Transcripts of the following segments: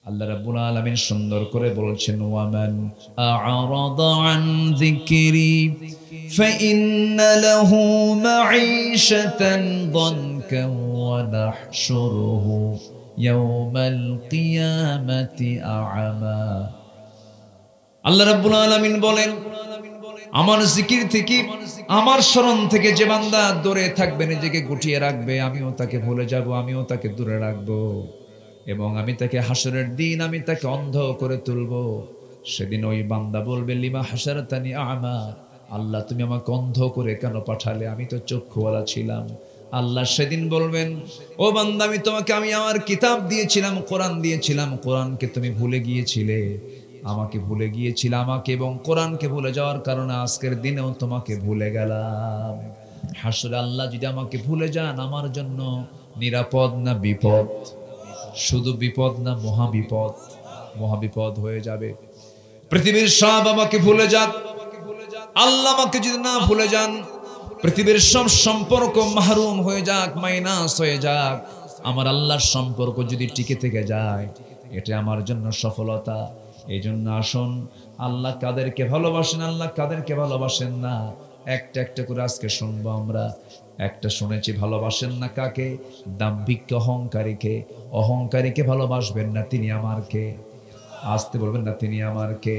আল্লাহ রাব্বুল আলামিন সুন্দর করে বলছেন, ওয়ামান আ'রাদা আন যিকরি ফাইন্না লাহু মাঈশাতান দানকা ওয়া নাহশুরুহু ইয়াওমাল কিয়ামাতি আ'মা। আল্লাহ রাব্বুল আলামিন বলেন, আমার জিকির থেকে, আমার স্মরণ থেকে যে বান্দা দূরে থাকবে, নিজেকে গুটিয়ে রাখবে, আমিও তাকে ভুলে যাব, আমিও তাকে দূরে রাখবো, এবং আমি তাকে হাসরের দিন আমি তাকে অন্ধ করে তুলব। সেদিন ওই বান্দা বলবে, লিমা হাসারাতানি আ'মা, আল্লাহ তুমি আমাকে অন্ধ করে কেন পাঠালে, আমি তো চক্ষুওয়ালা ছিলাম। আল্লাহ সেদিন বলবেন, ও বান্দা, আমি আমার কিতাব দিয়েছিলাম, কোরআন দিয়েছিলাম, কোরআনকে তুমি ভুলে গিয়েছিলে, আমাকে ভুলে গিয়েছিলে, আমাকে এবং কোরআনকে ভুলে যাওয়ার কারণে আজকের দিনেও তোমাকে ভুলে গেলাম। হাসরে আল্লাহ যদি আমাকে ভুলে যান, আমার জন্য নিরাপদ না বিপদ? শুধু বিপদ না, মহাবিপদ, মহাবিপদ হয়ে যাবে। পৃথিবীর সব আমাকে ভুলে যাক, আল্লাহ আমাকে যদি না ভুলে যান, পৃথিবীর সব সম্পর্ক মাহরুম হয়ে যাক, মাইনাস হয়ে যাক, আমার আল্লাহর সম্পর্ক যদি টিকে থেকে যায়, এটা আমার জন্য সফলতা। এই জন্য আসুন, আল্লাহ কাদেরকে ভালোবাসেন, আল্লাহ কাদেরকে ভালোবাসেন না, একটা একটা করে আজকে শুনবো আমরা। একটা শুনেছি, ভালোবাসেন না কাকে? দাম্ভিক অহংকারীকে। অহংকারীকে ভালোবাসবেন না, তিনি আমার কে? আসতে বলবেন না, তিনি আমার কে?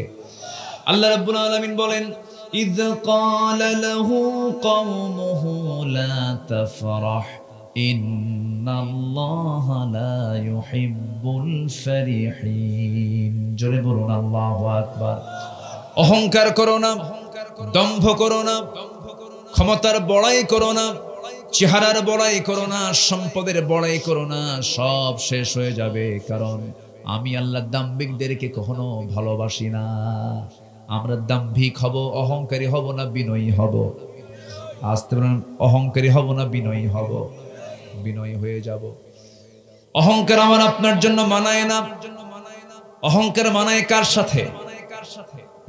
আল্লাহ রাব্বুল আলামিন বলেন, ইয ক্বালা লাহু কওমুহু লা তাফরাহ ইন্নাল্লাহা লা ইউহিব্বুল ফারিহিন। জোরে বলুন আল্লাহু আকবার। অহংকার করো না, দম্ভ করো না, ক্ষমতার বড়াই করো না, চেহারার বড়াই করো না, সম্পদের বড়াই করো না, সব শেষ হয়ে যাবে। কারণ আমি আল্লাহ দাম্ভিকদেরকে কখনো ভালোবাসি না। আমরা দাম্ভিক হব, অহংকারী হব না বিনয়ী হব? আসতে বলুন, অহংকারী হব না বিনয়ী হব? বিনয়ী হয়ে যাব। অহংকার আমার আপনার জন্য মানায় না। অহংকার মানায় কার সাথে?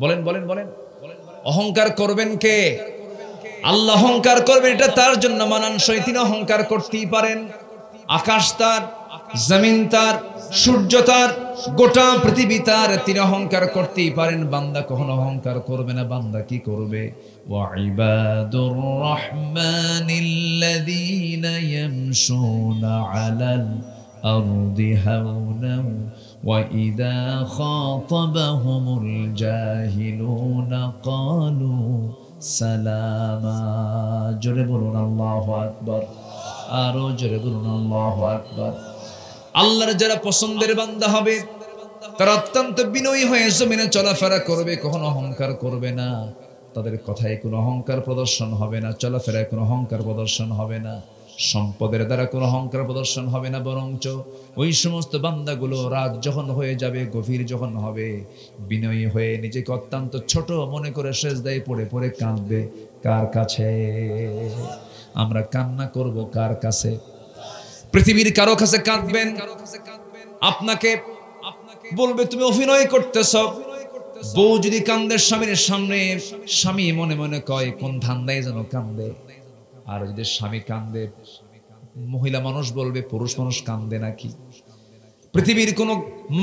বলেন বলেন বলেন। অহংকার করবেন কে? আল্লাহ অহংকার করবেন, এটা তার জন্য মানানসই, তিনি অহংকার করতেই পারেন। আকাশ তার, জমিন তার, সূর্য তার, গোটা পৃথিবী তার, তিনি অহংকার করতেই পারেন। বান্দা কখনো অহংকার করবে না। বান্দা কি করবে? ওয়া ইবাদুর রাহমানিল্লাযীনা ইয়ামশুনা আলাল আরদি হাওনাও ওয়া ইযা খাতাবাহুমুল জাহিলুনা ক্বালু সালামা। জোরে বলুন আল্লাহু আকবার। আরো জোরে বলুন আল্লাহু আকবার। আল্লাহর যারা পছন্দের বান্দা হবে, তারা অত্যন্ত বিনয়ী হয়ে জমিনে চলাফেরা করবে, কখনো অহংকার করবে না। তাদের কথায় কোনো অহংকার প্রদর্শন হবে না, চলাফেরায় কোনো অহংকার প্রদর্শন হবে না, সম্পদের দ্বারা কোনো অহংকার প্রদর্শন হবে না। বরঞ্চ ওই সমস্ত বান্দাগুলো রাত যখন হয়ে যাবে, গভীর যখন হবে, বিনয়ী হয়ে নিজেকে অত্যন্ত ছোট মনে করে সেজদায় পড়ে পড়ে কাঁদবে। কার কাছে? আমরা কান্না করব কার কাছে? পৃথিবীর কারো কাছে কাঁদবেন? আপনাকে বলবে তুমি অভিনয় করতেছ। বউ যদি কান্দে স্বামীর সামনে, স্বামী মনে মনে কয় কোন ধান্দায় যেন কান্দে। আর যদি স্বামী কান্দে, মহিলা মানুষ বলবে পুরুষ মানুষ কান্দে নাকি? পৃথিবীর কোন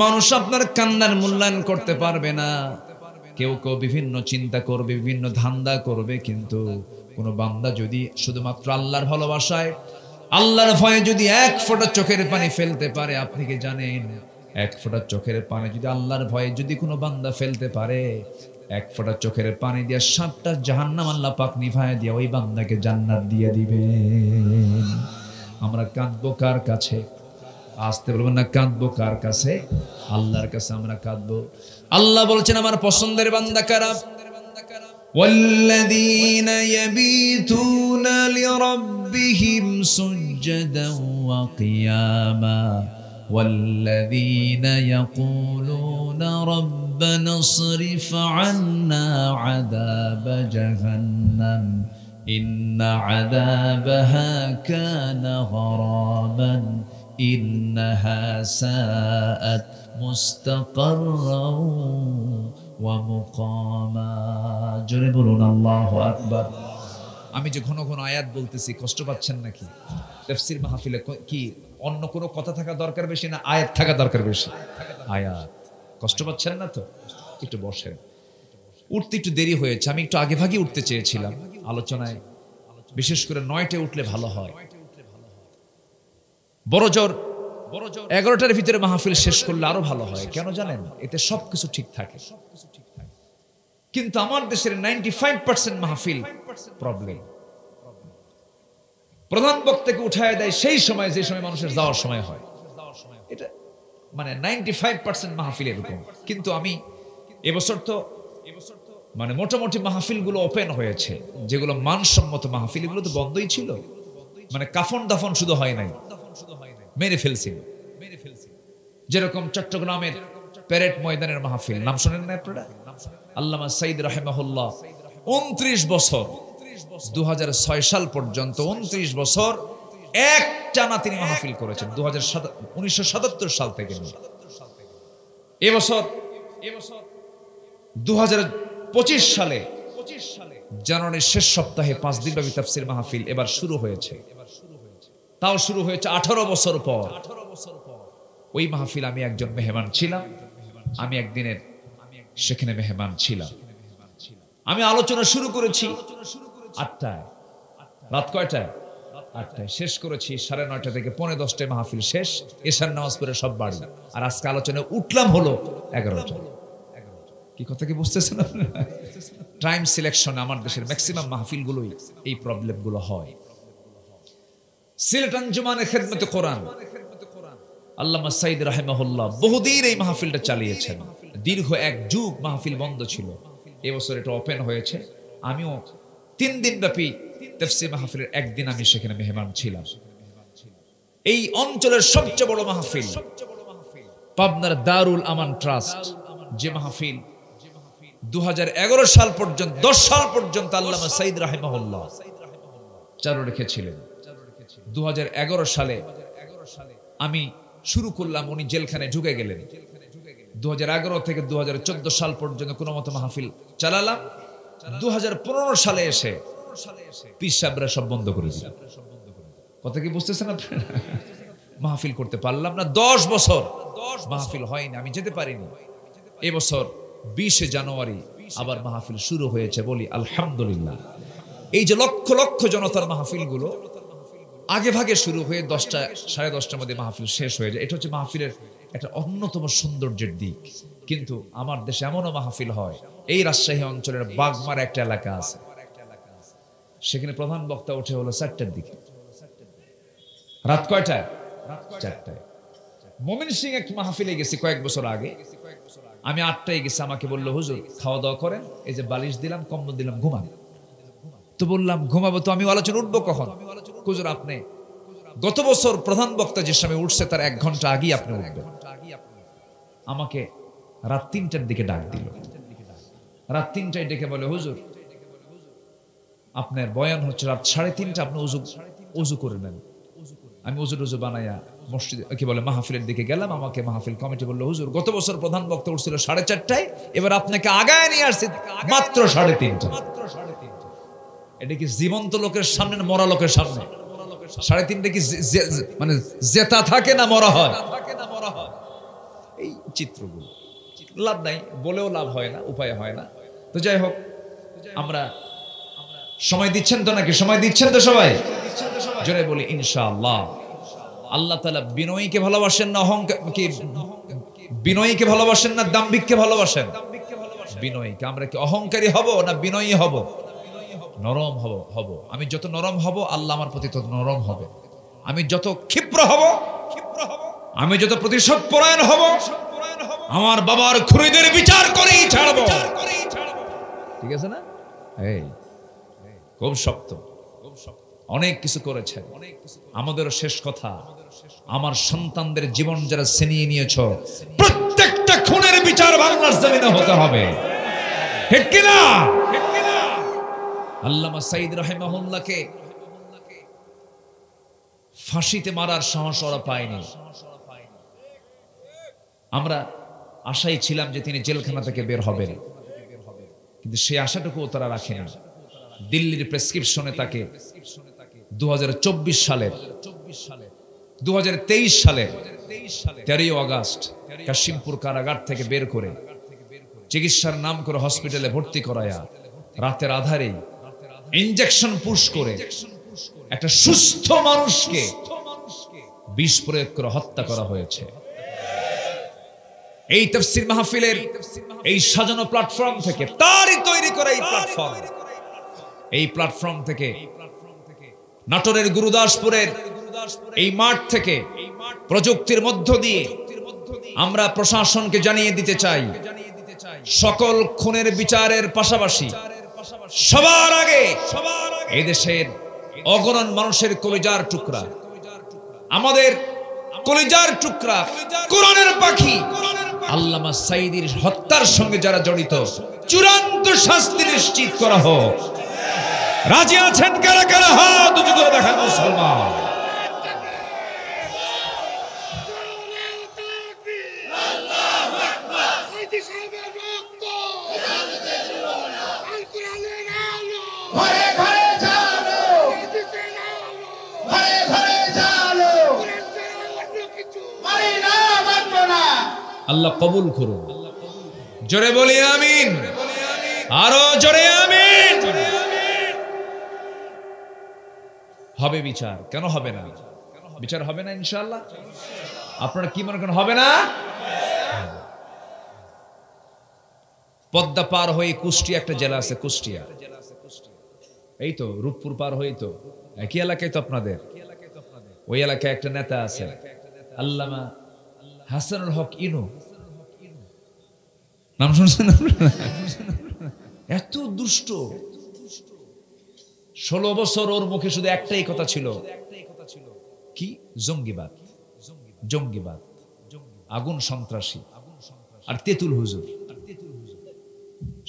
মানুষ আপনার কান্নার মূল্যায়ন করতে পারবে না। কেউ কেউ বিভিন্ন চিন্তা করবে, বিভিন্ন ধান্দা করবে, কিন্তু কোন বান্দা যদি শুধুমাত্র আল্লাহর ভালোবাসায়, আল্লাহর ভয়ে যদি এক ফোঁটা চোখের পানি ফেলতে পারে, আপনি কি জানেন এক ফোঁটা চোখের পানি যদি আল্লাহর ভয়ে যদি কোনো বান্দা ফেলতে পারে, এক ফোঁটা চোখের পানি দিয়ে 7টা জাহান্নাম আল্লাহ পাক নিভায় দিয়ে ওই বান্দাকে জান্নাত দিয়ে দিবেন। আমরা কাঁদবো কার কাছে? আসতে বলবেন না, কাঁদবো কার কাছে? আল্লাহর কাছে আমরা কাঁদবো। আল্লাহ বলছেন আমার পছন্দের বান্দা কারা? والذين يبيتون لربهم سجدا وقياما والذين يقولون ربنا اصرف عنا عذاب جهنم إن عذابها كان غراما إنها ساءت مستقرا ومقاما। জোরে বলুন আল্লাহু আকবার। আমি যে ঘন ঘন আয়াত বলতেছি, কষ্ট পাচ্ছেন নাকি? তাফসীর মাহফিলে কি অন্য কোনো কথা থাকা দরকার বেশি না আয়াত থাকা দরকার বেশি? আয়াত। কষ্ট পাচ্ছেন না তো? একটু বসেন। উঠতে একটু দেরি হয়েছে, আমি একটু আগে ভাগে উঠতে চেয়েছিলাম আলোচনায়, বিশেষ করে 9টায় উঠলে ভালো হয়। বড় জোর 11টার ভিতরে মাহফিল শেষ করলে আরো ভালো হয়। কেন জানেন? এতে সবকিছু ঠিক থাকে। কিন্তু আমার দেশের 95% মাহফিল প্রবলেম। প্রধান বক্তাকে উঠায় দেয় সেই সময় যে সময় মানুষের যাওয়ার সময় হয়। এটা মানে 95% মাহফিল এরকম। কিন্তু আমি এবছর তো মানে মোটামুটি মাহফিলগুলো ওপেন হয়েছে, যেগুলো মানসম্মত মাহফিল এগুলো তো বন্ধই ছিল। মানে কাফন দাফন শুধু হয় নাই, মেরে ফেলছি। যেরকম চট্টগ্রামের প্যারেড ময়দানের মাহফিল, নাম শুনেন না আপনারা? আল্লামা সাইদ রাহিমাহুল্লাহ 29 বছর 2006 সাল পর্যন্ত 29 বছর এক টানা তিনি মাহফিল করেছেন, 1977 সাল থেকে। এবছর 2025 সালে জানুয়ারির শেষ সপ্তাহে 5 দিনব্যাপী তাফসীর মাহফিল এবার শুরু হয়েছে। তাও শুরু হয়েছে 18 বছর পর। ওই মাহফিল আমি একজন মেহমান ছিলাম, আমি একদিনের সেখানে মেহমান ছিলাম। আমি আলোচনা শুরু করেছি 8টায়, রাত কয়টায়? 8টায় শেষ করেছি 9:30 থেকে 9:45 মাহফিল শেষ, এশার নামাজ পড়ে সব বাড়ি। আর আজকে আলোচনায় উঠলাম হলো 11টায়। কি কথা কি বুঝতেছেন আপনারা? টাইম সিলেকশন আমার দেশের ম্যাক্সিমাম মাহফিলগুলোই এই প্রবলেমগুলো হয়। সিলেট আঞ্জুমানে খেদমতে কোরআন আল্লামা সাইদ রাহিমাহুল্লাহ বহুদিন এই মাহফিলটা চালিয়েছেন। দীর্ঘ এক যুগ মাহফিল বন্ধ ছিল, এবছর এটা ওপেন হয়েছে। আমিও 3 দিন ব্যাপী তাফসীর মাহফিলের একদিন আমি সেখানে মেহমান ছিলাম। এই অঞ্চলের সবচেয়ে বড় মাহফিল পাবনার দারুল আমান ট্রাস্ট, যে মাহফিল 2011 সাল পর্যন্ত 10 সাল পর্যন্ত আল্লামা সাইদ রাহিমাহুল্লাহ চালু রেখেছিলেন। 2011 সালে আমি শুরু করলাম, উনি জেলখানায় ঢুকে গেলেন। 2011 থেকে 2014 সাল পর্যন্ত কোনো মতো মাহফিল চালালাম। 2015 সালে এসে পীর সাহেবরা সব বন্ধ করে দিল। কথা কি বুঝতেছেন আপনারা? মাহফিল করতে পারলাম না, 10 বছর মাহফিল হয়নি, আমি যেতে পারিনি। এবছর 20 জানুয়ারি আবার মাহফিল শুরু হয়েছে, বলি আলহামদুলিল্লাহ। এই যে লক্ষ লক্ষ জনতার মাহফিলগুলো আগে ভাগে শুরু হয়ে 10টা 10:30টার মধ্যে মাহফিল শেষ হয়ে যায়, এটা হচ্ছে মাহফিলের একটা অন্যতম সৌন্দর্যের দিক। কিন্তু আমার দেশে এমনও মাহফিল হয়, এই রাজশাহী অঞ্চলের বাগমার একটা এলাকা আছে, সেখানে প্রধান বক্তা ওঠে হলো 4টার দিকে। রাত কয়টায়? 4টায়। ময়মনসিংহ এক মাহফিলে গেছি কয়েক বছর আগে, আমি 8টায় গেছি। আমাকে বললো, হুজুর খাওয়া দাওয়া করেন, এই যে বালিশ দিলাম, কম্বল দিলাম, ঘুমান। তো বললাম ঘুমাবো তো, আমি আলোচনা উঠবো কখন? হুজুর আপনি গত বছর প্রধান বক্তা যে সময় উঠছে তার 1 ঘন্টা আগেই আপনি উঠবেন। আমাকে রাত 3টার দিকে ডাক দিল। রাত 3টায় ডেকে বলে, হুজুর আপনার বয়ান হচ্ছে রাত 3:30, আপনি উজু করে নেন। আমি উজু বানাইয়া মসজিদ কি বলে মাহফিলের দিকে গেলাম। আমাকে মাহফিল কমিটি বললো, হুজুর গত বছর প্রধান বক্তা উঠছিল 4:30টায়, এবার আপনাকে আগায় নিয়ে আসছে মাত্র 3:30। এটা কি জীবন্ত লোকের সামনে না মরা লোকের সামনে? 3:30 কি মানে জেতা থাকে না মরা হয়? এই চিত্রগুলো লাভ নাই, বলেও লাভ হয় না, উপায় হয় না। তো যাই হোক, আমরা সময় দিচ্ছেন তো নাকি? সময় দিচ্ছেন তো সবাই? জোরে বলি ইনশাআল্লাহ। আল্লাহ তাআলা বিনয়ীকে ভালোবাসেন না বিনয়ীকে ভালোবাসেন না দাম্ভিককে ভালোবাসেন? বিনয়ীকে। আমরা কি অহংকারী হব না বিনয়ী হব? নরম হব। আমি যত নরম হব আল্লাহ আমার প্রতি তত নরম হবে। আমি যত ক্ষিপ্র হব, আমি যত প্রতিশোধ পরায়ণ হব, আমার বাবার খুনিদের বিচার করেই ছাড়ব। ঠিক আছে না? এই খুব শক্ত, অনেক কিছু করেছে। আমাদেরও শেষ কথা, আমার সন্তানদের জীবন যারা ছিনিয়ে নিয়েছ, প্রত্যেকটা খুনের বিচার বাংলার জমিনে হতে হবে। ঠিক কিনা? আল্লামা সাইদ রাহিমাহুল্লাহকে ফাঁসিতে মারার সাহস ওরা পায়নি। আমরা আশাই ছিলাম যে তিনি জেলখানা থেকে বের হবেন, কিন্তু সেই আশাটুকুও তারা রাখেনি। দিল্লির প্রেসক্রিপশনে তাকে 2024 সালের 2023 সালে 13 আগস্ট কাশিমপুর কারাগার থেকে বের করে চিকিৎসার নাম করে হসপিটালে ভর্তি করায়া রাতের আধারে ইনজেকশন পুশ করে একটা সুস্থ মানুষকে বিষ প্রয়োগ করে হত্যা করা হয়েছে। এই তাফসীর মাহফিলের এই সাজানো প্ল্যাটফর্ম থেকে, তারই তৈরি করা এই প্ল্যাটফর্ম থেকে, নাটোরের গুরুদাসপুরের এই মাঠ থেকে প্রযুক্তির মধ্য দিয়ে আমরা প্রশাসনকে জানিয়ে দিতে চাই, সকল খুনের বিচারের পাশাপাশি সবার আগে এই দেশের অগণন মানুষের কলিজার টুকরা, আমাদের কলিজার টুকরা, কোরআনের পাখি আল্লামা সাঈদীর হত্যার সঙ্গে যারা জড়িত, চূড়ান্ত শাস্তি নিশ্চিত করা হোক। রাজি আছেন কারা কারা? হাত উঁচু করে দেখান মুসলমান। আল্লাহ কবুল করুন। জোরে বলি আমিন, আরো জোরে আমিন। হবে বিচার, কেন হবে না? বিচার হবে না ইনশাআল্লাহ। আপনারা কি মনে করেন হবে না? পদ্মা পার হয়ে কুষ্টিয়া একটা জেলা আছে, কুষ্টিয়া, এই তো রূপপুর পার হয়ে তো একই এলাকায় তো আপনাদের। ওই এলাকায় একটা নেতা আছে আল্লামা হাসানুল হক ইনু, নাম শুনছেন? এত দুষ্ট, 16 বছর ওর মুখে শুধু একটাই কথা ছিল, কি? জঙ্গিবাদ, জঙ্গিবাদ, আগুন সন্ত্রাসী আর তেতুল হুজুর।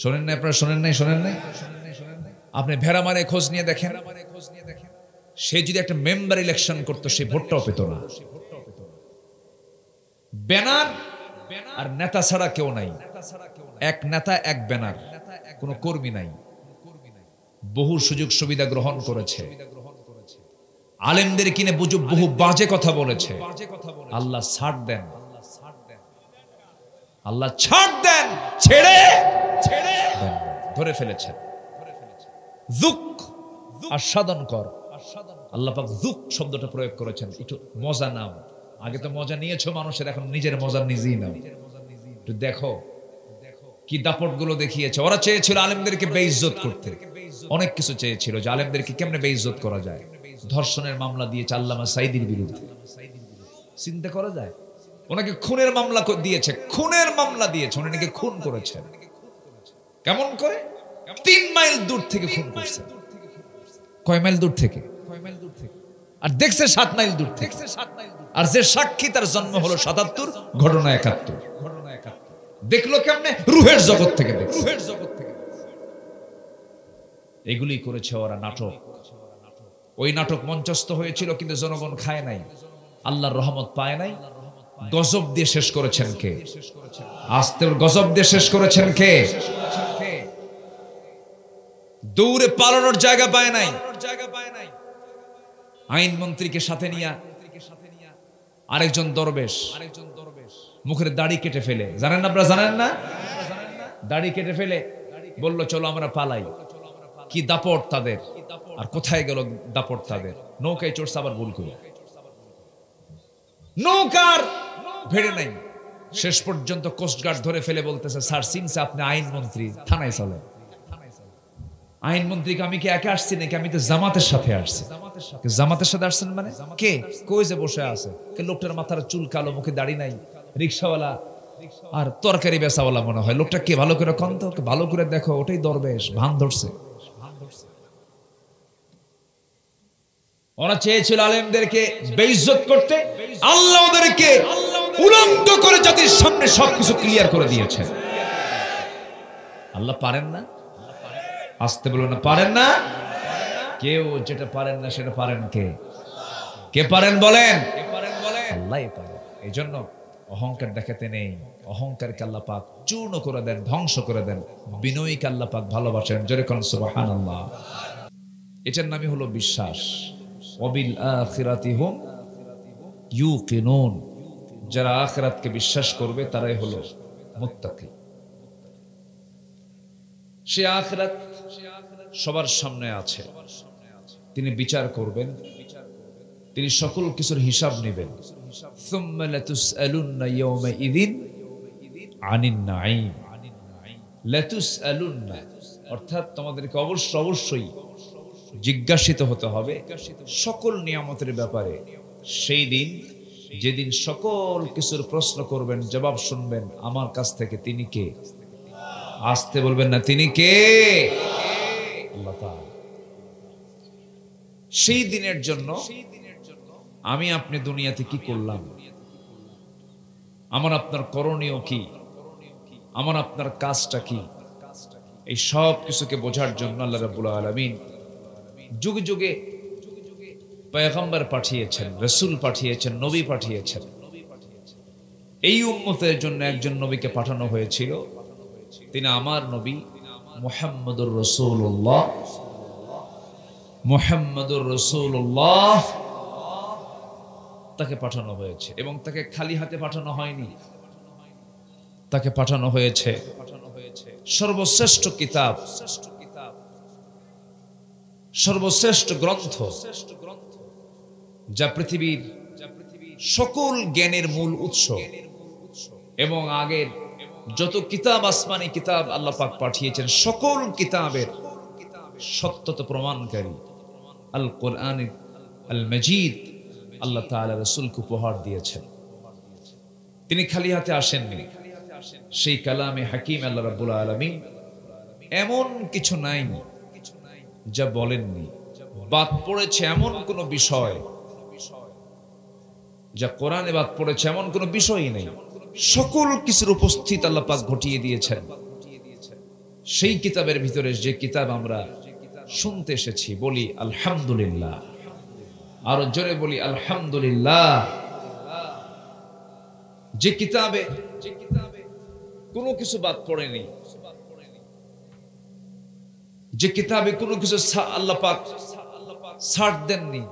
শোনেন না আপনারা? শোনেন নাই? শোনেন নাই? আপনি ভেড়ামারে খোঁজ নিয়ে দেখেন, সে যদি একটা মেম্বার ইলেকশন করতো সে ভোটটাও পেত না। ব্যানার আর নেতা ছাড়া কেউ নাই, এক নেতা এক ব্যানার, কোন কর্মী নাই। বহু সুযোগ সুবিধা গ্রহণ করেছে, আলেমদের কিনে বহু বাজে কথা বলেছে। আল্লাহ ছাড় দেন, আল্লাহ ছাড় দেন, ছেড়ে ধরে ফেলেছেন। যুক আস্বাদন কর, আল্লাহ পাক যুক শব্দটা প্রয়োগ করেছেন। একটু মজা নাও, আগে তো মজা নিয়েছো মানুষের, এখন নিজের মজা নিজেই নাও। একটু দেখো কি দাপট গুলো দেখিয়েছে। ওরা চেয়েছিল আলেমদেরকে বেইজ্জত করতে, অনেক কিছু চেয়েছিল যে আলেমদেরকে কেমনে বেইজ্জত করা যায়। ধর্ষণের মামলা দিয়েছে আল্লামা সাঈদীর বিরুদ্ধে, চিন্তা করা যায়। ওনাকে খুনের মামলা দিয়েছে, খুনের মামলা দিয়েছে, উনি নাকি খুন করেছেন। কেমন করে? 3 মাইল দূর থেকে খুন করছে। কয় মাইল দূর থেকে? আর দেখছে 7 মাইল দূর থেকে। আর যে সাক্ষী তার জন্ম হলো 77, ঘটনা 71। দেখলো কেমনে? রুহের জগৎ থেকে দেখছে। এগুলি করেছে ওরা নাটক। ওই নাটক মঞ্চস্থ হয়েছিল কিন্তু জনগণ খায় নাই, আল্লাহর রহমত পায় নাই। গজব দিয়ে শেষ করেছেন কে? আস্তে গজব দিয়ে শেষ করেছেন কে? দৌড়ে পালানোর জায়গা পায় নাই। আইন মন্ত্রীকে সাথে নিয়ে আরেকজন দরবেশ মুখের দাড়ি কেটে ফেলে, জানেন না আপনারা? জানেন না? দাড়ি কেটে ফেলে বলল চলো আমরা পালাই। কি দাপট তাদের! আর কোথায় গেল দাপট তাদের? নৌকায় চড়ছে, আবার ভুল করে নৌকার ভেড়ে নাই। শেষ পর্যন্ত কোস্টগার্ড ধরে ফেলে বলতেছে, স্যার সিনসে আপনি আইন মন্ত্রী, থানায় চলেন। আইন মন্ত্রীকে আমি কি একা আসছি নাকি? আমি তো জামাতের সাথে আসছি। জামাতের সাথে আসছেন মানে? কে? কই যে বসে আছে? লোকটার মাথার চুল কালো, মুখে দাড়ি নাই, রিক্সাওয়ালা আর তরকারি বেচাওয়ালা মনে হয়। লোকটা কে? ভালো করে কন্ত, ভালো করে দেখো, ওটাই দরবেশ। ভান ধরছে। ওরা চেয়েছিল আলেমদেরকে বেইজ্জত করতে, আল্লাহ ওদেরকে উলঙ্গ করে জাতির সামনে সবকিছু ক্লিয়ার করে দিয়েছেন। আল্লাহ পারেন না? আসতে বলুন না, পারেন না? কেউ যেটা পারেন না সেটা পারেন কে? কে পারেন বলেন? আল্লাহই পারেন। এই জন্য অহংকার দেখাতে নেই। অহংকারকে আল্লাহ পাক চূর্ণ করে দেন, ধ্বংস করে দেন। বিনয়ীকে আল্লাহ পাক ভালোবাসেন। জোরে কোন সুবহানাল্লাহ। এটার নামই হলো বিশ্বাস। ওয়াবিল আখিরাতি হুম ইউকিনুন, যারা আখিরাতকে বিশ্বাস করবে তারাই হলো মুত্তাকি। সে আখিরাত সবার সামনে আছে, তিনি বিচার করবেন, তিনি সকল কিছুর হিসাব নেবেন। সুম্মা লাতুসআলুন্না ইয়াওমাইযিন আনিন নাঈম। লাতুসআলুন্না অর্থাৎ তোমাদেরকে অবশ্যই জিজ্ঞাসিত হতে হবে সকল নিয়ামতের ব্যাপারে সেই দিন, যেদিন সকল কিছুর প্রশ্ন করবেন, জবাব শুনবেন আমার কাছ থেকে। তিনি কে? আসতে বলবেন না, তিনি কে? আল্লাহ তাআলা। সেই দিনের জন্য আমি আপনি দুনিয়াতে কি করলাম, আমার আপনার করণীয় কি, আমার আপনার কাজটা কি, এই সব কিছুকে বোঝার জন্য আল্লাহ রাব্বুল আলামিন যুগে যুগে পয়গম্বর পাঠিয়েছেন, রাসূল পাঠিয়েছেন, নবী পাঠিয়েছেন। এই উম্মতের জন্য একজন নবীকে পাঠানো হয়েছিল, তিনি আমার নবী মুহাম্মদুর রাসূলুল্লাহ। মুহাম্মদুর রাসূলুল্লাহ তাকে পাঠানো হয়েছে, এবং তাকে খালি হাতে পাঠানো হয়নি। তাকে পাঠানো হয়েছে সর্বশ্রেষ্ঠ কিতাব, সর্বশ্রেষ্ঠ গ্রন্থ, যা পৃথিবীর সকল জ্ঞানের মূল উৎস। এবং আগের যত কিতাব, আসমানি কিতাব আল্লাহ পাক পাঠিয়েছেন, সকল কিতাবের সত্যতা প্রমাণকারী আল কোরআন আল মাজিদ আল্লাহ তাআলা রাসূলকে উপহার দিয়েছেন। তিনি খালি হাতে আসেননি। সেই কালামে হাকিম আল্লাহ রাব্বুল আলামিন এমন কিছু নাই যা বলেননি। বাদ পড়েছে এমন কোন বিষয়, যা কোরআনে বাদ পড়েছে এমন কোন বিষয়ই নেই। সকল কিছুর উপস্থিত আল্লাহ পাক ঘটিয়ে দিয়েছেন সেই কিতাবের ভিতরে। যে কিতাব আমরা শুনতে এসেছি, বলি আলহামদুলিল্লাহ, আরো জোরে বলি আলহামদুলিল্লাহ। যে কিতাবে কোনো কিছু বাদ পড়েনি, যে কিতাবে কোনো কিছু আল্লাহ পাক ছাড় দেননি,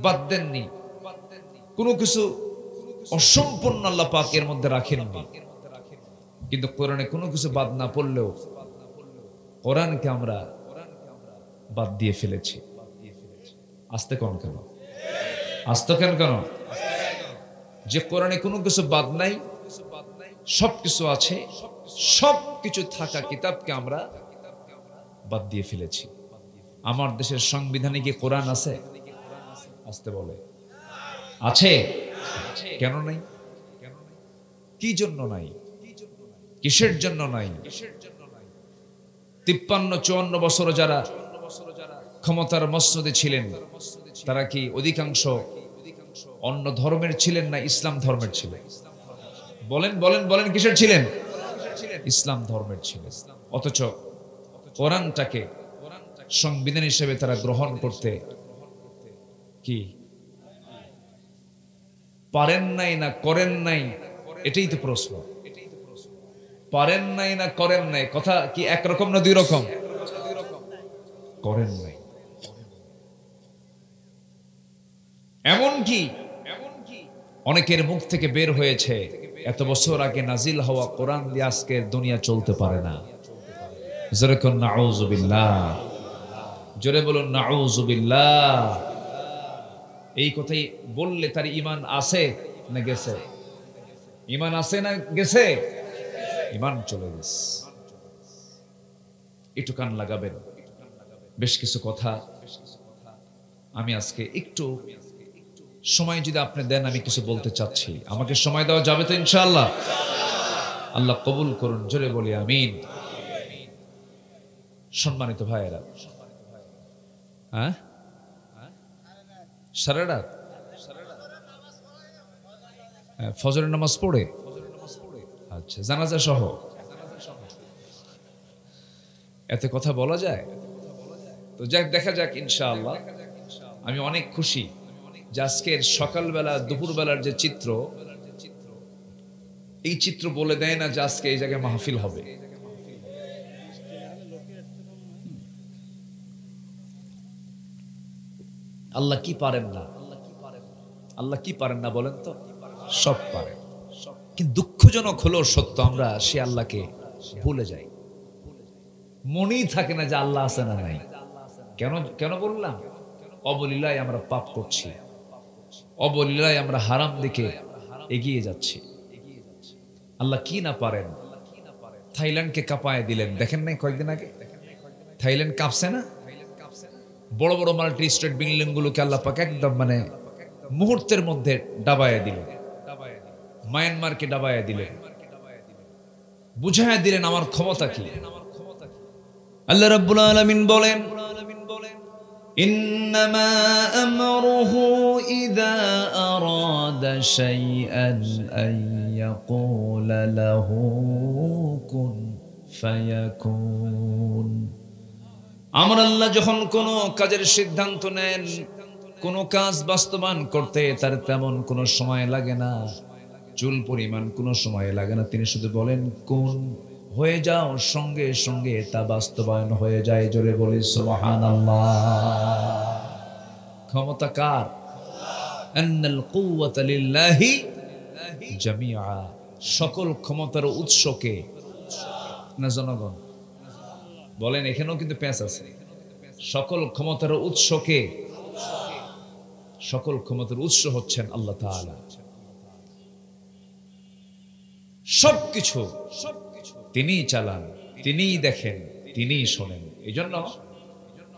বাদ দেননি, কোনো কিছু অসম্পূর্ণ আল্লাহ পাক এর মধ্যে রাখেননি। কিন্তু কোরআনে কোনো কিছু বাদ না পড়লেও কোরআনকে আমরা বাদ দিয়ে ফেলেছি। আস্তে কেন কেন আস্তে কেন কেন যে কোরআনে কোনো কিছু বাদ নাই, সব কিছু আছে, সব কিছু থাকা কিতাবকে আমরা বাদ দিয়ে ফেলেছি। আমার দেশের সংবিধানে কি কোরআন আছে? আসতে বলে আছে। কেন নাই? কি জন্য নাই? কিসের জন্য নাই? 53-54 বছর যারা ক্ষমতার মসনদে ছিলেন, তারা কি অধিকাংশ অন্য ধর্মের ছিলেন না ইসলাম ধর্মের ছিলেন? বলেন বলেন বলেন, কিসের ছিলেন? ইসলাম ধর্মের ছিলেন। অথচ কোরআনটাকে সংবিধান হিসেবে তারা গ্রহণ করতে কি পারেন নাই না করেন নাই? এটাই তো প্রশ্ন। পারেন নাই না করেন নাই, কথা কি একরকম না দুই রকম? করেন নাই। এমন কি অনেকের মুখ থেকে বের হয়েছে, এত বছর আগে নাজিল হওয়া কোরআন দিয়ে আজকে দুনিয়া চলতে পারে না। জোরে কোন নাউযুবিল্লাহ, জোরে বলুন নাউযুবিল্লাহ। এই কথাই বললে তার ঈমান আছে না গেছে? ঈমান আছে না গেছে? ঈমান চলে গেছে। একটু কান লাগাবেন। বেশ কিছু কথা আমি আজকে একটু সময় যদি আপনি দেন, আমি কিছু বলতে চাচ্ছি। আমাকে সময় দেওয়া যাবে তো ইনশাআল্লাহ? আল্লাহ কবুল করুন, জোরে বলি আমিন। সম্মানিত ভাইয়েরা, হ্যাঁ, সারা রাত ফজরের নামাজ পড়ে, আচ্ছা, জানাজা সহ এত কথা বলা যায়? তো যাক, দেখা যাক ইনশাআল্লাহ। আমি অনেক খুশি যে আজকের সকালবেলা দুপুরবেলার যে চিত্র, এই চিত্র বলে দেয় না যে আজকে এই জায়গায় মাহফিল হবে। আল্লাহ কি পারেন না? আল্লাহ কি পারেন না বলেন তো? সব পারেন। কিন্তু দুঃখজনক হলো সত্য, আমরা সে আল্লাহকে ভুলে যাই। মনেই থাকে না যে আল্লাহ আছে না নাই। কেন কেন বললাম? অবলীলায় আমরা পাপ করছি, অবলীলায় আমরা হারাম দিকে এগিয়ে যাচ্ছি। আল্লাহ কি না পারেন। থাইল্যান্ডকে কাঁপায় দিলেন, দেখেন নাই কয়েকদিন আগে? থাইল্যান্ড কাঁপছে না? বড় বড় মাল্টি স্টেট বিল্ডিং গুলোকে আল্লাহ পাক একদম মানে মুহূর্তের মধ্যে ডাবায় দিলেন। মায়ানমারকে ডাবায় দিলেন, বুঝায় দিলেন আমার ক্ষমতা কি। আল্লাহ রাব্বুল আলামিন বলেন, ইন্নামা আমরুহু ইযা আরাদা শাইআন আন ইয়াকুলা লাহু কুন ফায়াকুন। আমার আল্লাহ যখন কোনো কাজের সিদ্ধান্ত নেন, কোনো কাজ বাস্তবায়ন করতে তার তেমন কোনো সময় লাগে না, চুল পরিমাণ কোনো সময় লাগে না। তিনি শুধু বলেন কোন, হয়ে যাও, সঙ্গে সঙ্গে তা বাস্তবায়ন হয়ে যায়। জোরে বলি সুবহানাল্লাহ। ক্ষমতা কার? আন্নাল কুওয়াতা লিল্লাহি জামিআ। সকল ক্ষমতার উৎসকে না জনগণ বলেন, এখানেও কিন্তু প্যাঁচ আছে। সকল ক্ষমতার উৎসকে, সকল ক্ষমতার উৎস হচ্ছেন আল্লাহ তাআলা। সবকিছু তিনিই চালান, তিনিই দেখেন, তিনিই শোনেন। এই জন্য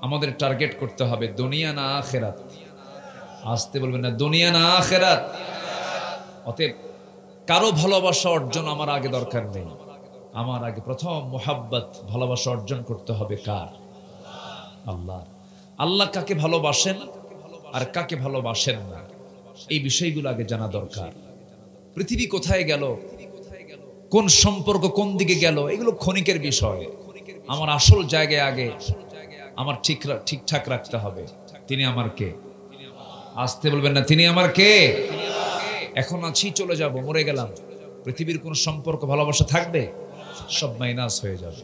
আমাদের টার্গেট করতে হবে দুনিয়া না আখিরাত। আসতে বলবেন না, দুনিয়া না আখিরাত। অতএব কারো ভালোবাসা অর্জন আমার আগে দরকার নেই। আমার আগে প্রথম মুহাব্বত, ভালোবাসা অর্জন করতে হবে কার? আল্লাহ। আল্লাহ কাকে ভালোবাসেন আর কাকে ভালোবাসেন না, এই বিষয়গুলো আগে জানা দরকার। পৃথিবী কোথায় গেল, কোন সম্পর্ক কোন দিকে গেল, এগুলো ক্ষণিকের বিষয়। আমার আসল জায়গায় আগে আমার ঠিকঠাক রাখতে হবে। তিনি আমার কে? আসতে বলবেন না, তিনি আমার কে? এখন আছি, চলে যাব, মরে গেলাম, পৃথিবীর কোন সম্পর্ক ভালোবাসা থাকবে? সব মাইনাস হয়ে যাবে।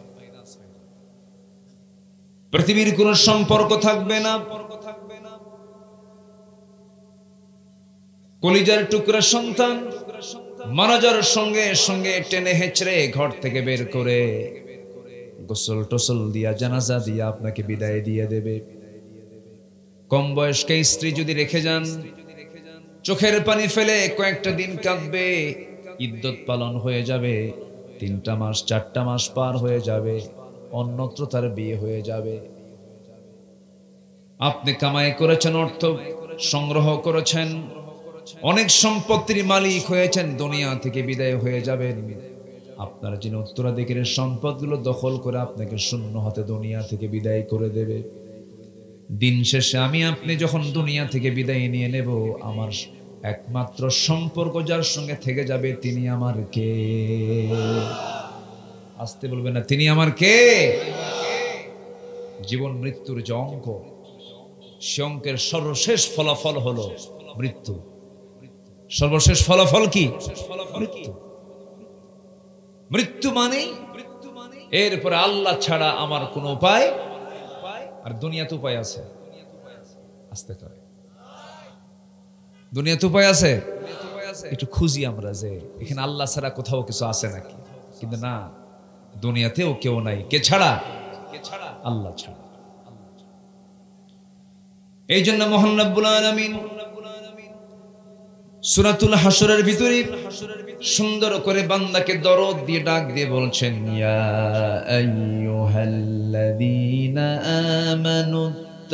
পৃথিবীর কোন সম্পর্ক থাকবে না। কলিজার টুকরা সন্তান মারা যাওয়ার সঙ্গে সঙ্গে টেনে হেঁচড়ে ঘর থেকে বের করে গোসল টোসল দিয়া, জানাজা দিয়া আপনাকে বিদায় দিয়ে দেবে। কম বয়স্ক স্ত্রী যদি রেখে যান, চোখের পানি ফেলে কয়েকটা দিন কাঁদবে, ইদ্যত পালন হয়ে যাবে, 3টা মাস 4টা মাস পার হয়ে যাবে, অন্যত্র তার বিয়ে হয়ে যাবে। আপনি কামাই করেছেন, অর্থ সংগ্রহ করেছেন, অনেক সম্পত্তির মালিক হয়েছেন, দুনিয়া থেকে বিদায় হয়ে যাবেন। আপনার যিনি উত্তরাধিকারের সম্পদগুলো দখল করে আপনাকে শূন্য হাতে দুনিয়া থেকে বিদায় করে দেবে। দিন শেষে আমি আপনি যখন দুনিয়া থেকে বিদায় নিয়ে নেব, আমার একমাত্র সম্পর্ক যার সঙ্গে থেকে যাবে, তিনি আমার কে? আসতে বলবেন না, তিনি আমার কে? জীবন মৃত্যুর যে অঙ্ক, সে অঙ্কের সর্বশেষ ফলাফল হলো মৃত্যু। সর্বশেষ ফলাফল কি? মৃত্যু। মৃত্যু মানে এরপরে আল্লাহ ছাড়া আমার কোনো উপায়, আর দুনিয়াতে উপায় আছে? আসতে করে দুনিয়াতে উপায় আছে? একটু খুঁজি আমরা যে এখানে আল্লাহ ছাড়া কোথাও কিছু আছে নাকি, কিন্তু না, দুনিয়াতেও কেউ নাই। কে ছাড়া? আল্লাহ ছাড়া। এই জন্য মহান রব্বুল আলামিন সূরাতুল হাশরের ভিতরে সুন্দর করে বান্দাকে দরদ দিয়ে ডাক দিয়ে বলছেন, ইয়া আইয়ুহাল্লাযীনা আমানু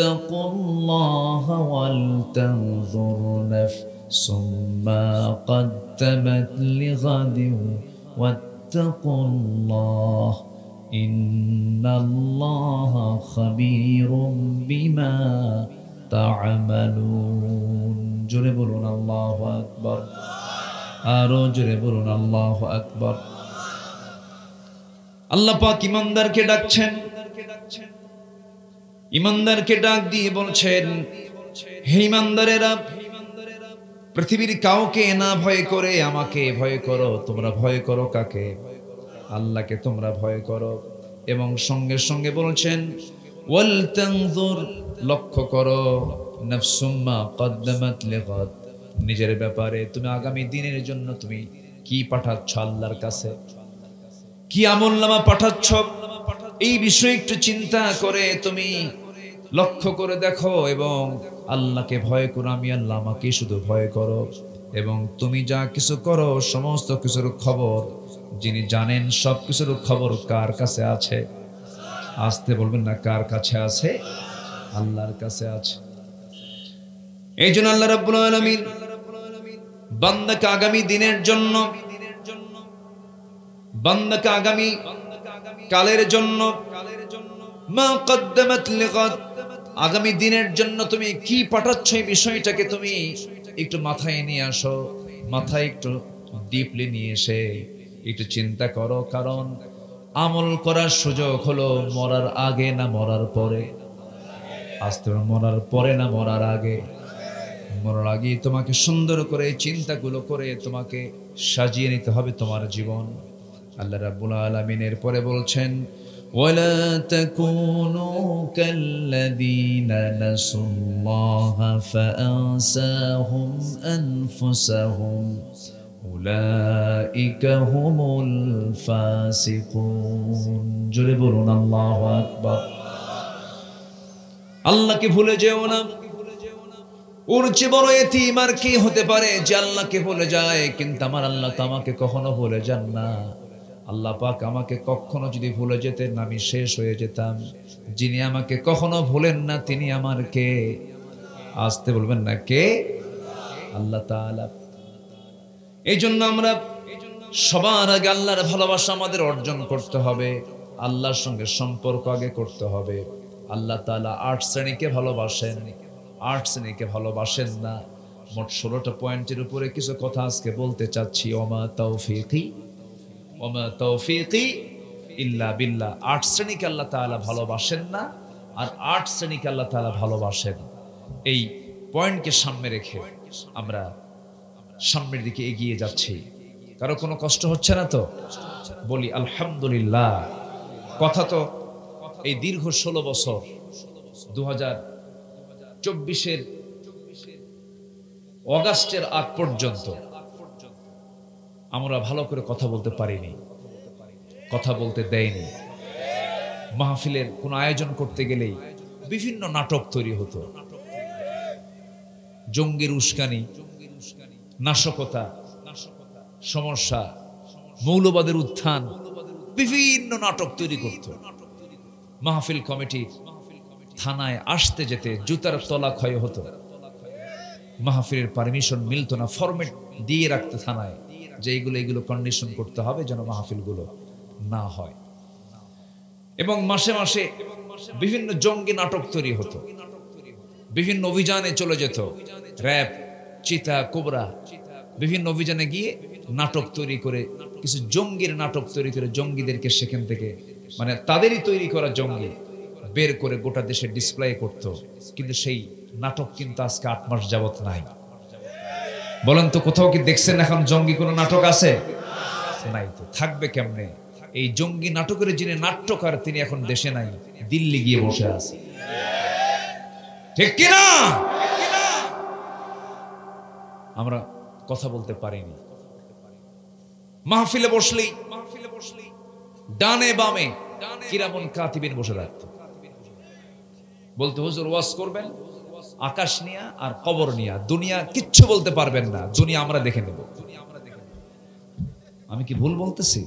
তাকুল্লাহা ওয়াল তানজুর নাফসুম মা কদ্দামাত লিগাদিন ওয়াত্তাকুল্লাহ ইন্নাল্লাহা খাবীরুম বিমা তা'মালুন। জোরে বলুন আল্লাহু আকবার। আরো জোরে বলুন আল্লাহু আকবার। আল্লাহ পাক ইমানদারকে ডাকছেন, ইমানদারকে ডাক দিয়ে বলছেন, হে ইমানদারেরা, পৃথিবীর কাউকে না ভয় করে আমাকে ভয় করো। তোমরা ভয় করো কাকে? আল্লাহকে তোমরা ভয় করো। এবং সঙ্গে সঙ্গে বলছেন, ওয়াল তানজুর, লক্ষ্য করো, নাফসুম মা কদ্দামাত লিগাদ, নিজের ব্যাপারে, তুমি আগামী দিনের জন্য তুমি কি পাঠাচ্ছ আল্লাহর কাছে, কি আমলনামা পাঠাচ্ছ, এই বিষয়ে একটু চিন্তা করে তুমি লক্ষ্য করে দেখো এবং আল্লাহকে ভয় করো। আমি আল্লাহ, আমাকে শুধু ভয় করো। এবং তুমি যা কিছু করো সমস্ত কিছুর খবর যিনি জানেন, সব কিছুর খবর কার কাছে আছে? আসতে বলবেন না, কার কাছে আছে? আল্লাহর কাছে আছে। এই জন্য আল্লাহ রাব্বুল আলামিন বান্দাকে আগামী দিনের জন্য, বান্দাকে আগামী কালের জন্য, মা কদ্দামাত লিগাদ, আগামী দিনের জন্য তুমি কি পাঠাচ্ছ এই বিষয়টাকে তুমি একটু মাথায় নিয়ে আসো। মাথায় একটু ডিপলি নিয়ে এসে একটু চিন্তা করো। কারণ আমল করার সুযোগ হলো মরার আগে না মরার পরে? আসতে মরার পরে না মরার আগে? মরার আগে তোমাকে সুন্দর করে চিন্তাগুলো করে তোমাকে সাজিয়ে নিতে হবে তোমার জীবন। আল্লাহ রাব্বুল আলামিন এর পরে বলছেন, ওয়ালা তাকুনু কাল্লাযীনা নাসুল্লাহা ফাআনসাহুম আনফুসাহুম উলাইকা হুমুল ফাসিকুন। জোরে বলুন আল্লাহু আকবার। আল্লাহকে ভুলে যেও না। ওর চেয়ে বড় এতিম আর কি হতে পারে যে আল্লাহকে ভুলে যায়? কিন্তু আমার আল্লাহ তো আমাকে কখনো ভুলে যান না। আল্লাহ পাক আমাকে কখনো যদি ভুলে যেতেন আমি শেষ হয়ে যেতাম। যিনি আমাকে কখনো ভুলেন না তিনি আমার কে? আসতে বলবেন না, কে? আল্লাহ তাআলা। এই জন্য আমরা সবার আগে আল্লাহর ভালোবাসা আমাদের অর্জন করতে হবে। আল্লাহর সঙ্গে সম্পর্ক আগে করতে হবে। আল্লাহ তাআলা ৮ শ্রেণীকে ভালোবাসেন, ৮ শ্রেণীকে ভালোবাসেন না। মোট ১৬টা পয়েন্টের উপরে কিছু কথা আজকে বলতে চাচ্ছি। ওমা তৌফিকি ইল্লা বিল্লাহ। ৮ শ্রেণীকে আল্লাহ তাআলা ভালোবাসেন না, আর ৮ শ্রেণীকে আল্লাহ তাআলা ভালোবাসেন। এই পয়েন্টকে সামনে রেখে আমরা সামনের দিকে এগিয়ে যাচ্ছি। কারো কোনো কষ্ট হচ্ছে না তো? বলি আলহামদুলিল্লাহ। কথা তো এই দীর্ঘ ১৬ বছর ২০২৪-এর অগাস্টের আগ পর্যন্ত আমরা ভালো করে কথা বলতে পারিনি, কথা বলতে দেয়নি। মাহফিলের কোন আয়োজন করতে গেলেই বিভিন্ন নাটক তৈরি হতো। জঙ্গির উস্কানি, নাশকতা, সমস্যা, মৌলবাদের উত্থান, বিভিন্ন নাটক তৈরি করত। মাহফিল কমিটির থানায় আসতে যেতে জুতার তলা ক্ষয় হতো। মাহফিলের পারমিশন মিলত না, ফরম্যাট দিয়ে রাখতে থানায় যে এগুলো কন্ডিশন করতে হবে যেন মাহফিলগুলো না হয়। এবং মাসে মাসে বিভিন্ন জঙ্গি নাটক তৈরি হতো। বিভিন্ন অভিযানে চলে যেত র‍্যাব, চিতা, কোবরা, বিভিন্ন অভিযানে গিয়ে নাটক তৈরি করে, কিছু জঙ্গির নাটক তৈরি করে জঙ্গিদেরকে সেখান থেকে, মানে তাদেরই তৈরি করা জঙ্গি বের করে গোটা দেশে ডিসপ্লে করত। কিন্তু সেই নাটক কিন্তু আজকে ৮ মাস যাবত নাই। বলেন তো কোথাও কি দেখছেন এখন জঙ্গি কোনো নাটক আছে? নাই তো, থাকবে কেমনে? এই জঙ্গি নাটকের যিনি নাট্যকার তিনি এখন দেশে নাই, দিল্লি গিয়ে বসে আছে। ঠিক কিনা? আমরা কথা বলতে পারিনি। মাহফিলে বসলেই ডানে বামে কিরামন কাতিবিন বসে রাখত। বলতে হুজুর ওয়াজ করবেন আকাশ নিয়া আর কবর নিয়া, দুনিয়া কিচ্ছু বলতে পারবেন না, দুনিয়া আমরা দেখে নেব। আমি কি ভুল বলতেছি?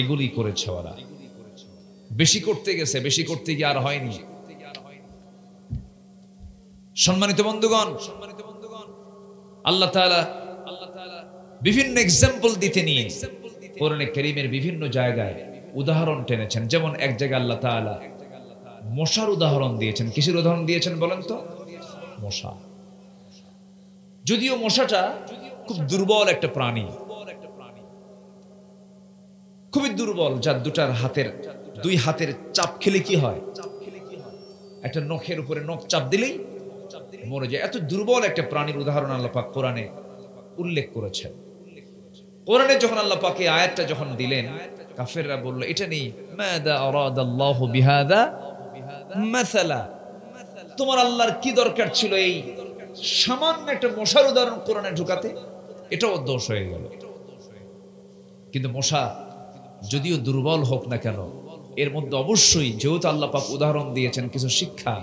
এগুলি করেছে ওরা। বেশি করতে গেছে, বেশি করতে গিয়ে আর হয়নি। সম্মানিত বন্ধুগণ, আল্লাহ তাআলা বিভিন্ন এক্সাম্পল দিতে নিয়ে কোরআনে কারীমের বিভিন্ন জায়গায় উদাহরণ টেনেছেন। যেমন এক জায়গায় আল্লাহ তাআলা মশার উদাহরণ দিয়েছেন। কিসের উদাহরণ দিয়েছেন বলেন তো? মশা। যদিও মশাটা খুব দুর্বল একটা প্রাণী, খুবই দুর্বল, যার দুই হাতের চাপ খেলে কি হয়? একটা নখের উপরে নখ চাপ দিলেই মরে যায়। এত দুর্বল একটা প্রাণীর উদাহরণ আল্লাহ পাক কোরআনে উল্লেখ করেছেন। কোরআনে যখন আল্লাহ পাক এই আয়াতটা যখন দিলেন, কাফেররা বলল এটা নেই, মাযা আরাদাল্লাহু বিহাযা মাসালা, তোমার আল্লাহর কি দরকার ছিল এই সামান্য একটা মশার উদাহরণ কোরআনে ঢুকাতে এটাও দোষ হয়ে গেল। কিন্তু মশা যদিও দুর্বল হোক না কেন, এর মধ্যে অবশ্যই যেহেতু আল্লাহ পাক উদাহরণ দিয়েছেন কিছু শিক্ষা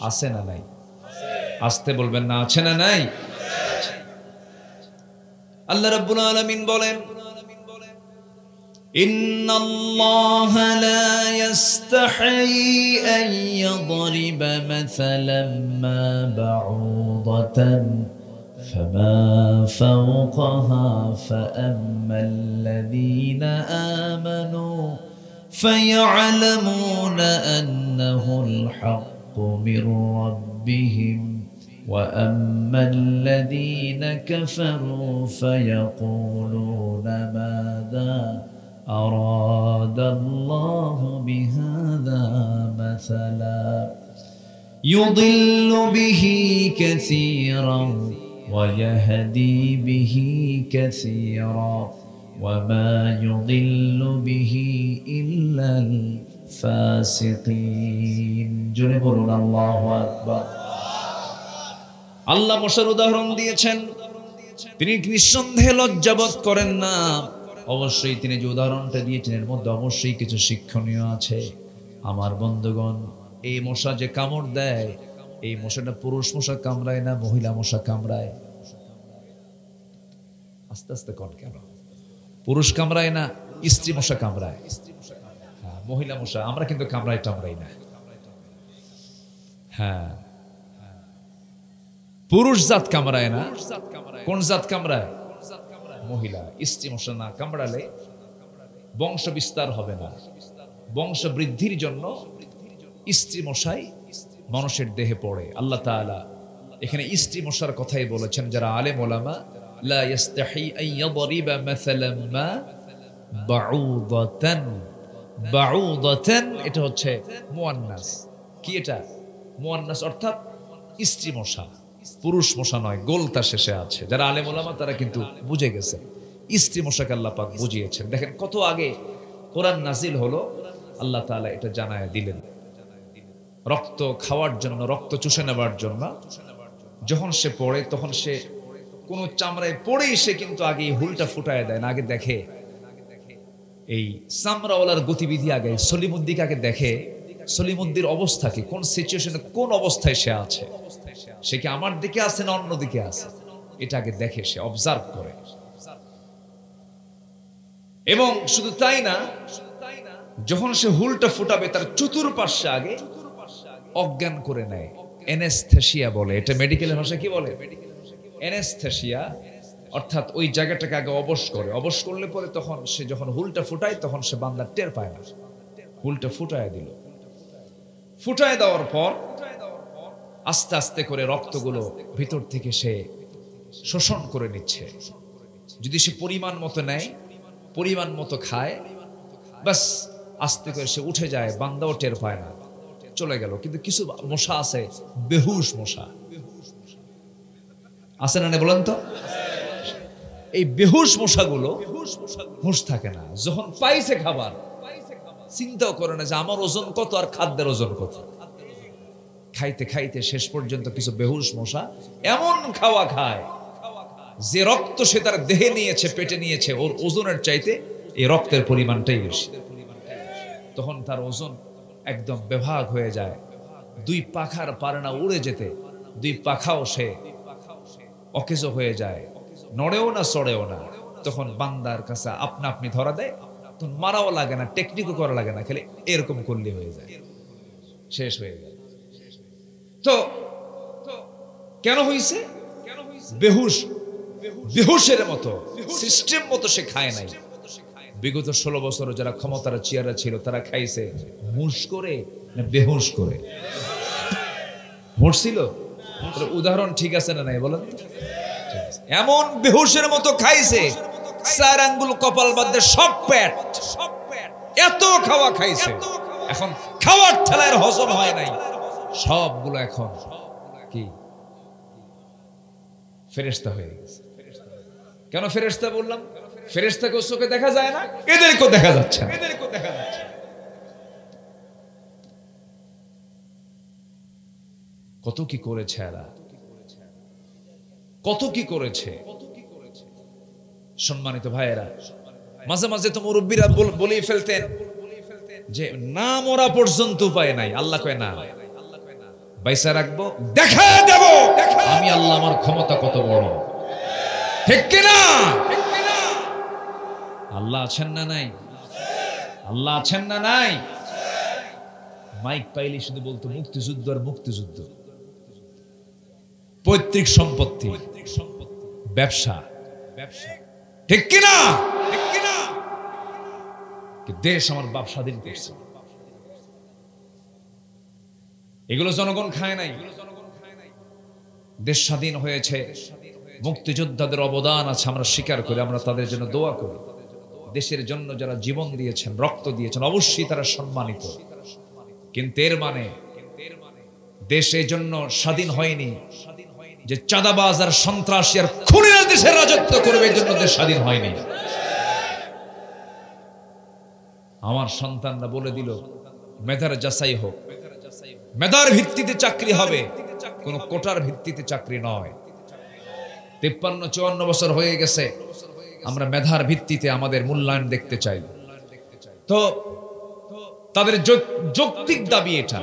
আছে না নাই? আসতে বলবেন না, আছে না নাই? আল্লাহ রাব্বুল আলামিন বলেন, ইন্নাল্লাহা লা ইস্তাহি আন ইয়াদরিবা মাসালাম মা বাউদাতান فما فوقها فأما الذين آمنوا فيعلمون أنه الحق من ربهم وأما الذين كفروا فيقولون ماذا أراد الله بهذا مثلا يضل به كثيرا ويهدي به كثيرا وما يضل به إلا الفاسقين جنبنا الله أكبر আল্লাহ মশার উদাহরণ দিয়েছেন, তিনি নিঃসন্দেহে লজ্জাবোধ করেন না। অবশ্যই তিনি যে উদাহরণটা দিয়েছেন এর মধ্যে অবশ্যই কিছু শিক্ষণীয় আছে। আমার বন্ধুগণ, এই মশা যে কামড় দেয়, এই মশাটা পুরুষ মশা কামড়ায় না মহিলা মশা কামড়ায়? আস্তে আস্তে কন কেন? পুরুষ কামড়ায় না স্ত্রী মশা কামড়ায়? হ্যাঁ, মহিলা মশা। আমরা কিন্তু কামড়াই টামড়াই না। হ্যাঁ, পুরুষ জাত কামড়ায় না। কোন জাত কামড়ায়? মহিলা। স্ত্রী মশা না কামড়ালে বংশ বিস্তার হবে না। বংশ বৃদ্ধির জন্য স্ত্রী মশাই মানুষের দেহে পড়ে। আল্লাহ তাআলা এখানে স্ত্রী মশার কথাই বলেছেন। যারা আলেম ওলামা, লা ইস্তাহি আন ইয়াদরিবা মাসালাম মা বাউদাতান। বাউদাতান এটা হচ্ছে মুয়ান্নাস। কি এটা? মুয়ান্নাস অর্থাৎ স্ত্রী মশা, পুরুষ মশা নয়। গোলতা শেষে আছে। যারা আলেম ওলামা তারা কিন্তু বুঝে গেছে স্ত্রী মশাকে আল্লাহ পাক বুঝিয়েছেন। দেখেন কত আগে কোরআন নাজিল হলো, আল্লাহ তাআলা এটা জানায় দিলেন। রক্ত খাওয়ার জন্য, রক্ত চুষে নেবার জন্য যখন সে পড়ে, তখন সে কোন চামড়ায় পড়েই সে কিন্তু আগে হুলটা ফুটায় দেয় না। আগে দেখে এই চামড়াওয়ালার গতিবিধি, আগে সলিমুদ্দিকে আগে দেখে সলিমুদ্দির অবস্থা কি, কোন সিচুয়েশনে কোন অবস্থায় সে আছে, সে কি আমার দিকে আছে না অন্য দিকে আছে, এটা আগে দেখে, সে অবজার্ভ করে। এবং শুধু তাই না, যখন সে হুলটা ফুটাবে তার চতুর্পার্শ্বে আগে অজ্ঞান করে নেয়। অ্যানেস্থেসিয়া বলে এটা। মেডিকেলের ভাষায় কি বলে? অ্যানেস্থেসিয়া। অর্থাৎ ওই জায়গাটাকে আগে অবশ করে। অবশ করলে পরে তখন সে যখন হুলটা ফুটায় তখন সে বান্দা টের পায় না। হুলটা ফুটায় দিল। ফুটায় দেওয়ার পর আস্তে আস্তে করে রক্তগুলো ভিতর থেকে সে শোষণ করে নিচ্ছে। যদি সে পরিমাণ মতো নেয়, পরিমাণ মতো খায়, বাস আস্তে করে সে উঠে যায়, বান্দাও টের পায় না, চলে গেল। কিন্তু কিছু মশা আছে, বেহুশ মশা আছে না? বলেন তো, এই বেহুশ মশাগুলো হুঁশ থাকে না। যখন পাইছে খাবার, চিন্তাও করে না যে আমার ওজন কত আর খাদ্যের ওজন কত। খাইতে খাইতে শেষ পর্যন্ত কিছু বেহুশ মশা এমন খাওয়া খায় যে রক্ত সে তার দেহে নিয়েছে, পেটে নিয়েছে, ওর ওজনের চাইতে এই রক্তের পরিমাণটাই বেশি। তখন তার ওজন একদম বেভাগ হয়ে যায়। দুই পাখার পারে না উড়ে যেতে, দুই পাখাও সে অকেজো হয়ে যায়, নড়েও না চড়েও না। তখন বান্দার কাছে আপনা আপনি ধরা দেয়, তখন মারাও লাগে না, টেকনিকও করা লাগে না, খালি এরকম করলে হয়ে যায়, শেষ হয়ে যায়। তো কেন হইছে? বেহুশ, বেহুশের মতো সিস্টেম মতো সে খায় নাই। বিগত 16 বছর যারা ক্ষমতার চেয়ারে ছিল তারা খাইছে হুঁশ করে না বেহুশ করে? হুঁশ ছিল? উদাহরণ ঠিক আছে না নাই বলেন? এমন বেহুশের মতো খাইছে, 4 আঙ্গুল কপাল বাদ দিয়ে সব পেট, এত খাওয়া খাইছে। এখন খাওয়ার ঠেলায় হজম হয় নাই, সবগুলো এখন কি ফেরেশতা হয়ে গেছে। কেন ফেরেশতা বললাম? ফেরেশতাকে চোখে দেখা যায় না, এদেরকেও দেখা যাচ্ছে না। কত কি করেছে এরা। কত কি করেছে। সম্মানিত ভাইয়েরা, মাঝে মাঝে তো মুরব্বীরা বলেই ফেলতেন যে না মরা পর্যন্ত উপায় নাই। আল্লাহ কয় না, বাইসা রাখবো, দেখা দেব আমি আল্লাহ, আমার ক্ষমতা কত বড়, ঠিক কিনা? আল্লাহ আছেন না নাই? আল্লাহ আছেন না নাই? মাইক পাইলে শুধু বলতো মুক্তিযুদ্ধ আর মুক্তিযুদ্ধ, পৈতৃক সম্পত্তি, ব্যবসা, ঠিক কিনা? দেশ আমার বাপ স্বাধীন করছে, এগুলো জনগণ খায় নাই। দেশ স্বাধীন হয়েছে, মুক্তিযোদ্ধাদের অবদান আছে, আমরা স্বীকার করি, আমরা তাদের জন্য দোয়া করি। দেশের জন্য যারা জীবন দিয়েছেন, রক্ত দিয়েছেন, অবশ্যই তারা সম্মানিত। কিন্তু এর মানে দেশ এই জন্য স্বাধীন হয়নি যে চাঁদাবাজ আর সন্ত্রাসী আর খুনিরা দেশের রাজত্ব করবে, এই জন্য দেশ স্বাধীন হয়নি। আমার সন্তানরা বলে দিল মেধার যাচাই হোক, মেধার ভিত্তিতে চাকরি হবে, কোন কোটার ভিত্তিতে চাকরি নয়। 53-54 বছর হয়ে গেছে, আমরা মেধার ভিত্তিতে আমাদের মূল্যায়ন দেখতে চাই। তো তাদের যৌক্তিক দাবি এটা,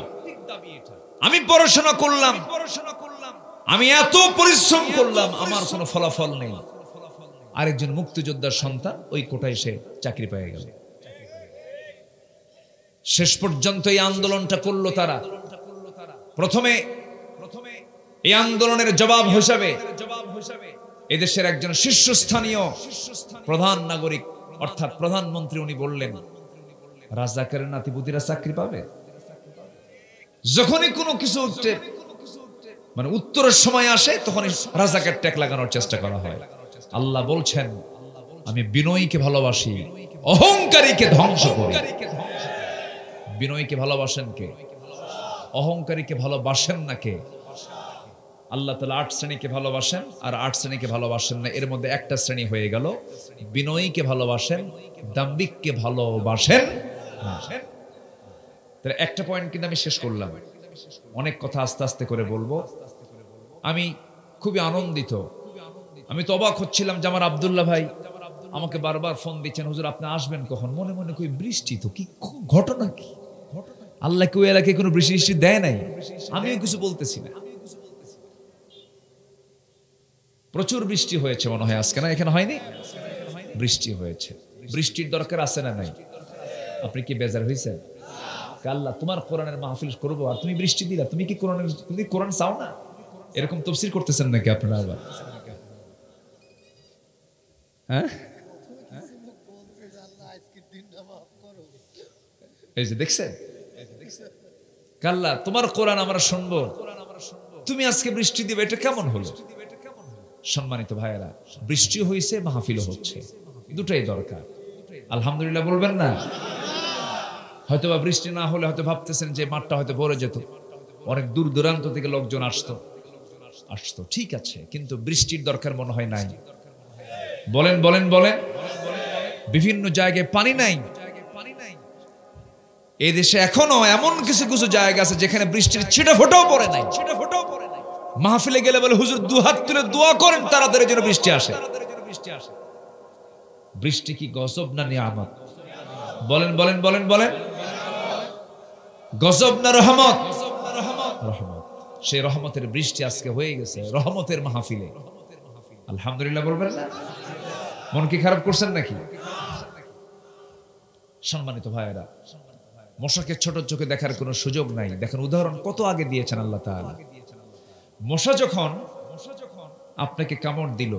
আমি পড়াশোনা করলাম, আমি এত পরিশ্রম করলাম, আমার কোনো ফলাফল নেই। আরেকজন মুক্তিযোদ্ধার সন্তান ওই কোটায় সে চাকরি পেয়ে গেল। শেষ পর্যন্ত এই আন্দোলনটা করলো তারা। প্রথমে এই আন্দোলনের জবাব হিসাবে এদেশের একজন শীর্ষস্থানীয় প্রধান নাগরিক অর্থাৎ প্রধানমন্ত্রী উনি বললেন, রাজাকারের নাতিপুতিরা চাকরি পাবে। যখনই কোনো কিছু মানে উত্তরের সময় আসে, তখনই রাজাকার ট্যাগ লাগানোর চেষ্টা করা হয়। আল্লাহ বলছেন, আমি বিনয়ীকে ভালোবাসি, অহংকারীকে ধ্বংস করি। বিনয়ীকে ভালোবাসেন কে? অহংকারীকে ভালোবাসেন না কে? আল্লাহ তাআলা 8 শ্রেণীকে ভালোবাসেন আর 8 শ্রেণীকে ভালোবাসেন না। এর মধ্যে একটা শ্রেণী হয়ে গেল বিনয়ীকে ভালোবাসেন, দাম্ভিককে ভালোবাসেন না। তাহলে একটা পয়েন্ট কিন্তু আমি শেষ করলাম, অনেক কথা আস্তে আস্তে করে বলবো। আমি খুবই আনন্দিত, আমি তো অবাক হচ্ছিলাম যে আমার আব্দুল্লাহ ভাই আমাকে বারবার ফোন দিচ্ছেন, হুজুর আপনি আসবেন কখন? মনে মনে কই বৃষ্টি তো, কি ঘটনা কি? আল্লাহ কি ওই এলাকায় কোনো বৃষ্টি দেয় নাই? আমিও কিছু বলতেছি না। প্রচুর বৃষ্টি হয়েছে মনে হয় আজকে, না এখানে হয়নি? বৃষ্টি হয়েছে, বৃষ্টির দরকার আছে না নাই? আপনি কি বেজার হয়েছেন? আল্লাহ তোমার কোরআনের মাহফিল করবো আর তুমি বৃষ্টি দিলা, তুমি কি কোরআন চাও না? এরকম তাফসীর করতেছেন নাকি আপনারা আবার? হ্যাঁ, এই যে দেখছেন, কাল্লা তোমার কোরআন আমরা শুনবো, তুমি আজকে বৃষ্টি দিবে, এটা কেমন হলো? সম্মানিত ভাইয়েরা, বৃষ্টি হয়েছে, মাহফিলও হচ্ছে, দুটাই দরকার। আলহামদুলিল্লাহ বলবেন না? হয়তোবা বৃষ্টি না হলে হয়তো ভাবতেছেন যে মাঠটা হয়তো ভরে যেত, অনেক দূর দূরান্ত থেকে লোকজন আসতো, ঠিক আছে, কিন্তু বৃষ্টির দরকার মনে হয় নাই। বলেন বলেন বলেন, বিভিন্ন জায়গায় পানি নাই। এই দেশে এখনো এমন কিছু কিছু জায়গা আছে যেখানে বৃষ্টির ছিটা ফোঁটাও পড়ে নাই। মাহফিলে গেলে বলে হুজুর দুহাত তুলে দোয়া করেন তাড়াতাড়ি যেন বৃষ্টি আসে। বৃষ্টি কি গজব না নিয়ামত? বলেন বলেন বলেন বলেন, গজব না রহমত? রহমত। সেই রহমতের বৃষ্টি আজকে হয়ে গেছে রহমতের মাহফিলে। আলহামদুলিল্লাহ বলবেন না? মন কি খারাপ করছেন নাকি? সম্মানিত ভাইয়েরা, মশাকে ছোট চোখে দেখার কোনো সুযোগ নাই। দেখেন উদাহরণ কত আগে দিয়েছেন আল্লাহ তাআলা। মশা যখন আপনাকে কামড় দিল,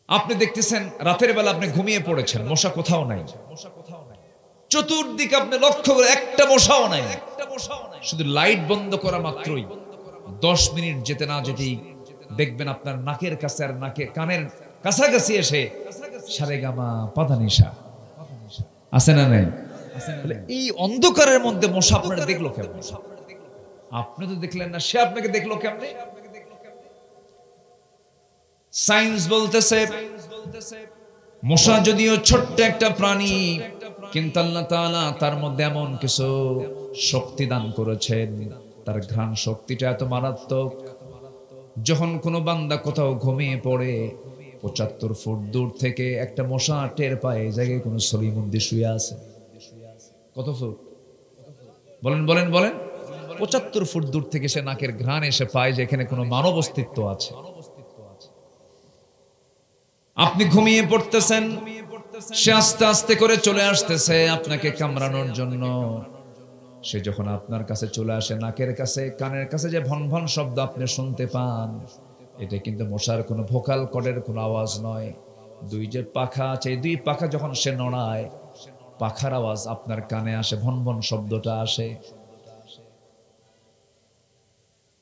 আপনি দেখতেছেন রাতের বেলা আপনি ঘুমিয়ে পড়েছেন, মশা কোথাও নাই। চতুর্দিকে আপনি লক্ষ্য করে একটা মশাও নাই। শুধু লাইট বন্ধ করা মাত্রই 10 মিনিট যেতে না যেতেই দেখবেন আপনার নাকের কাছে আর কানের কাছাকাছি এসে সারেগামা পাধানিসা আছে না নাই? এই অন্ধকারের মধ্যে মশা আপনারা দেখলো কেমন? আপনি তো দেখলেন না, সে আপনাকে দেখলো কেমনে? সায়েন্স বলতেছে মশা যদিও ছোট্ট একটা প্রাণী, কিন্তু আল্লাহ তাআলা তার মধ্যে এমন কিছু শক্তি দান করেছেন, তার ঘ্রাণ শক্তিটা এত মারাত্মক যখন কোনো বান্দা কোথাও ঘুমিয়ে পড়ে ৭৫ ফুট দূর থেকে একটা মশা টের পায় এই জায়গায় কোনো সলিমুদ্দি শুয়ে আছে। কত ফুট বলেন বলেন বলেন? ৭৫ ফুট দূর থেকে সে নাকের ঘ্রাণ এসে পায় যে এখানে কোনো মানব অস্তিত্ব আছে। আপনি ঘুমিয়ে পড়তেছেন, সে আস্তে আস্তে করে চলে আসতেছে আপনাকে কামড়ানোর জন্য। সে যখন আপনার কাছে চলে আসে, নাকের কাছে কানের কাছে যে ভন ভন শব্দ আপনি শুনতে পান, এটা কিন্তু মশার কোনো ভোকাল কর্ডের কোনো আওয়াজ নয়। দুই যে পাখা আছে, এই দুই পাখা যখন সে নড়ায়, পাখার আওয়াজ আপনার কানে আসে, ভন ভন শব্দটা আসে।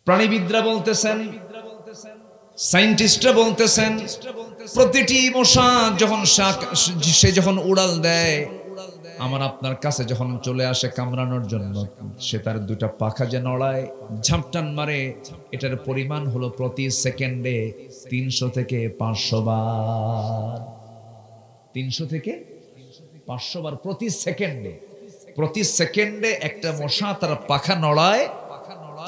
প্রাণীবিদরা বলতেছেন, সায়েন্টিস্টরা বলতেছেন, প্রতিটি মশা যখন সে যখন উড়াল দেয়, আমার আপনার কাছে যখন চলে আসে কামড়ানোর জন্য, সে তার দুটা পাখা যে নড়ায়, ঝাপটান মারে, এটার পরিমাণ হলো প্রতি সেকেন্ডে ৩০০ থেকে ৫০০ বার। ৩০০ থেকে ৫০০ বার প্রতি সেকেন্ডে। প্রতি সেকেন্ডে একটা মশা তার পাখা নড়ায়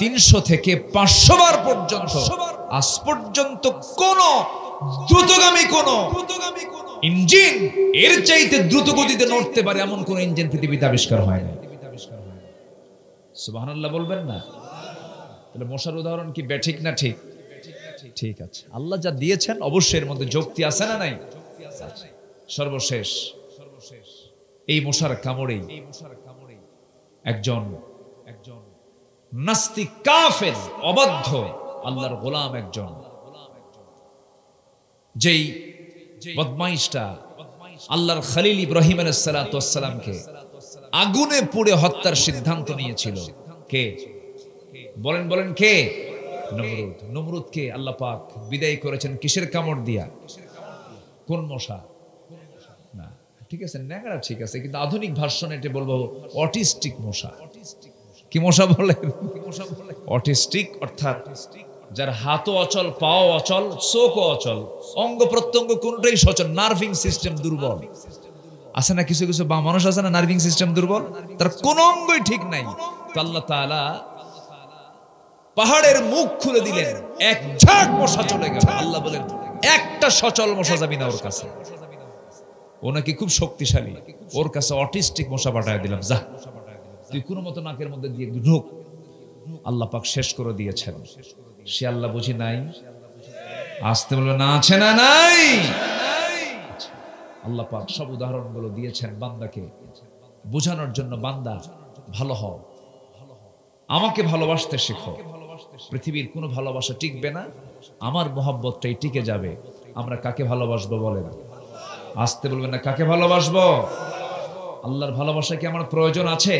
৩০০ থেকে ৫০০ বার পর্যন্ত। আজ পর্যন্ত কোন দ্রুতগামী কোন ইঞ্জিন এর চাইতে দ্রুত গতিতে নড়তে পারে এমন কোন ইঞ্জিন পৃথিবীতে আবিষ্কার হয় না। সুবহানাল্লাহ বলবেন না? তাহলে মশার উদাহরণ কি বেঠিক না ঠিক? ঠিক আছে। আল্লাহ যা দিয়েছেন অবশ্যই এর মধ্যে যুক্তি আছে না নাই? সর্বশেষ এই মশার কামড়েই একজন নাস্তিক কাফের অবাধ্য আল্লাহর গোলাম, একজন যেই বদমাইশটা আল্লাহর খলিল ইব্রাহিম আলাইহিস সালাতু ওয়াস সালামকে আগুনে পুড়ে হত্যার সিদ্ধান্ত নিয়েছিল। কে বলেন বলেন? কে? নমরুদ। নমরুদকে আল্লাহ পাক বিদায় করেছেন কিসের কামড় দিয়া? কোন মশা? না, ঠিক আছে, নেগড়া ঠিক আছে, কিন্তু আধুনিক ভার্সনে এটা বলবো অটিস্টিক মশা। কি মশা বলে? অটিস্টিক, অর্থাৎ যার হাতও অচল, পাও অচল, চোখও অচল, অঙ্গ প্রত্যঙ্গ কোনটাই সচল, নার্ভিং সিস্টেম দুর্বল। আছে না কিছু কিছু বা মানুষ আছে না নার্ভিং সিস্টেম দুর্বল, তার কোন অঙ্গই ঠিক নাই। তো আল্লাহ তাআলা পাহাড়ের মুখ খুলে দিলেন, এক ঝাঁক মশা চলে গেল। আল্লাহ বলেন একটা সচল মশা যাবি না ওর কাছে, ও নাকি খুব শক্তিশালী, ওর কাছে অটিস্টিক মশা পাঠায় দিলাম, যা তুই কোনো মতো নাকের মধ্যে দিয়ে ঢোক। আল্লাহ পাক শেষ করে দিয়েছেন। সে আল্লাহ বুঝি নাই? আসতে বলবে না, আছে না নাই? আল্লাহ পাক সব উদাহরণগুলো দিয়েছেন বান্দাকে বোঝানোর জন্য। বান্দা ভালো হও, আমাকে ভালোবাসতে শেখো। পৃথিবীর কোনো ভালোবাসা টিকবে না, আমার মোহাব্বতটাই টিকে যাবে। আমরা কাকে ভালোবাসবো বলেন? আসতে বলবেন না, কাকে ভালোবাসবো? আল্লাহর ভালোবাসা কি আমার প্রয়োজন আছে?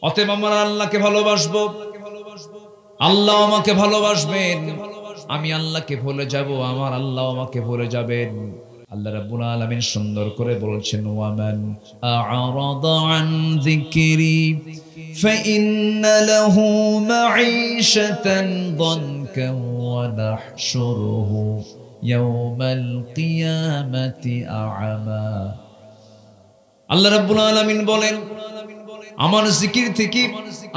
অতএব আমরা আল্লাহকে ভালোবাসবো, আল্লাহ আমাকে ভালোবাসবেন। আমি আল্লাহকে ভুলে যাব, আমার আল্লাহ আমাকে ভুলে যাবেন। আল্লাহ রাব্বুল আলামিন সুন্দর করে বলছেন, ওয়ামান আ'রাদা আন যিকরি ফাইন্না লাহু মাঈশাতান দানকা ওয়া নাহশুরুহু ইয়াওমাল কিয়ামাতি আ'মা। আল্লাহ রাব্বুল আলামিন বলেন, আমার জিকির থেকে,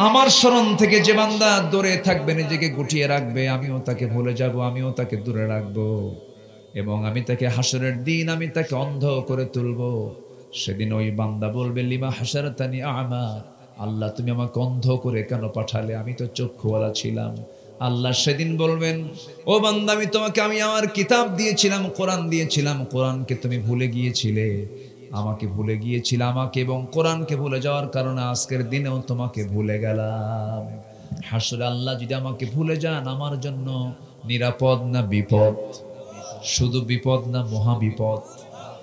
আমার স্মরণ থেকে যে বান্দা দূরে থাকবে, নিজেকে গুটিয়ে রাখবে, আমিও তাকে ভুলে যাব, আমিও তাকে দূরে রাখবো, এবং আমি তাকে হাসরের দিন আমি তাকে অন্ধ করে তুলবো। সেদিন ওই বান্দা বলবে, লিমা হাসারতানি আ'মা, আল্লাহ তুমি আমাকে অন্ধ করে কেন পাঠালে? আমি তো চক্ষুওয়ালা ছিলাম। আল্লাহ সেদিন বলবেন, ও বান্দা, আমি আমার কিতাব দিয়েছিলাম, কোরআন দিয়েছিলাম, কোরআনকে তুমি ভুলে গিয়েছিলে, আমাকে ভুলে গিয়েছিলে। আমাকে এবং কোরআনকে ভুলে যাওয়ার কারণে আজকের দিনেও তোমাকে ভুলে গেলাম। হাসরে আল্লাহ যদি আমাকে ভুলে যান, আমার জন্য নিরাপদ না বিপদ? শুধু বিপদ না, মহাবিপদ,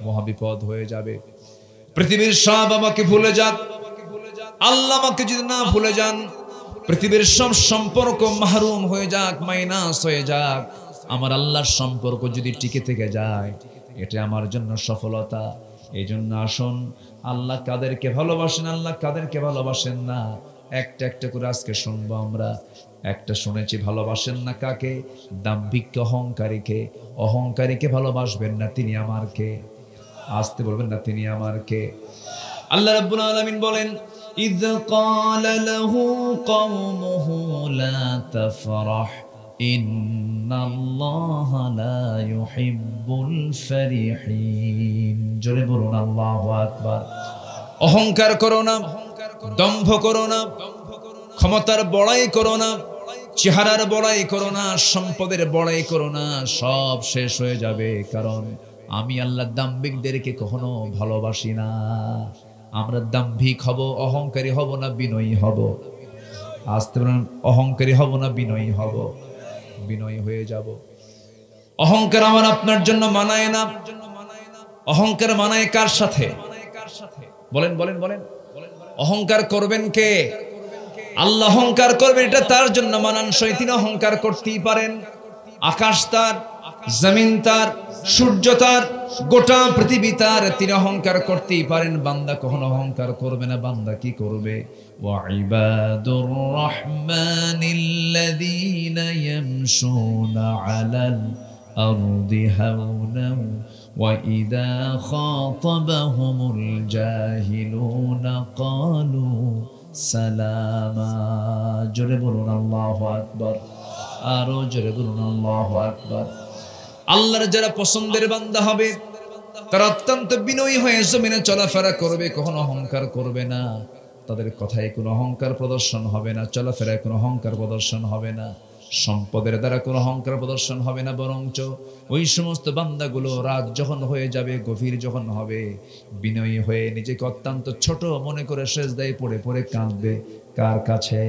মহাবিপদ হয়ে যাবে। পৃথিবীর সব আমাকে ভুলে যাক, আল্লাহ আমাকে যদি না ভুলে যান, পৃথিবীর সব সম্পর্ক মাহরুম হয়ে যাক, মাইনাস হয়ে যাক, আমার আল্লাহর সম্পর্ক যদি টিকে থেকে যায়, এটা আমার জন্য সফলতা। এই জন্য আসুন, আল্লাহ কাদেরকে ভালোবাসেন, আল্লাহ কাদেরকে ভালোবাসেন না, একটা একটা করে আজকে শুনবো আমরা। একটা শুনেছি, ভালোবাসেন না কাকে? দাম্ভিক অহংকারীকে। অহংকারীকে ভালোবাসবেন না, তিনি আমার কে? আসতে বলবেন না, তিনি আমার কে? আল্লাহ রাব্বুল আলামিন বলেন, إذ قال له قومه لا تفرح إن الله لا يحب الفرحين জোরে বলুন আল্লাহু আকবার অহংকার করো না দম্ভ করো না ক্ষমতার বড়াই করো না চেহারার বড়াই করো না সম্পদের বড়াই করো না সব শেষ হয়ে যাবে কারণ আমি আল্লাহ দাম্ভিকদেরকে কখনো ভালোবাসি না আমরা দাম্ভিক হব অহংকারী হব না বিনয়ী হব আস্তে বলুন অহংকারী হব না বিনয়ী হব বিনয়ী হয়ে যাব অহংকার আমার আপনার জন্য মানায় না অহংকার মানায় কার সাথে বলেন বলেন বলেন অহংকার করবেন কে আল্লাহ অহংকার করবেন এটা তার জন্য মানানসই তিনি অহংকার করতেই পারেন আকাশ তার জমিন তার সূর্য তার গোটা পৃথিবী তার তিনি অহংকার করতেই পারেন বান্দা কখনো অহংকার করবে না বান্দা কি করবে ওয়া ইবাদুর রাহমানিল্লাযীনা ইয়ামশুনা আলাল আরদি হাওনাও ওয়া ইযা খাতাবাহুমুল জাহিলুনা ক্বালু সালামা জোরে বলুন আল্লাহু আকবার আরো জোরে বলুন আল্লাহু আকবার আল্লাহর যারা পছন্দের বান্দা হবে তারা অত্যন্ত বিনয়ী হয়ে জমিনে চলাফেরা করবে কখনো অহংকার করবে না তাদের কথায় কোনো অহংকার প্রদর্শন হবে না চলাফেরায় কোনো অহংকার প্রদর্শন হবে না সম্পদের দ্বারা কোনো অহংকার প্রদর্শন হবে না বরঞ্চ ওই সমস্ত বান্দাগুলো রাত যখন হয়ে যাবে গভীর যখন হবে বিনয়ী হয়ে নিজেকে অত্যন্ত ছোট মনে করে সেজদায় পড়ে পড়ে কাঁদবে কার কাছে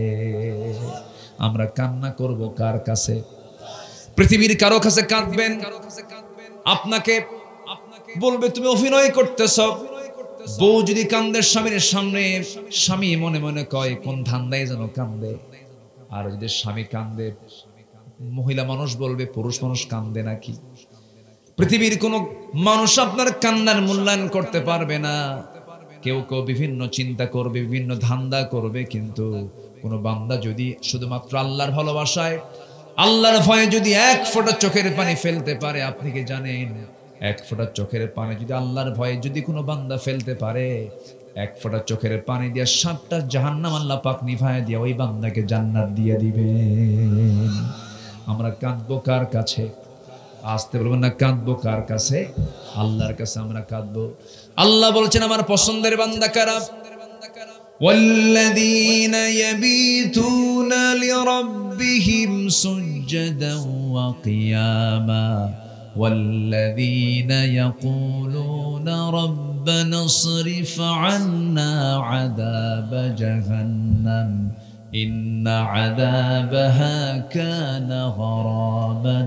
আমরা কান্না করব কার কাছে পৃথিবীর কারো কাছে কাঁদবেন আপনাকে বলবে তুমি অভিনয় করতেছ বউ যদি কান্দে স্বামীর সামনে স্বামী মনে মনে কয় কোন ধান্দায় যেন কান্দে আর যদি স্বামী কান্দে মহিলা মানুষ বলবে পুরুষ মানুষ কান্দে নাকি পৃথিবীর কোন মানুষ আপনার কান্নার মূল্যায়ন করতে পারবে না কেউ কেউ বিভিন্ন চিন্তা করবে বিভিন্ন ধান্দা করবে কিন্তু কোন বান্দা যদি শুধুমাত্র আল্লাহর ভালোবাসায় আল্লাহর ভয়ে যদি এক ফোঁটা চোখের পানি ফেলতে পারে আপনি কি জানেন এক ফোঁটা চোখের পানি যদি আল্লাহর ভয়ে যদি কোনো বান্দা ফেলতে পারে এক ফোঁটা চোখের পানি দিয়ে 7টা জাহান্নাম আল্লাহ পাক নিভায় দিয়ে ওই বান্দাকে জান্নাত দিয়ে দিবেন আমরা কাঁদবো কার কাছে আসতে বলবেন না কাঁদবো কার কাছে আল্লাহর কাছে আমরা কাঁদবো আল্লাহ বলছেন আমার পছন্দের বান্দা কারা والذين يبيتون لربهم سجدا وقياما والذين يقولون ربنا اصرف عنا عذاب جهنم إن عذابها كان غراما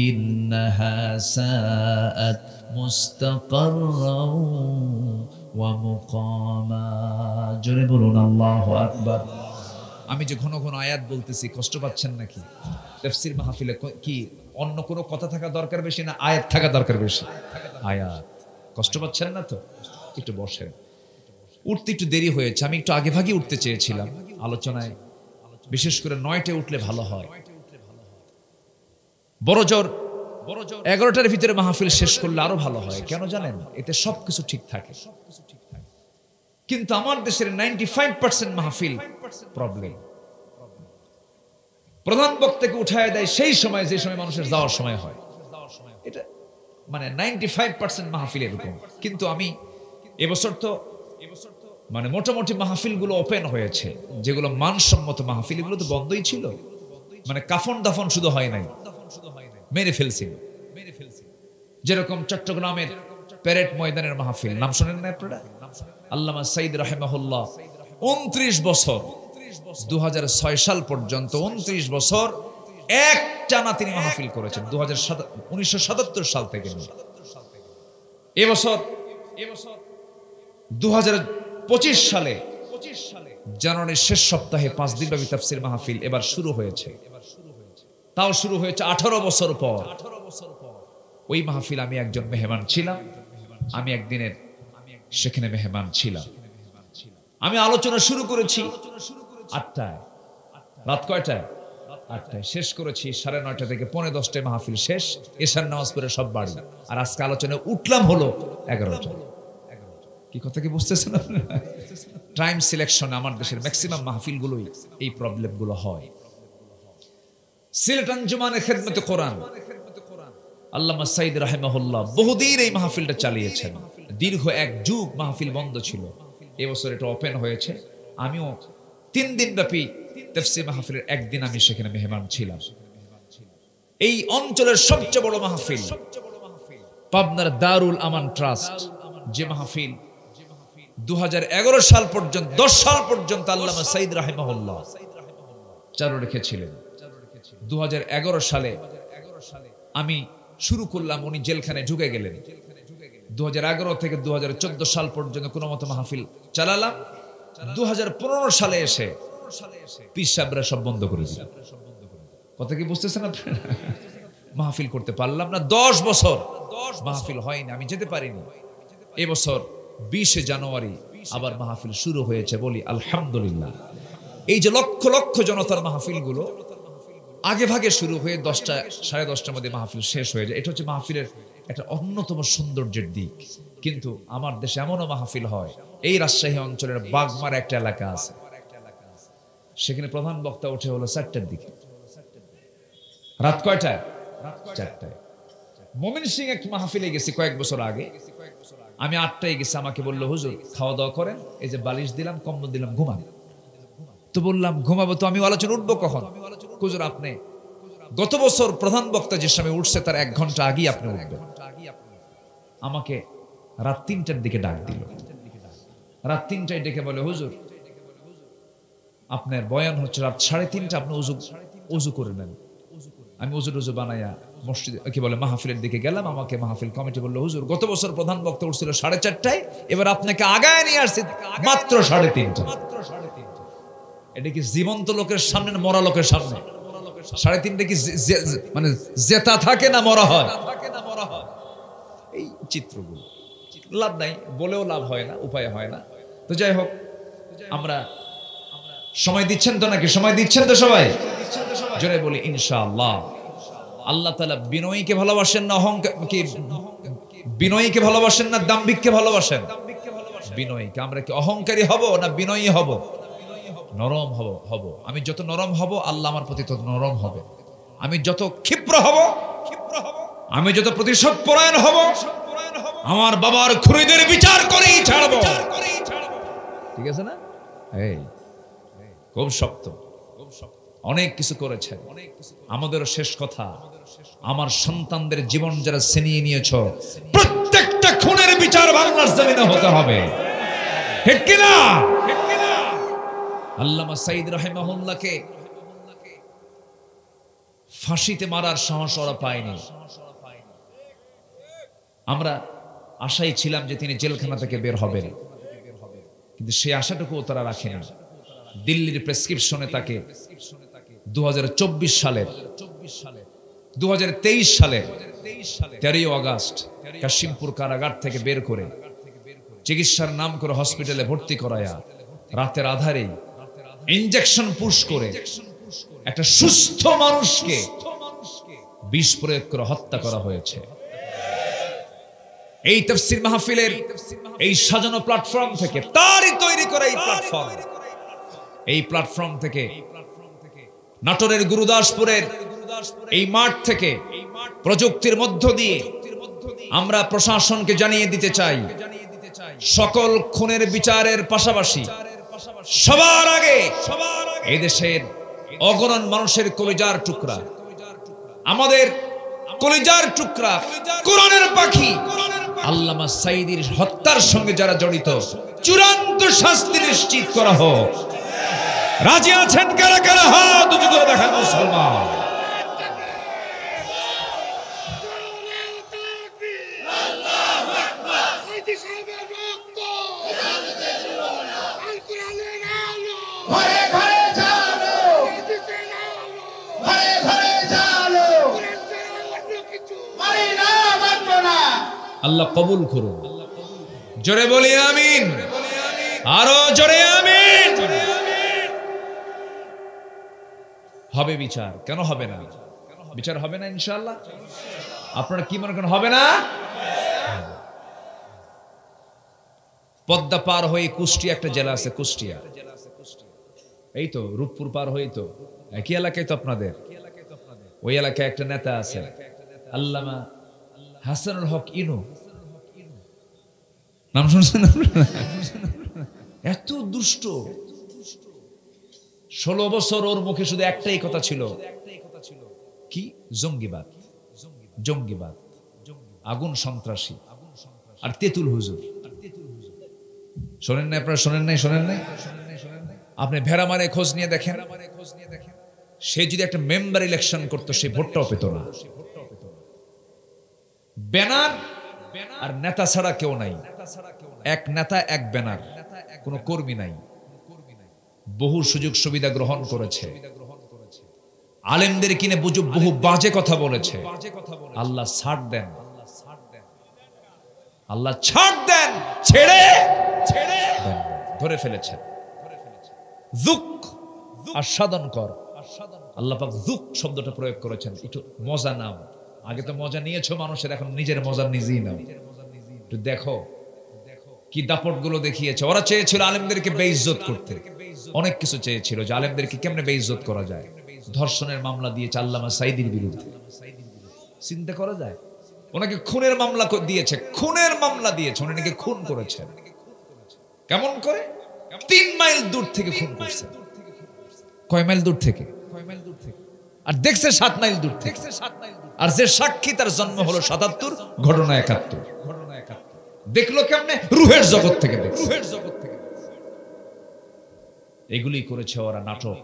إنها ساءت مستقرا ومقاما জোরে বলুন আল্লাহু আকবার আমি যে ঘন ঘন আয়াত বলতেছি কষ্ট পাচ্ছেন নাকি তাফসীর মাহফিলে কি অন্য কোনো কথা থাকা দরকার বেশি না আয়াত থাকা দরকার বেশি আয়াত কষ্ট পাচ্ছেন না তো একটু বসেন উঠতে একটু দেরি হয়েছে আমি একটু আগে ভাগে উঠতে চেয়েছিলাম আলোচনায় বিশেষ করে 9টায় উঠলে ভালো হয় বড় জোর 11টার ভিতরে মাহফিল শেষ করলে আরো ভালো হয় কেন জানেন এতে সবকিছু ঠিক থাকে কিন্তু আমার দেশের 95% মাহফিল প্রবলেম প্রধান বক্তাকে উঠায় দেয় সেই সময় যে সময় মানুষের যাওয়ার সময় হয় এটা মানে 95% মাহফিল এরকম কিন্তু আমি এবছর তো মানে মোটামুটি মাহফিলগুলো ওপেন হয়েছে যেগুলো মানসম্মত মাহফিল এগুলো তো বন্ধই ছিল মানে কাফন দাফন শুধু হয় নাই মেরে ফেলছি যেরকম চট্টগ্রামের প্যারেড ময়দানের মাহফিল নাম শুনেন না আপনারা আল্লামা সাইদ রাহিমাহুল্লাহ 29 বছর 2006 সাল পর্যন্ত 29 বছর এক টানা তিনি মাহফিল করেছেন 1977 সাল থেকে এবছর 2025 সালে জানুয়ারির শেষ সপ্তাহে 5 দিনব্যাপী তাফসীর মাহফিল এবার শুরু হয়েছে তাও শুরু হয়েছে 18 বছর পর ওই মাহফিল আমি একজন মেহমান ছিলাম আমি একদিনের সেখানে মেহমান ছিলাম আমি আলোচনা শুরু করেছি 8টায় রাত কয়টায় 8টায় শেষ করেছি 9:30 থেকে 9:45 মাহফিল শেষ এশার নামাজ পড়ে সব বাড়ি আর আজকে আলোচনায় উঠলাম হলো 11টায় কি কথা কি বুঝতেছেন আপনারা? টাইম সিলেকশন আমার দেশের ম্যাক্সিমাম মাহফিলগুলোই এই প্রবলেমগুলো হয়। সিলেট আঞ্জুমানে খেদমতে কোরআন আল্লামা সাইদ রাহিমাহুল্লাহ বহুদিন এই মাহফিলটা চালিয়েছেন। দীর্ঘ এক যুগ মাহফিল বন্ধ ছিল, এবছর এটা ওপেন হয়েছে। আমিও 3 দিন ব্যাপী তাফসীর মাহফিলের একদিন আমি সেখানে মেহমান ছিলাম। এই অঞ্চলের সবচেয়ে বড় মাহফিল পাবনার দারুল আমান ট্রাস্ট, যে মাহফিল 2011 সাল পর্যন্ত 10 সাল পর্যন্ত আল্লামা সাইদ রাহিমাহুল্লাহ চালু রেখেছিলেন। 2011 সালে আমি শুরু করলাম, উনি জেলখানায় ঢুকে গেলেন। 2011 থেকে 2014 সাল পর্যন্ত কোনো মতো মাহফিল চালালাম। 2015 সালে এসে পীর সাহেবরা সব বন্ধ করে দিল। কথা কি বুঝতেছেন আপনারা? মাহফিল করতে পারলাম না, 10 বছর মাহফিল হয়নি, আমি যেতে পারিনি। এবছর 20 জানুয়ারি আবার মাহফিল শুরু হয়েছে, বলি আলহামদুলিল্লাহ। এই যে লক্ষ লক্ষ জনতার মাহফিলগুলো আগে ভাগে শুরু হয়ে 10টা সাড়ে 10টার মধ্যে মাহফিল শেষ হয়ে যায়, এটা হচ্ছে মাহফিলের একটা অন্যতম সৌন্দর্যের দিক। কিন্তু আমার দেশে এমনও মাহফিল হয়, এই রাজশাহী অঞ্চলের বাগমার একটা এলাকা আছে, সেখানে প্রধান বক্তা ওঠে হলো 4টার দিকে। রাত কয়টায়? 4টায়। ময়মনসিং এক মাহফিলে গেছি কয়েক বছর আগে, আমি 8টায় গেছি। আমাকে বললো, হুজুর খাওয়া দাওয়া করেন, এই যে বালিশ দিলাম, কম্বল দিলাম, ঘুমান। তো বললাম ঘুমাবো তো, আমি আলোচনা উঠবো কখন? হুজুর আপনি গত বছর প্রধান বক্তা যে সময় উঠছে তার 1 ঘন্টা আগেই আপনি উঠবেন। আমাকে রাত 3টার দিকে ডাক দিল। রাত 3টায় ডেকে বলে, হুজুর আপনার বয়ান হচ্ছে রাত 3:30, আপনি উজু করে নেন। আমি উজু বানাইয়া মসজিদ কি বলে মাহফিলের দিকে গেলাম। আমাকে মাহফিল কমিটি বললো, হুজুর গত বছর প্রধান বক্তা উঠছিল 4:30টায়, এবার আপনাকে আগায় নিয়ে আসছে মাত্র 3:30। এটা কি জীবন্ত লোকের সামনে না মরা লোকের সামনে? 3:30 কি মানে জেতা থাকে না মরা হয়? এই চিত্রগুলো লাভ নাই, বলেও লাভ হয় না, উপায় হয় না। তো যাই হোক, আমরা সময় দিচ্ছেন তো নাকি? সময় দিচ্ছেন তো সবাই? জোরে বলি ইনশাআল্লাহ। আল্লাহ তাআলা বিনয়ীকে ভালোবাসেন না বিনয়ীকে ভালোবাসেন না দাম্ভিককে ভালোবাসেন? বিনয়ীকে। আমরা কি অহংকারী হব না বিনয়ী হব? নরম হব। আমি যত নরম হব আল্লাহ আমার প্রতি তত নরম হবে। আমি যত ক্ষিপ্র হব, আমি যত প্রতিশোধ পরায়ণ হব, আমার বাবার খুনিদের বিচার করেই ছাড়ব। ঠিক আছে না? এই খুব শক্ত, অনেক কিছু করেছে। আমাদেরও শেষ কথা, আমার সন্তানদের জীবন যারা ছিনিয়ে নিয়েছ, প্রত্যেকটা খুনের বিচার বাংলার জমিনে হতে হবে। ঠিক কিনা? আল্লামা সাইদ রাহিমাহুল্লাহকে ফাঁসিতে মারার সাহস ওরা পায়নি। আমরা আশাই ছিলাম যে তিনি জেলখানা থেকে বের হবেন, কিন্তু সেই আশাটুকুও তারা রাখেনি। দিল্লির প্রেসক্রিপশনে তাকে 2023 সালের 13ই আগস্ট কাশিমপুর কারাগার থেকে বের করে চিকিৎসার নাম করে হসপিটালে ভর্তি করায়া রাতের আধারে ইনজেকশন পুশ করে একটা সুস্থ মানুষকে বিষ প্রয়োগ করে হত্যা করা হয়েছে। এই তাফসীর মাহফিলের এই সাজানো প্ল্যাটফর্ম থেকে, তারই তৈরি করা এই প্ল্যাটফর্ম থেকে, নাটোরের গুরুদাসপুরের এই মাঠ থেকে প্রযুক্তির মধ্য দিয়ে আমরা প্রশাসনকে জানিয়ে দিতে চাই, সকল খুনের বিচারের পাশাপাশি সবার আগে এদেশের অগণন মানুষের কলিজার টুকরা, আমাদের কলিজার টুকরা, কোরআনের পাখি আল্লামা সাইদির হত্যার সঙ্গে যারা জড়িত, চূড়ান্ত শাস্তি নিশ্চিত করা হোক। রাজি আছেন কারা কারা? হাত উঁচু করে দেখান মুসলমান। আল্লাহ কবুল করুন। জোরে বলি আমিন, আরো জোরে আমিন। হবে বিচার, কেন হবে না? বিচার হবে না ইনশাআল্লাহ। আপনারা কি মনে করেন হবে না? পদ্মা পার হয়ে কুষ্টিয়া একটা জেলা আছে, কুষ্টিয়া, এই তো রূপপুর পার হয়ে তো একই এলাকায় তো আপনাদের। ওই এলাকায় একটা নেতা আছে আল্লামা হাসানুল হক ইনু, নাম শুনছেন? এত দুষ্ট, 16 বছর ওর মুখে শুধু একটাই কথা ছিল, কি? জঙ্গিবাদ, জঙ্গিবাদ, আগুন সন্ত্রাসী আর তেতুল হুজুর। শোনেন না আপনারা? শোনেন নাই? শোনেন নাই? আপনি ভেড়ামারে খোঁজ নিয়ে দেখেন, সে যদি একটা মেম্বার ইলেকশন করতো সে ভোটটাও পেত না। ব্যানার আর নেতা ছাড়া কেউ নাই, এক নেতা এক ব্যানার, কোনো কর্মী নাই। বহু সুযোগ সুবিধা গ্রহণ করেছে, আলেমদের কিনে বহু বাজে কথা বলেছে। আল্লাহ ছাড় দেন, আল্লাহ ছাড় দেন, ছেড়ে ছেড়ে ধরে ফেলেছেন। যুক আস্বাদন কর, আল্লাহ পাক যুক শব্দটা প্রয়োগ করেছেন। একটু মজা নাও, আগে তো মজা নিয়েছো মানুষের, এখন নিজের মজা নিজেই নাও। একটু দেখো কি দাপট গুলো দেখিয়েছে। ওরা চেয়েছিল আলেমদেরকে বেইজ্জত করতে, অনেক কিছু চেয়েছিল যে আলেমদেরকে কেমনে বেইজ্জত করা যায়। ধর্ষণের মামলা দিয়েছে আল্লামা সাইদির বিরুদ্ধে, চিন্তা করা যায়। ওনাকে খুনের মামলা দিয়েছে, খুনের মামলা দিয়েছে, উনি নাকি খুন করেছেন। কেমন করে? 3 মাইল দূর থেকে খুন করছে। কয় মাইল দূর থেকে? আর দেখছে 7 মাইল দূর থেকে। আর যে সাক্ষী তার জন্ম হলো 77, ঘটনা 71। দেখলো কেমনে? রুহের জগৎ থেকে দেখছে। এগুলি করেছে ওরা নাটক।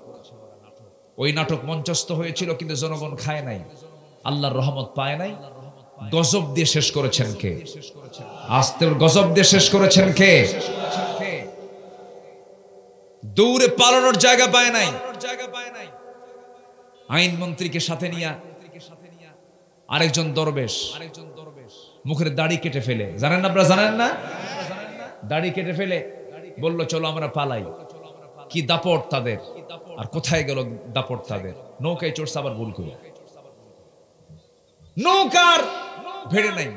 ওই নাটক মঞ্চস্থ হয়েছিল কিন্তু জনগণ খায় নাই, আল্লাহর রহমত পায় নাই। গজব দিয়ে শেষ করেছেন কে? আস্তে গজব দিয়ে শেষ করেছেন কে? দৌড়ে পালানোর জায়গা পায় নাই। আইন মন্ত্রীকে সাথে নিয়ে আরেকজন দরবেশ মুখের দাড়ি কেটে ফেলে, জানেন না আপনারা? জানেন না? দাড়ি কেটে ফেলে বলল চলো আমরা পালাই। কি দাপট তাদের! আর কোথায় গেল দাপট তাদের? নৌকায় চড়ছে, আবার ভুল করে নৌকার ভেড়ে নাই।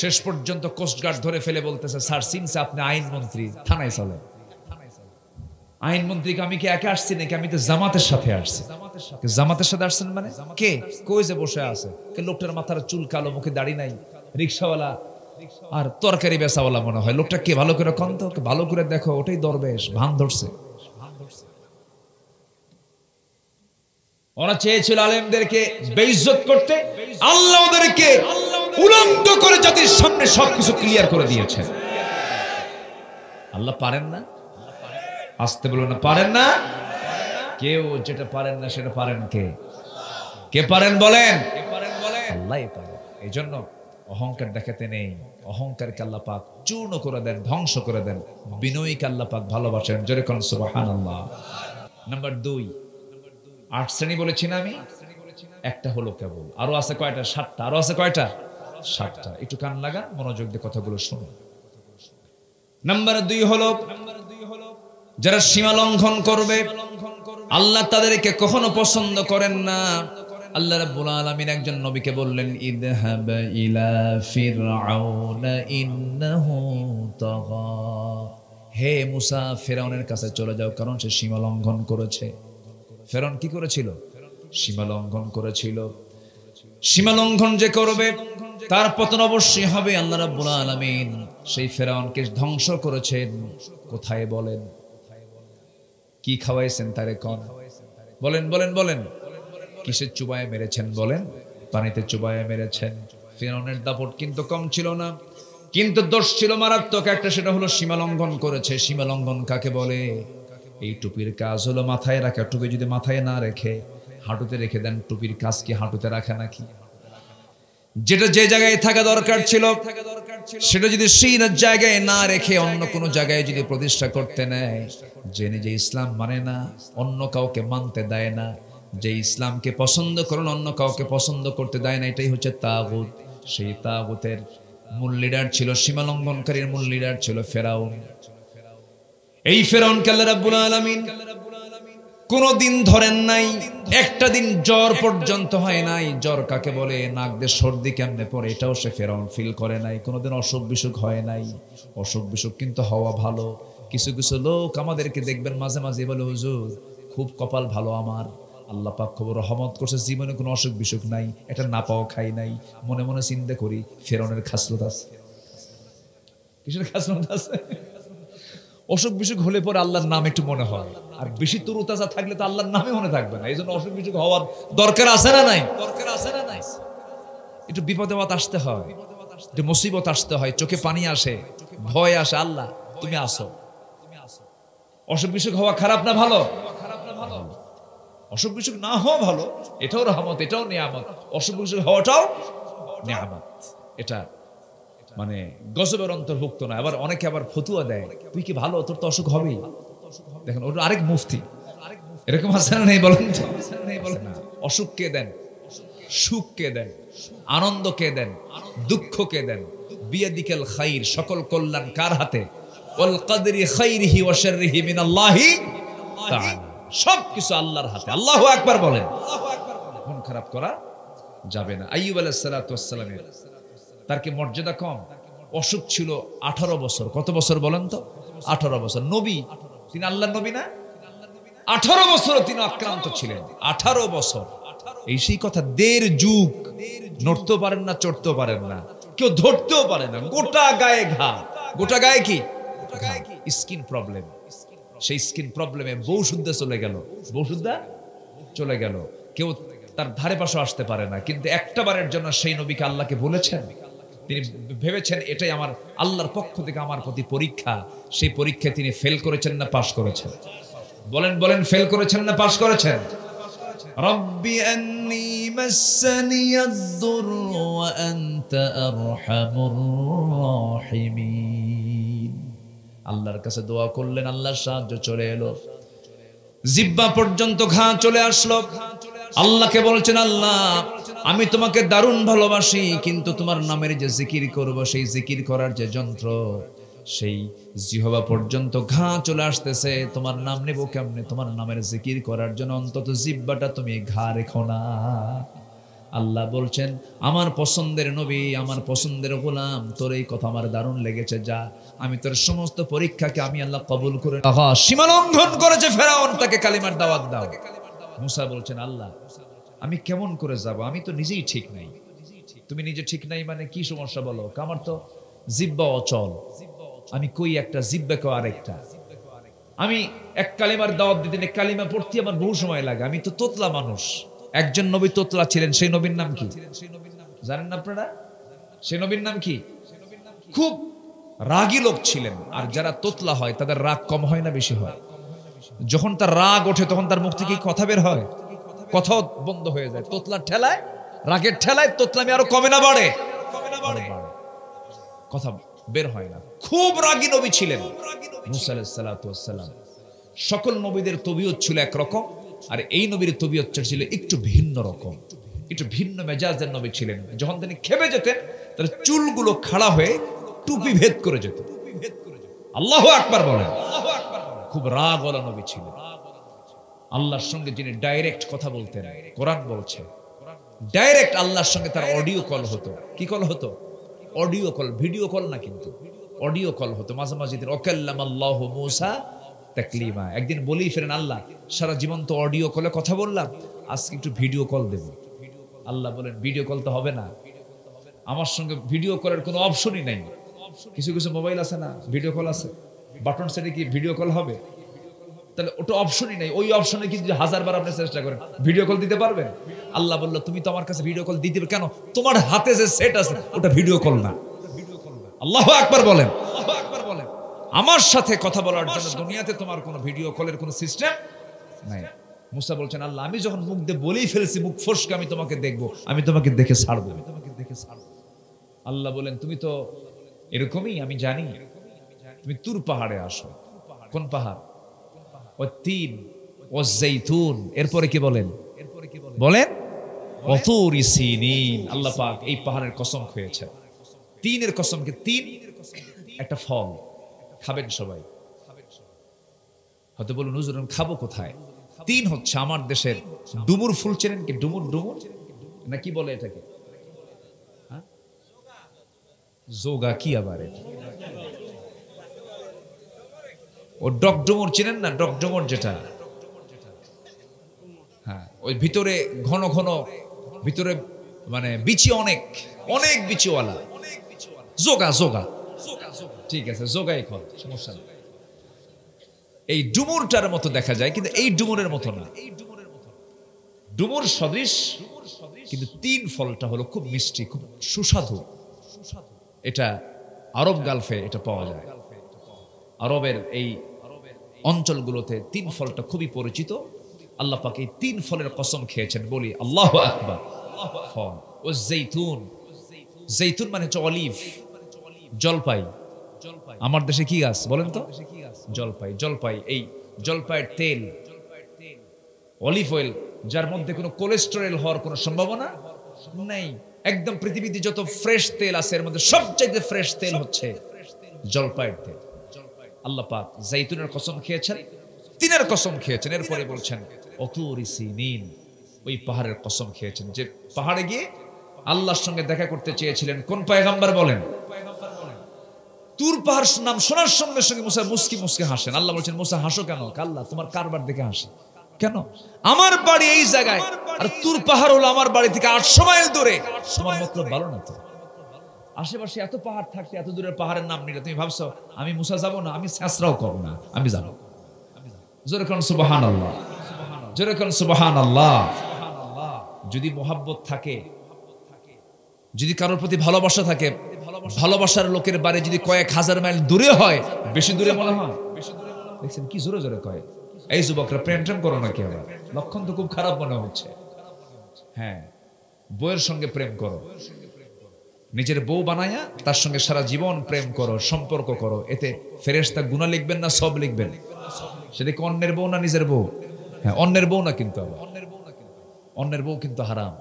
শেষ পর্যন্ত কোস্টগার্ড ধরে ফেলে বলতেছে, স্যার সিনসে আপনি আইন মন্ত্রী, থানায় চলেন। আইন মন্ত্রীকে আমি কি একা আসছি নাকি? আমি তো জামাতের সাথে আসছি। জামাতের সাথে আসছেন মানে? কে? কই যে বসে আছে? লোকটার মাথার চুল কালো, মুখে দাড়ি নাই, রিক্সাওয়ালা আর তরকারি বেচাওয়ালা মনে হয়। লোকটা কে? ভালো করে কন্ত, ভালো করে দেখো, ওটাই দরবেশ। ভান ধরছে। ওরা চেয়েছিল আলেমদেরকে বেইজ্জত করতে, আল্লাহ ওদেরকে উলঙ্গ করে জাতির সামনে সবকিছু ক্লিয়ার করে দিয়েছেন। আল্লাহ পারেন না? আসতে বলুন না, পারেন না? কেউ যেটা পারেন না সেটা পারেন কে? কে পারেন বলেন? আল্লাহই পারেন। এই জন্য অহংকার দেখাতে নেই। অহংকারকে আল্লাহ পাক চূর্ণ করে দেন, ধ্বংস করে দেন। বিনয়ীকে আল্লাহ পাক ভালোবাসেন। জোরে কোন সুবহানাল্লাহ। নাম্বার 2, 8 শ্রেণী বলেছি না আমি? একটা হলো কেবল, আরো আছে কয়টা? 7টা। আরো আছে কয়টা? 7টা। একটু কান লাগান, মনোযোগ দিয়ে কথাগুলো শুনুন। নাম্বার 2 হলো যারা সীমা লঙ্ঘন করবে, আল্লাহ তাদেরকে কখনো পছন্দ করেন না। আল্লাহ রাব্বুল আলামিন একজন নবীকে বললেন, ইযহাব ইলা ফিরআউনা ইন্নাহু তাগা। হে মুসা, ফিরআউনের কাছে চলে যাও, কারণ সে সীমা লঙ্ঘন করেছে। ফিরআউন কি করেছিল? সীমা লঙ্ঘন করেছিল। সীমা লঙ্ঘন যে করবে তার পতন অবশ্যই হবে। আল্লাহ রাব্বুল আলামিন সেই ফিরআউনকে ধ্বংস করেছেন। কোথায় বলেন? কি খাওয়াইছেন তারে? কোন বলেন বলেন বলেন? কিসের চুবায়ে মেরেছেন বলেন? পানিতে চুবায়ে মেরেছেন। ফিরআউনের দাপট কিন্তু কম ছিল না, কিন্তু দোষ ছিল মারাত্মক একটা, সেটা হলো সীমা লঙ্ঘন করেছে। সীমা লঙ্ঘন কাকে বলে? এই টুপির কাজ হলো মাথায় রাখা। টুপি যদি মাথায় না রেখে হাঁটুতে রেখে দেন, টুপির কাজ কি হাঁটুতে রাখা নাকি? যেটা যে জায়গায় থাকা দরকার ছিল সেটা যদি সেই জায়গায় না রেখে অন্য কোনো জায়গায় যদি প্রতিষ্ঠা করতে নেয়, যে নিজে ইসলাম মানে না, অন্য কাউকে মানতে দেয় না, যে ইসলামকে পছন্দ করেন অন্য কাউকে পছন্দ করতে দেয় না, এটাই হচ্ছে তাগুত। সেই তাগুতের মূল লিডার ছিল, সীমা লঙ্ঘনকারীর মূল লিডার ছিল ফেরাউন। এই ফেরাউনকে আল্লাহ রাব্বুল আলামিন কোনদিন ধরেন নাই, একটা দিন জ্বর পর্যন্ত হয় নাই। জ্বর কাকে বলে, নাক দিয়ে সর্দি কেমনে পড়ে এটাও সে ফেরাউন ফিল করে নাই। কোনদিন অসুখ বিসুখ হয় নাই। অসুখ বিসুখ কিন্তু হওয়া ভালো। কিছু কিছু লোক আমাদেরকে দেখবেন মাঝে মাঝে বলে, হুজুর খুব কপাল ভালো আমার, আল্লাহ পাক খুব রহমত করছে, জীবনে কোনো অসুখ বিসুখ নাই, এটা না পাওয়া খাই নাই। মনে মনে চিন্তা করি ফেরাউনের খাসলত আছে। কিসের খাসলত আছে? অসুখ বিসুখ হলে পরে আল্লাহর নাম একটু মনে হয়, আর বেশি তরুতাজা থাকলে তো আল্লাহর নামে মনে থাকবে না। এই জন্য অসুখ বিসুখ হওয়ার দরকার আছে না নাই? দরকার আছে না নাই? একটু বিপদে আসতে হয়, একটু মুসিবত আসতে হয়, চোখে পানি আসে, ভয় আসে, আল্লাহ তুমি আসো। অসুখ বিসুখ হওয়া খারাপ না ভালো? অসুখ বিসুখ না হওয়া ভালো, এটাও রহমত, এটাও নিয়ামত। অসুখ বিসুখ হওয়াটাও নিয়ামত। এটা মানে গজবের অন্তর্ভুক্ত না। আবার অনেকে আবার ফতুয়া দেয়, তুই কি ভালো, তোর তো অসুখ হবেই। দেখেন ওটা আরেক মুফতি, এরকম আছে না নেই বলেন তো? অসুখ কে দেন? সুখ কে দেন? আনন্দ কে দেন? দুঃখ কে দেন? বিয়াদিকাল খাইর, সকল কল্যাণ কার হাতে? ওয়াল কদরি খাইরিহি ওয়া শাররিহি মিনাল্লাহি তাআলা, সবকিছু আল্লাহর হাতে। আল্লাহু আকবার বলেন। মন খারাপ করা যাবে না। আইয়ুব আলাইহিস সালাতু ওয়াস সালামের তার কি মর্যাদা কম? অসুখ ছিল 18 বছর। কত বছর বলেন তো? 18 বছর। নবী, তিনি আল্লাহর নবী না? 18 বছর তিনি আক্রান্ত ছিলেন। 18 বছর। এই সেই কথা, 1.5 যুগ নড়তেও পারেন না, চড়তেও পারেন না, কেউ ধরতেও পারে না, গোটা গায়ে ঘা। গোটা গায়ে কি? Skin problem. সেই স্কিন প্রবলেমে বউ শুদ্ধা চলে গেল, বউ শুদ্ধা চলে গেল, কেউ তার ধারে পাশে আসতে পারে না। কিন্তু একটা বারের জন্য সেই নবীকে আল্লাহকে বলেছেন, তিনি ভেবেছেন এটাই আমার আল্লাহর পক্ষ থেকে আমার প্রতি পরীক্ষা। সেই পরীক্ষায় তিনি ফেল করেছেন না পাশ করেছেন? বলেন বলেন, ফেল করেছেন না পাশ করেছেন? রব্বি আন্নী মাসসানিয়াদ-দুররু ওয়া আনতা আরহামুর রাহিমিন। আল্লাহর কাছে দোয়া করলেন, আল্লাহর সাহায্য চলে এলো, জিহ্বা পর্যন্ত ঘা চলে আসলো। আল্লাহকে বলছেন, আল্লাহ আমি তোমাকে দারুণ ভালোবাসি, কিন্তু তোমার নামের যে জিকির করব, সেই জিকির করার যে যন্ত্র, সেই জিহ্বা পর্যন্ত ঘা চলে আসতেছে, তোমার নাম নেব কেমনে? তোমার নামের জিকির করার জন্য অন্তত জিহ্বাটা তুমি ঘা রেখো না। আল্লাহ বলছেন, আমার পছন্দের নবী, আমার পছন্দের গোলাম, তোর এই কথা আমার দারুণ লেগেছে, যা আমি তোর সমস্ত পরীক্ষাকে আমি আল্লাহ কবুল করে। সীমা লঙ্ঘন করেছে ফেরাউন, তাকে কালিমার দাওয়াত দাও। মুসা বলছেন, আল্লাহ আমি কেমন করে যাব? আমি তো নিজেই ঠিক নাই। তুমি নিজে ঠিক নাই মানে কি সমস্যা বলো? আমার তো জিহ্বা অচল, আমি কই একটা জিহ্বা কো আরেকটা। আমি এক কালিমার দাওয়াত দিতে, এক কালিমা পড়তে আমার বহু সময় লাগে। আমি তো তোতলা মানুষ। একজন নবী তোতলা ছিলেন, সেই নবীর নাম কি জানেন না আপনারা? সেই নবীর নাম কি? খুব রাগী লোক ছিলেন। আর যারা তোতলা হয় তাদের রাগ কম হয় না বেশি হয়? যখন তার রাগ ওঠে তখন তার মুখ থেকে কথা বের হয়, কথাও বন্ধ হয়ে যায়। তোতলার ঠেলায়, রাগের ঠেলায় তোতলামি আরো কমে না বাড়ে? কথা বের হয় না। খুব রাগী নবী ছিলেন মুসা আলাইহিস সালাতু ওয়াস সালাম। সকল নবীদের তবিয়ত ছিল একরকম, আর এই নবীর তবিয়ত ছিল একটু ভিন্ন রকম, একটু ভিন্ন মেজাজের নবী ছিলেন। যখন তিনি খেপে যেতেন, তার চুলগুলো খাড়া হয়ে টুপি ভেদ করে যেত। আল্লাহু আকবার বলেন। খুব রাগওয়ালা নবী ছিলেন। আল্লাহর সঙ্গে যিনি ডাইরেক্ট কথা বলতেন, কোরআন বলছে ডাইরেক্ট আল্লাহর সঙ্গে তার অডিও কল হতো। কি কল হতো? অডিও কল, ভিডিও কল না, কিন্তু অডিও কল হতো। মাঝে মাঝে ওয়াকাল্লামাল্লাহু মূসা তাকলিমা। একদিন বলেই ফেরেন, আল্লাহ সারা জীবন তো অডিও কলে কথা বললাম, আজকে একটু ভিডিও কল দেব। আল্লাহ বলেন, ভিডিও কল তো হবে না, আমার সঙ্গে ভিডিও কলের কোনো অপশনই নাই। কিছু কিছু মোবাইল আছে না, ভিডিও কল আছে, বাটন সেটে কি ভিডিও কল হবে? তাহলে ওটা অপশনই নাই। ওই অপশনে কি 1000 বার আপনি চেষ্টা করেন, ভিডিও কল দিতে পারবেন? আল্লাহ বলল, তুমি তো আমার কাছে ভিডিও কল দিতে কেন? তোমার হাতে যে সেট আছে ওটা ভিডিও কল না। আল্লাহু আকবার বলেন। আমার সাথে কথা বলার জন্য দুনিয়াতে তোমার কোনো ভিডিও কলের কোনো সিস্টেম নাই। মুসা বলছেন, আল্লাহ আমি যখন মুখ দিয়ে বলেই ফেলেছি, মুখ ফসকে আমি তোমাকে দেখবো, আমি তোমাকে দেখে ছাড়বো। আল্লাহ বলেন, তুমি তো এরকমই, আমি জানি। তুমি তুর পাহাড়ে আসো। কোন পাহাড়? ওয়াত্তিন ওয়াজ্জাইতুন। এরপরে কি বলেন? বলেন ওয়াতুরি সিনিন। আল্লাহ পাক এই পাহাড়ের কসম খেয়েছেন। তিনের কসম কি? তিন একটা ফল, খাবেন সবাই। হয়তো বলুন হুজুর খাবো কোথায়? তিন হচ্ছে আমার দেশের ডুমুর ফুল, চেনেন কি? ডুমুর, ডুমুর না কি বলে এটাকে? যোগা কি আবার এটা? ও ডকডুমুর চেনেন না? ডকডুমুর যেটা, হ্যাঁ, ওই ভিতরে ঘন ঘন, ভিতরে মানে বিচি, অনেক অনেক বিচিওয়ালা। যোগা, যোগা, ঠিক আছে, যোগাই খাও, সমস্যা নেই। এই ডুমুরটার মতো দেখা যায়, কিন্তু এই ডুমুরের মতো না। ডুমুর সদৃশ, কিন্তু তিন ফলটা হলো খুব মিষ্টি, খুব সুস্বাদু। এটা আরব গালফে এটা পাওয়া যায়। আরবের এই অঞ্চলগুলোতে তিন ফলটা খুবই পরিচিত। আল্লাহ পাক এই তিন ফলের কসম খেয়েছেন, বলি আল্লাহু আকবার। ফল ও জৈতুন, জৈতুন মানে হচ্ছে অলিভ, জলপাই। আমার দেশে কি গাছ বলেন তো? জলপাই। জলপাই, এই জলপাইয়ের তেল, অলিভ অয়েল, যার মধ্যে কোনো কোলেস্টেরল হওয়ার কোনো সম্ভাবনা নেই। একদম পৃথিবীতে যত ফ্রেশ তেল আছে এর মধ্যে সবচেয়ে ফ্রেশ তেল হচ্ছে জলপাইয়ের তেল। আল্লাহ পাক জৈতুনের কসম খেয়েছেন, তিনের কসম খেয়েছেন, এরপরে বলছেন অতুরি সিনিন, ওই পাহাড়ের কসম খেয়েছেন যে পাহাড়ে গিয়ে আল্লাহর সঙ্গে দেখা করতে চেয়েছিলেন। কোন পয়গম্বর বলেন? তুর পাহাড় নাম শোনার সঙ্গে সঙ্গে মুসা মুস্কি মুস্কি হাসেন। আল্লাহ বলছেন, মুসা হাসো কেন? আল্লাহ তোমার কারবার দেখে হাসি কেন? আমার বাড়ি এই জায়গায়, আর তুর পাহাড় হলো আমার বাড়ি থেকে 800 মাইল দূরে। তোমার মতলব ভালো না তো? আশেপাশে এত পাহাড় থাকতে এত দূরের পাহাড়ের নাম নিলে তুমি ভাবছো আমি মুসা যাব না? আমি শেষরাও করব না, আমি যাব। জোরে কোন সুবহানাল্লাহ, জোরে কোন সুবহানাল্লাহ। যদি মোহাব্বত থাকে, যদি কারোর প্রতি ভালোবাসা থাকে, ভালোবাসার লোকের বাড়ি যদি কয়েক হাজার মাইল দূরে হয়, বেশি দূরে মনে হয়? দেখছেন কি জোরে জোরে কয়, এই যুবকরা প্রেম টেম করো না কি? আবার লক্ষণ তো খুব খারাপ মনে হচ্ছে। হ্যাঁ, বউয়ের সঙ্গে প্রেম করো, নিজের বউ বানায়া তার সঙ্গে সারা জীবন প্রেম করো, সম্পর্ক করো। এতে ফেরেশতা গুনাহ লিখবেন না সব লিখবেন? সেটা কি অন্যের বউ না নিজের বউ? হ্যাঁ, অন্যের বউ না, কিন্তু অন্যের বউ কিন্তু হারাম।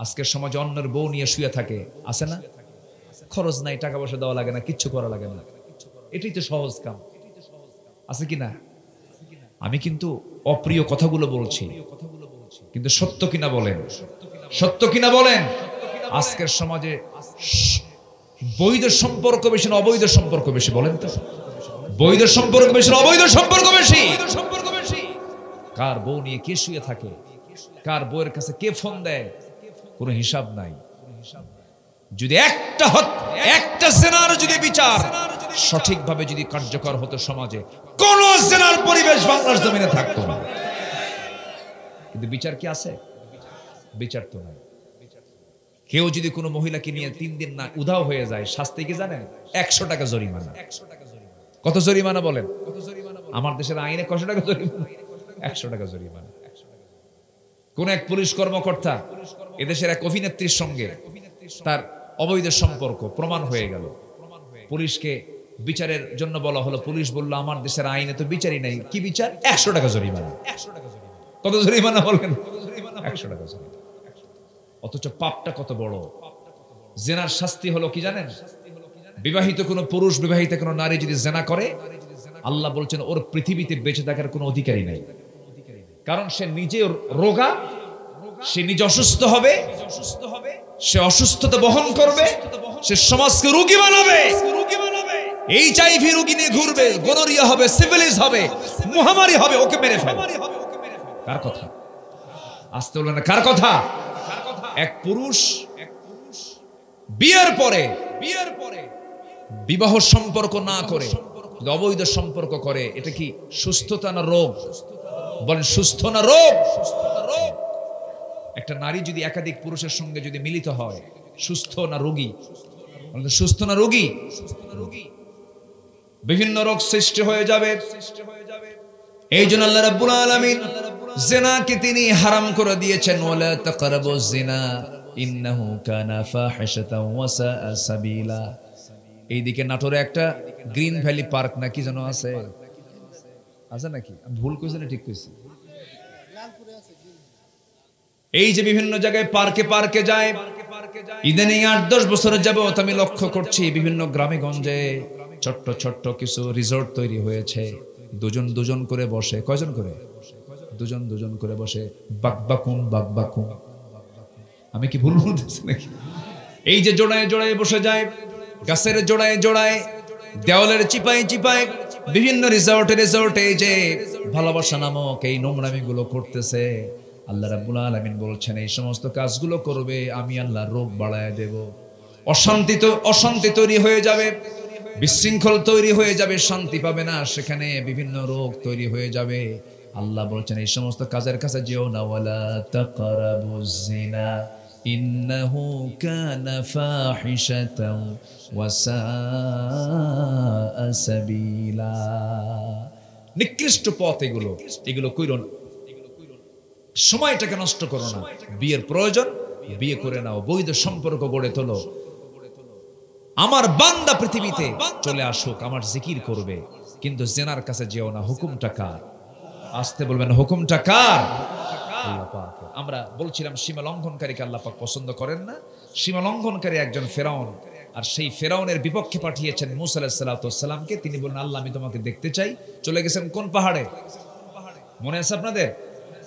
আজকের সমাজে অন্যের বউ নিয়ে শুয়ে থাকে, আছে না? খরচ নাই, টাকা পয়সা দেওয়া লাগে না, কিচ্ছু করা লাগে না, এটাই তো সহজ কাম, আছে কি না? আমি কিন্তু অপ্রিয় কথাগুলো বলছি, কিন্তু সত্য কিনা বলেন, সত্য কিনা বলেন। আজকের সমাজে বৈধ সম্পর্ক বেশি না অবৈধ সম্পর্ক বেশি বলেন তো? বৈধ সম্পর্ক বেশি না অবৈধ সম্পর্ক বেশি? কার বউ নিয়ে কে শুয়ে থাকে, কার বউয়ের কাছে কে ফোন দেয়, কোনো হিসাব নাই। যদি একটা জেনার যদি বিচার সঠিকভাবে যদি কার্যকর হতো সমাজে, কোন জেনার পরিবেশ বাংলার জমিনে থাকতো না। কিন্তু বিচার কি আছে? বিচার তো নাই। কেউ যদি কোনো মহিলাকে নিয়ে 3 দিন না উধাও হয়ে যায়, শাস্তি কি জানেন? 100 টাকা জরিমানা। কত জরিমানা বলেন? আমার দেশের আইনে কত টাকা জরিমানা? 100 টাকা জরিমানা। কোন এক পুলিশ কর্মকর্তা এদেশের এক অভিনেত্রীর সঙ্গে তার অবৈধ সম্পর্ক প্রমাণ হয়ে গেল, পুলিশকে বিচারের জন্য বলা হলো। পুলিশ বলল, আমার দেশের আইনে তো বিচারই নাই, কি বিচার? 100 টাকা জরিমানা। কত জরিমানা বলেন? 100 টাকা জরিমানা। অথচ পাপটা কত বড়। জেনার শাস্তি হলো কি জানেন? বিবাহিত কোনো পুরুষ, বিবাহিত কোনো নারী যদি জেনা করে, আল্লাহ বলছেন ওর পৃথিবীতে বেঁচে থাকার কোনো অধিকারী নাই। কারণ সে নিজে রোগা, সে নিজে অসুস্থ হবে, সে অসুস্থতা বহন করবে, সে সমাজকে রোগী বানাবে, HIV রোগী নিয়ে ঘুরবে, গনোরিয়া হবে, সিফিলিস হবে, মহামারী হবে, ওকে মেরে ফেলবে। কার কথা? আসতে বলবেন না, কার কথা? এক পুরুষ বিয়ের পরে বিবাহ সম্পর্ক না করে অবৈধ সম্পর্ক করে, এটা কি সুস্থতা না রোগ? বলেন, সুস্থ না রোগ? একটা নারী যদি একাধিক পুরুষের সঙ্গে যদি মিলিত হয়, সুস্থ না রোগী? সুস্থ না রোগী? বিভিন্ন রোগ সৃষ্টি হয়ে যাবে। এই জন্য আল্লাহ রাব্বুল আলামিন জিনাকে তিনি হারাম করে দিয়েছেন, ওয়ালা তাকরাবুজ জিনা ইন্নাহু কানা ফাহিশাতাও ওয়া সাআ সাবিলা। এইদিকে নাটোরে একটা গ্রিন ভ্যালি পার্ক নাকি যেন আছে, আছে নাকি? ভুল কইছি না ঠিক কইছি? এই যে বিভিন্ন জায়গায় পার্কে যায়, ইদানিং 8-10 বছরের যাবত আমি লক্ষ্য করছি বিভিন্ন গ্রামে গঞ্জে ছোট্ট কিছু রিসোর্ট তৈরি হয়েছে। দুজন করে বসে, কয়জন করে? দুজন দুজন করে বসে বাকবাকুম বাকবাকুম। আমি কি ভুল বলতেছি নাকি? এই যে জোড়ায় জোড়ায় বসে যায়, গাছের জোড়ায় জোড়ায়, দেওয়ালের চিপায় চিপায়, বিভিন্ন রিসোর্টে যে ভালোবাসা নামক এই নোংরামিগুলো করতেছে, আল্লাহ রাব্বুল আলামিন বলছেন এই সমস্ত কাজগুলো করবে আমি আল্লাহ রোগ বাড়ায় দেব। অশান্তি তৈরি হয়ে যাবে, বিশৃঙ্খল তৈরি হয়ে যাবে, শান্তি পাবে না, সেখানে বিভিন্ন রোগ তৈরি হয়ে যাবে। আল্লাহ বলছেন এই সমস্ত কাজের কাছে যেও না, ওয়ালা তাকরাবুজ জিনা ইন্নাহু কানা ফাহিশাতাও ওয়া সাআ সাবিলা। নিকৃষ্ট পথ এগুলো কইরো না, সময়টাকে নষ্ট করো না। বিয়ের প্রয়োজন, বিয়ে করে নাও, বৈধ সম্পর্ক গড়ে তোলো। আমার বান্দা পৃথিবীতে চলে আসুক, আমার জিকির করবে, কিন্তু জেনার কাছে যেও না। হুকুমটা কার? আসতে বলবেন, হুকুমটা কার? আল্লাহ পাক। আমরা বলছিলাম সীমা লঙ্ঘনকারীকে আল্লাহ পাক পছন্দ করেন না। সীমা লঙ্ঘনকারী একজন ফেরাউন, আর সেই ফেরাউনের বিপক্ষে পাঠিয়েছেন মূসা আলাইহিস সালামকে। তিনি বললেন আল্লাহ আমি তোমাকে দেখতে চাই। চলে গেছেন কোন পাহাড়ে? মনে আছে আপনাদের?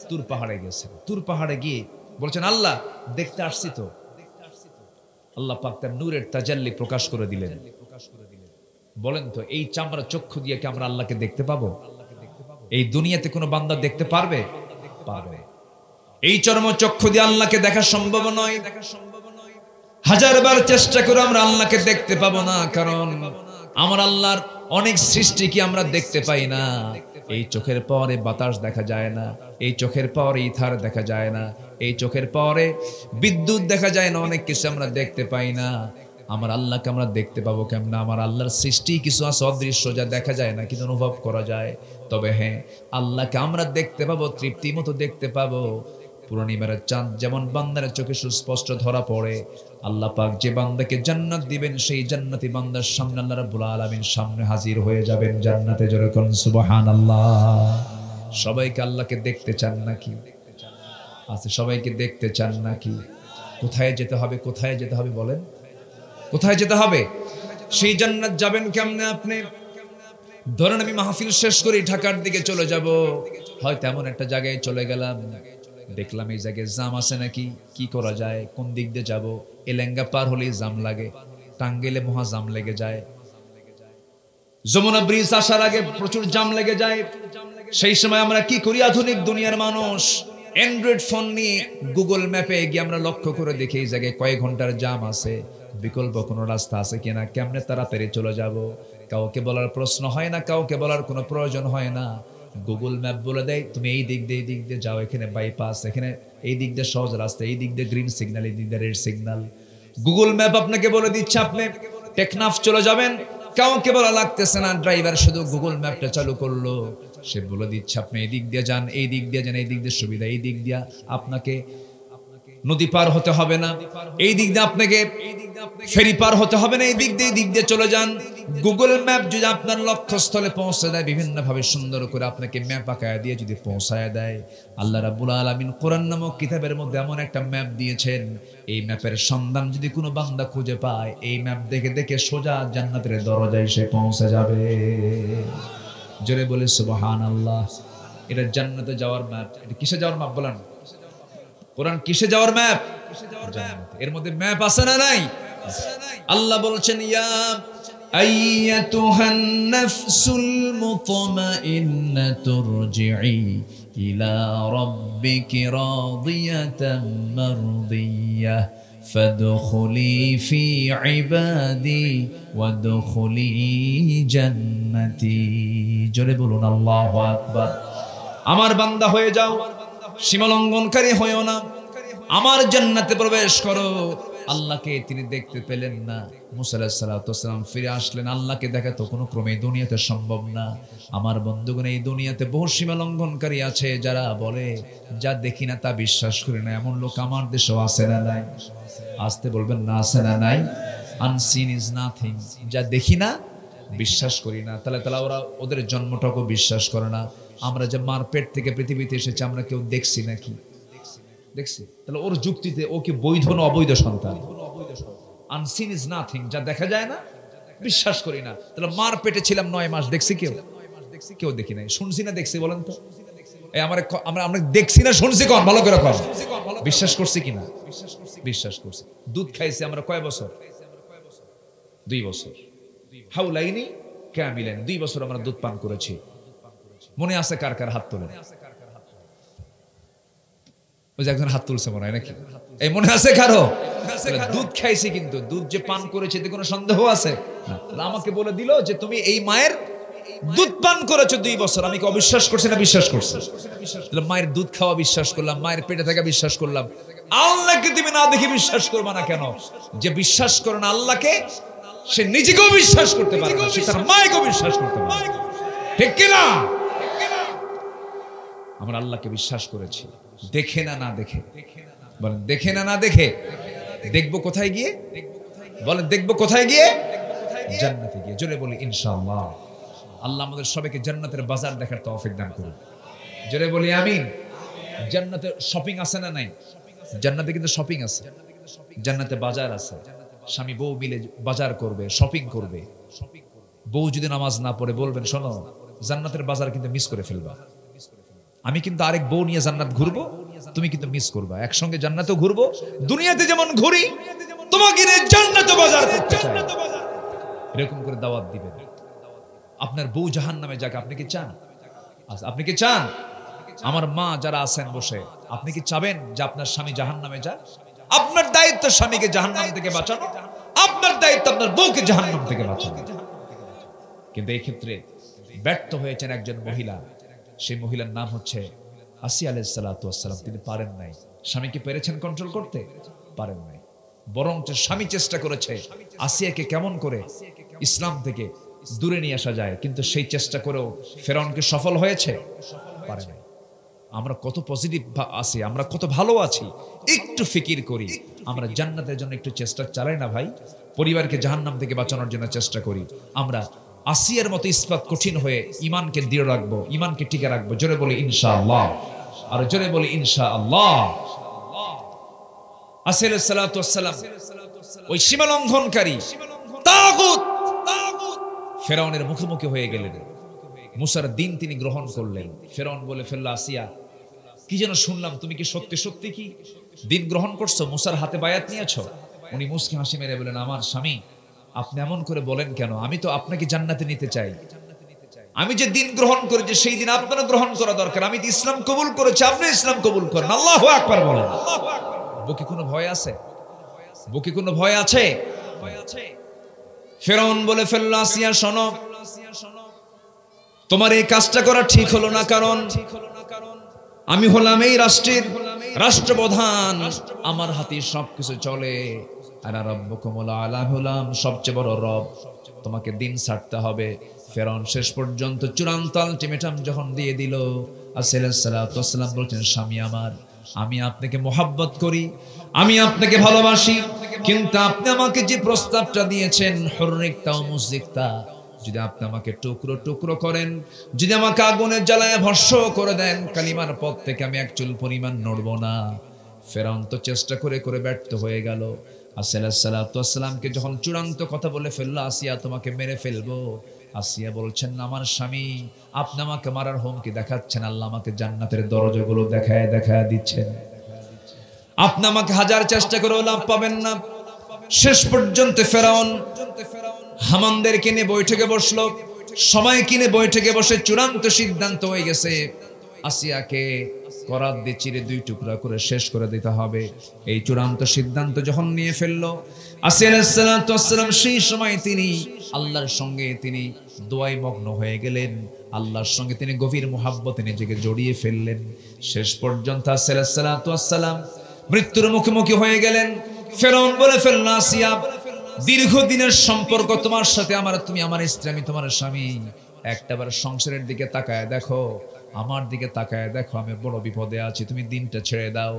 তুর পাহাড়ে গেছেন। তুর পাহাড়ে গিয়ে বলছেন আল্লাহ দেখতে আসছি তো। আল্লাহ পাক তার নূরের তাজাল্লি প্রকাশ করে দিলেন। বলেন তো এই চামড়া চক্ষু দিয়ে কি আমরা আল্লাহকে দেখতে পাবো? এই দুনিয়াতে কোনো বান্দা দেখতে পারবে? পারবে। এই চর্ম চক্ষু দিয়ে আল্লাহকে দেখা সম্ভব নয়। হাজারবার চেষ্টা করে আমরা আল্লাহকে দেখতে পাবো না, কারণ আমার আল্লাহর অনেক সৃষ্টি কি আমরা দেখতে পাই না। এই চোখের পরে বাতাস দেখা যায় না, এই চোখের পরে ইথার দেখা যায় না, এই চোখের পরে বিদ্যুৎ দেখা যায় না, অনেক কিছু আমরা দেখতে পাই না। আমার আল্লাহকে আমরা দেখতে পাবো কেমন? আমার আল্লাহর সৃষ্টি কিছু আছে অদৃশ্য, যা দেখা যায় না কিন্তু অনুভব করা যায়। তবে হ্যাঁ, আল্লাহকে আমরা দেখতে পাবো, তৃপ্তি মতো দেখতে পাবো। পূর্ণিমার চাঁদ যেমন বান্দার চোখে সুস্পষ্ট ধরা পড়ে, আল্লাহ পাক যে বান্দাকে জান্নাত দিবেন সেই জান্নাতি বান্দার সামনে আল্লাহ রাব্বুল আলামিন সামনে হাজির হয়ে যাবেন জান্নাতে। জোরে কোন সুবহানাল্লাহ। সবাইকে আল্লাহকে দেখতে চান নাকি? আছে সবাইকে দেখতে চান নাকি? কোথায় যেতে হবে? কোথায় যেতে হবে বলেন? কোথায় যেতে হবে? সেই জান্নাত যাবেন কেমনে আপনি? ধরেন আমি মাহফিল শেষ করে ঢাকার দিকে চলে যাব, হয়তো এমন একটা জায়গায় চলে গেলাম, দেখলাম এই জায়গায় জাম আছে নাকি, কি করা যায়, কোন দিক দিয়ে যাব? এলেঙ্গা পার হলেই জাম লাগে, টাঙ্গেলে মহা জাম লেগে যায়, যমুনা ব্রিজ আসার আগে প্রচুর জাম লেগে যায়। সেই সময় আমরা কি করি? আধুনিক দুনিয়ার মানুষ অ্যান্ড্রয়েড ফোন নিয়ে গুগল ম্যাপে গিয়ে আমরা লক্ষ্য করে দেখি এই জায়গায় কয়েক ঘন্টার জাম আছে, বিকল্প কোনো রাস্তা আছে কিনা, কেমনে তাড়াতাড়ি চলে যাব। কাউকে বলার প্রশ্ন হয় না, কাউকে বলার কোনো প্রয়োজন হয় না। গুগল ম্যাপ বলে দেয় তুমি এই দিক দিয়ে যাও, এখানে বাইপাস, এখানে এই দিক দিয়ে সহজ রাস্তা, এই দিক দিয়ে গ্রিন সিগন্যাল, এই দিক দিয়ে রেড সিগন্যাল। গুগল ম্যাপ আপনাকে বলে দিচ্ছে আপনি টেকনাফ চলে যাবেন, কাউকে বলা লাগতেছে না, ড্রাইভার শুধু গুগল ম্যাপটা চালু করলো, সে বলে দিচ্ছে আপনি এই দিক দিয়ে যান, এই দিক দিয়ে যান, এই দিক দিয়ে সুবিধা, এই দিক দিয়ে আপনাকে নদী পার হতে হবে না, এই দিক দিয়ে আপনাকে ফেরি পার হতে হবে না, এই দিক দিয়ে চলে যান। গুগল ম্যাপ যদি আপনার লক্ষ্যস্থলে পৌঁছে দেয়, বিভিন্ন ভাবে সুন্দর করে আপনাকে ম্যাপ আঁকায় দিয়ে যদি পৌঁছায় দেয়, আল্লাহ রাব্বুল আলামিন কোরআন নামক কিতাবের মধ্যে এমন একটা ম্যাপ দিয়েছেন, এই ম্যাপের সন্ধান যদি কোনো বান্দা খুঁজে পায়, এই ম্যাপ দেখে দেখে সোজা জান্নাতের দরজায় সে পৌঁছে যাবে। জোরে বলে সুবহানাল্লাহ। এটা জান্নাতে যাওয়ার ম্যাপ। এটা কিসে যাওয়ার ম্যাপ বলেন? কোরআন কিসে যাওয়ার ম্যাপ? এর মধ্যে ম্যাপ আছে না নাই? আল্লাহ বলছেন ইয়া আইয়াতুহান নাফসুল মুতমাইন্নাতুর রজিই ইলা রাব্বিকি রাদিয়াতাম মারদিয়াহ ফাদখুলি ফি ইবাদি ওয়াদখুলি জান্নাতি। জোরে বলুন আল্লাহু আকবার। আমার বান্দা হয়ে যাও, সীমালঙ্ঘনকারী হয়েও না, আমার জান্নাতে প্রবেশ করো। আল্লাহকে তিনি দেখতে পেলেন না, মুসা আলাইহিস সালাম ফিরে আসলেন, আল্লাহকে দেখা তো কোনো ক্রমে দুনিয়াতে সম্ভব না। আমার বন্ধুগণ, এই দুনিয়াতে বহু সীমালঙ্ঘনকারী আছে যারা বলে যা দেখি না তা বিশ্বাস করি না। এমন লোক আমার দেশেও আছে না নাই? আসতে বলবেন না, আছে না নাই? আনসিন ইজ নাথিং, যা দেখি না বিশ্বাস করি না। তাহলে ওরা ওদের জন্মটাকে বিশ্বাস করে না। আমরা যে মার পেট থেকে পৃথিবীতে এসেছি, আমরা কেউ দেখছি নাকি? দেখছি। তাহলে ওর যুক্তিতে ও কি বৈধ না অবৈধ সন্তান? আনসিন ইজ নাথিং, যা দেখা যায় না বিশ্বাস করি না। তাহলে মার পেটে ছিলাম 9 মাস, দেখছি কেউ? কেউ দেখি নাই। শুনছি না দেখছি বলেন তো? এই আমরা দেখছি না শুনছি, কোন ভালো করে কোন বিশ্বাস করছি কিনা? বিশ্বাস করছি। দুধ খাইছি আমরা কয় বছর? 2 বছর। হাউলাইনি কামিলান, 2 বছর আমরা দুধ পান করেছি। মনে আছে কার কার? হাত তোলেন। ওই যে একজন হাত তুলছে মনে হয় নাকি? এই মনে আছে কারো? দুধ খাইছি, কিন্তু দুধ যে পান করেছে এতে কোনো সন্দেহ আছে? আমাকে বলে দিল যে তুমি এই মায়ের দুধ পান করেছো 2 বছর। আমি কি অবিশ্বাস করছি না বিশ্বাস করছি? মায়ের দুধ খাওয়া বিশ্বাস করলাম, মায়ের পেটে থাকা বিশ্বাস করলাম। আল্লাহকে তুমি না দেখে বিশ্বাস করবা না কেন? যে বিশ্বাস করে না আল্লাহকে, সে নিজেকেও বিশ্বাস করতে পারে না, সে তার মায়েকেও বিশ্বাস করতে পারে না। ঠিক কিনা? আমরা আল্লাহকে বিশ্বাস করেছি, দেখে না না দেখে। বলেন দেখে না না দেখে। দেখবো কোথায় গিয়ে? বলেন দেখবো কোথায় গিয়ে? জান্নাতে গিয়ে। জোরে বলি ইনশাআল্লাহ। আল্লাহ আমাদের সবাইকে জান্নাতের বাজার দেখার তৌফিক দান করুন। জোরে বলি আমিন। জান্নাতে শপিং আছে না নাই? জান্নাতে কিন্তু শপিং আছে, জান্নাতে বাজার আছে। স্বামী বউ মিলে বাজার করবে, শপিং করবে। বউ যদি নামাজ না পড়ে বলবেন শোনো জান্নাতের বাজার কিন্তু মিস করে ফেলবা। আমি কিন্তু আরেক বউ নিয়ে জান্নাত ঘুরবো, তুমি কিন্তু মিস করবা। একসঙ্গে জান্নাতেও ঘুরবো, দুনিয়াতে যেমন ঘুরি তোমাকে নিয়ে জান্নাতে বাজার করতে চাই। এরকম করে দাওয়াত দিবেন। আপনার বউ জাহান্নামে যাক, আপনি কি চান? আপনি কি চান? আমার মা যারা আছেন বসে, আপনি কি চাবেন যে আপনার স্বামী জাহান্নামে যাক? আপনার দায়িত্ব স্বামীকে জাহান্নাম থেকে বাঁচানো, আপনার দায়িত্ব আপনার বউকে জাহান্নাম থেকে বাঁচানো। কিন্তু এই ক্ষেত্রে ব্যর্থ হয়েছেন একজন মহিলা। সেই মহিলার নাম হচ্ছে আসিয়া আলাইহিস সালাতু ওয়াস সালাম। তিনি পারেন নাই। স্বামীকে পেরেছেন কন্ট্রোল করতে? পারেন নাই। বরং স্বামী চেষ্টা করেছে আসিয়াকে কেমন করে ইসলাম থেকে দূরে নিয়ে আসা যায়, কিন্তু সেই চেষ্টা করেও ফেরাউনকে সফল হয়েছে? পারে নাই। আমরা কত পজিটিভ আছি, আমরা কত ভালো আছি, একটু ফিকির করি। আমরা জান্নাতের জন্য একটু চেষ্টা চালাই না ভাই? পরিবারকে জাহান্নাম থেকে বাঁচানোর জন্য চেষ্টা করি। আমরা আসিয়ার মতো ইসবাত কঠিন হয়ে ইমানকে দৃঢ় রাখবো, ইমানকে টিকে রাখবো। জোরে বলি ইনশাআল্লাহ। আর জোরে বলি ইনশাআল্লাহ। আসিয়া আলাইহিস সালাতু ওয়াস সালাম ওই সীমা লঙ্ঘনকারী তাগুত ফেরাউনের মুখোমুখি হয়ে গেলেন। মুসার দিন তিনি গ্রহণ করলেন। ফেরাউন বলে ফেলল, আসিয়া কি যেন শুনলাম, তুমি কি সত্যি সত্যি কি দিন গ্রহণ করছো? মুসার হাতে বায়াত নিয়েছো? উনি মুস্কি হাসি মেরে বলেন, আমার স্বামী আপনি এমন করে বলেন কেন? আমি তো আপনাকে জান্নাতে নিতে চাই। আমি যে দিন গ্রহণ করেছি সেই দিন আপনারও গ্রহণ করা দরকার। আমি তো ইসলাম কবুল করেছি, আপনি ইসলাম কবুল করেন। আল্লাহু আকবার বলেন। বুকে কোনো ভয় আছে? বুকে কোনো ভয় আছে? ফেরাউন বলে ফেলল, আসিয়া শোনো, তোমার এই কাজটা করা ঠিক হলো না। কারণ আমি হলাম এই রাষ্ট্রের রাষ্ট্রপ্রধান, আমার হাতে সবকিছু চলে। আনা রাব্বুকুমুল আলা, হলাম সবচেয়ে বড় রব, তোমাকে দিন ছাড়তে হবে। ফেরাউন শেষ পর্যন্ত চূড়ান্ত আলটিমেটাম যখন দিয়ে দিল, আসিয়া আলাইহিস সালাতু ওয়াস সালাম বলছেন, স্বামী আমার, আমি আপনাকে মোহাব্বত করি, আমি আপনাকে ভালোবাসি, কিন্তু আপনি আমাকে যে প্রস্তাবটা দিয়েছেন হুররিকতা ওয়া মুযিকতা, যদি আপনি আমাকে টুকরো টুকরো করেন, যদি আমাকে আগুনে জ্বালায় ভস্ম করে দেন, কালিমার পথ থেকে আমি এক চুল পরিমাণ নড়ব না। ফেরাউন তো চেষ্টা করে করে ব্যর্থ হয়ে গেল। আসিয়া আলাইহিস সালাতু ওয়াস সালামকে যখন চূড়ান্ত কথা বলে ফেললো, আসিয়া তোমাকে মেরে ফেলবো, আসিয়া বলছেন, আমার স্বামী আপনি আমাকে মারার হুমকি দেখাচ্ছেন, আল্লাহ আমাকে জান্নাতের দরজাগুলো দেখায় দেখায় দিচ্ছেন। আপনি আমাকে হাজার চেষ্টা করেও লাভ পাবেন না। শেষ পর্যন্ত ফেরাউন হামানদের কিনে বৈঠকে বসলো। সময় কিনে বৈঠকে বসে চূড়ান্ত সিদ্ধান্ত হয়ে গেছে, আসিয়াকে করাত দিয়ে চিরে 2 টুকরা করে শেষ করে দিতে হবে। এই চূড়ান্ত সিদ্ধান্ত যখন নিয়ে ফেললো আসিয়া আলাইহিস সালাতু ওয়াস সালাম, সেই সময় তিনি আল্লাহর সঙ্গে তিনি দোয়ায় মগ্ন হয়ে গেলেন। আল্লাহর সঙ্গে তিনি গভীর মুহাব্বতে নিজেকে জড়িয়ে ফেললেন। শেষ পর্যন্ত আসিয়া আলাইহিস সালাতু ওয়াস সালাম মৃত্যুর মুখোমুখি হয়ে গেলেন। ফেরাউন বলে ফেলল, আসিয়া দীর্ঘদিনের সম্পর্ক তোমার সাথে আমার, তুমি আমার স্ত্রী, আমি তোমার স্বামী, একটাবার সংসারের দিকে তাকায় দেখো, আমার দিকে তাকায় দেখো, আমি বড় বিপদে আছি, তুমি দিনটা ছেড়ে দাও।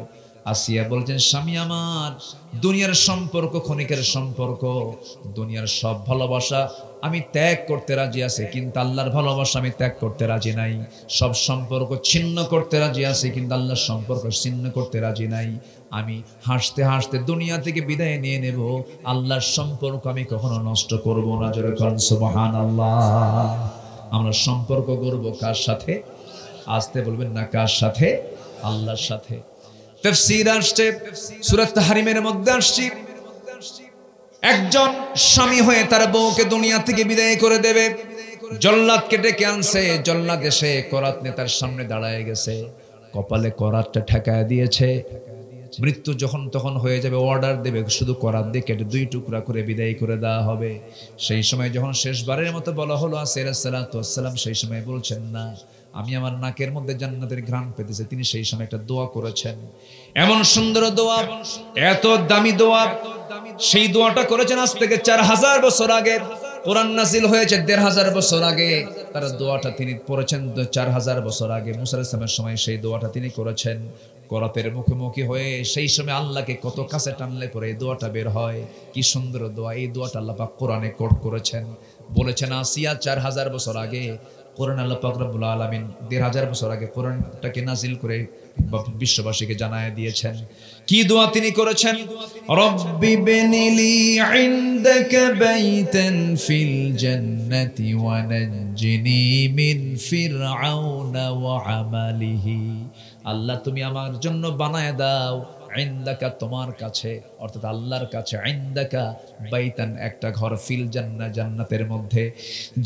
আসিয়া বলছেন, স্বামী আমার, দুনিয়ার সম্পর্ক ক্ষণিকের সম্পর্ক, দুনিয়ার সব ভালোবাসা আমি ত্যাগ করতে রাজি আছি, কিন্তু আল্লাহর ভালোবাসা আমি ত্যাগ করতে রাজি নাই। সব সম্পর্ক ছিন্ন করতে রাজি আছি, কিন্তু আল্লাহর সম্পর্ক ছিন্ন করতে রাজি নাই। আমি হাসতে হাসতে দুনিয়া থেকে বিদায় নিয়ে নেব, আল্লাহর সম্পর্ক আমি কখনো নষ্ট করব না। জোরে বলেন সুবহানাল্লাহ। আমরা সম্পর্ক গড়ব কার সাথে? আসতে বলবেন না কার সাথে? আল্লাহর সাথে। তাফসীর আসছে সূরা তাহরিমের মধ্যে আসছে একজন স্বামী হয়ে তার বউকে দুনিয়া থেকে বিদায় করে দেবে, জল্লাদকে ডেকে আনছে, জল্লাদ এসে করাত নেতার সামনে দাঁড়ায় গেছে, কপালে করাতটা ঠেকায় দিয়েছে। মৃত্যু যখন তখন হয়ে যাবে অর্ডার দেবে, শুধু করাত দিয়ে কেটে 2 টুকরা করে বিদায় করে দেওয়া হবে। সেই সময় যখন শেষবারের মতো বলা হলো আলাইহিস সালাতু ওয়াস সালাম, সেই সময় বলছেন না আমি আমার নাকের মধ্যে জান্নাতের ঘ্রাণ পেতেছি। তিনি সেই সময় একটা দোয়া করেছেন, এমন সুন্দর দোয়া, এত দামি দোয়া। সেই দোয়াটা করেছেন আজ থেকে 4000 বছর আগে। কোরআন নাযিল হয়েছে 1500 বছর আগে। তার দোয়াটা তিনি পড়েছেন 4000 বছর আগে। মুসা আলাইহিস সালামের সময় সেই দোয়াটা তিনি করেছেন। করাতের মুখোমুখি হয়ে সেই সময় আল্লাহকে কত কাছে টানলে পরে এই দোয়াটা বের হয়। কি সুন্দর দোয়া! এই দোয়াটা আল্লাহ পাক কোরআনে কোট করেছেন, বলেছেন আসিয়া 4000 বছর আগে। কোরআন আল্লাহ পাক রব্বুল আলামিন 1500 বছর আগে কোরআনটাকে নাজিল করে বিশ্ববাসীকে জানায় দিয়েছেন। কি দোয়া তিনি করেছেন? রব্বি বিনিলি ইনদাকা বাইতান ফিল জান্নাতি ওয়া নাজ্জিনি মিন ফিরআউনা ওয়া আমালিহি। আল্লাহ তুমি আমার জন্য বানায় দাও ইনদাকা তোমার কাছে, অর্থাৎ আল্লাহর কাছে, ইনদাকা বাইতান একটা ঘর, ফিল জান্নাহ জান্নাতের মধ্যে।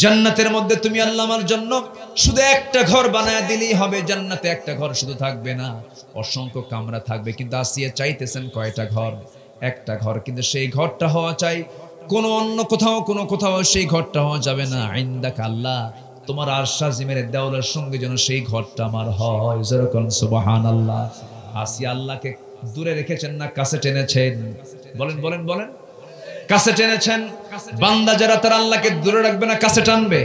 জান্নাতের মধ্যে তুমি আল্লাহ আমার জন্য শুধু একটা ঘর বানায় দিলেই হবে। জান্নাতে একটা ঘর শুধু থাকবে না, অসংখ্য কামরা থাকবে। কিন্তু আসিয়া চাইতেছেন কয়টা ঘর? একটা ঘর। কিন্তু সেই ঘরটা হওয়া চাই কোনো অন্য কোথাও সেই ঘরটা হওয়া যাবে না। ইনদাকা আল্লাহ তোমার আরশ আজিমের দেওয়ালের সঙ্গে যেন সেই ঘরটা আমার হয়। যেরকম সুবহানাল্লাহ। আসিয়া আল্লাহকে দূরে রেখেছেন না কাছে টেনেছেন? বলেন বলেন বলেন। কাছে টেনেছেন। বান্দা যারা তারা আল্লাহকে দূরে রাখবে না কাছে টানবে।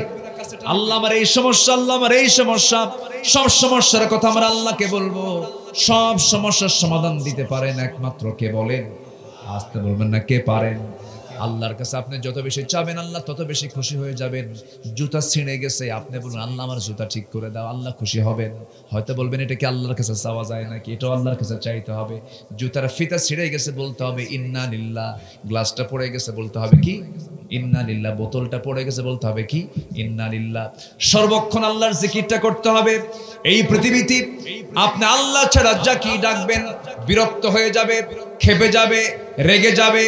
আল্লাহ আমার এই সমস্যা, আল্লাহ আমার এই সমস্যা, সব সমস্যার কথা আমরা আল্লাহকে বলবো। সব সমস্যার সমাধান দিতে পারেন একমাত্র কে? বলেন। আসতে বলবেন না কে পারেন? আল্লাহর কাছে আপনি যত বেশি চাবেন আল্লাহ তত বেশি খুশি হয়ে যাবেন। জুতা ছিঁড়ে গেছে, আপনি বলুন আল্লাহ আমার জুতা ঠিক করে দাও, আল্লাহ খুশি হবেন। হয়তো বলবেন এটা কি আল্লাহর কাছে চাওয়া যায় নাকি? এটাও আল্লাহর কাছে চাইতে হবে। জুতার ফিতা ছিঁড়ে গেছে, বলতে হবে ইন্না লিল্লাহ। গ্লাসটা পড়ে গেছে, বলতে হবে কি? ইন্না লিল্লাহ। বোতলটা পড়ে গেছে, বলতে হবে কি? ইন্না লিল্লাহ। সর্বক্ষণ আল্লাহর জিকিরটা করতে হবে। এই পৃথিবীতে আপনি আল্লাহ ছাড়া যাকে ডাকবেন বিরক্ত হয়ে যাবে, খেপে যাবে, রেগে যাবে।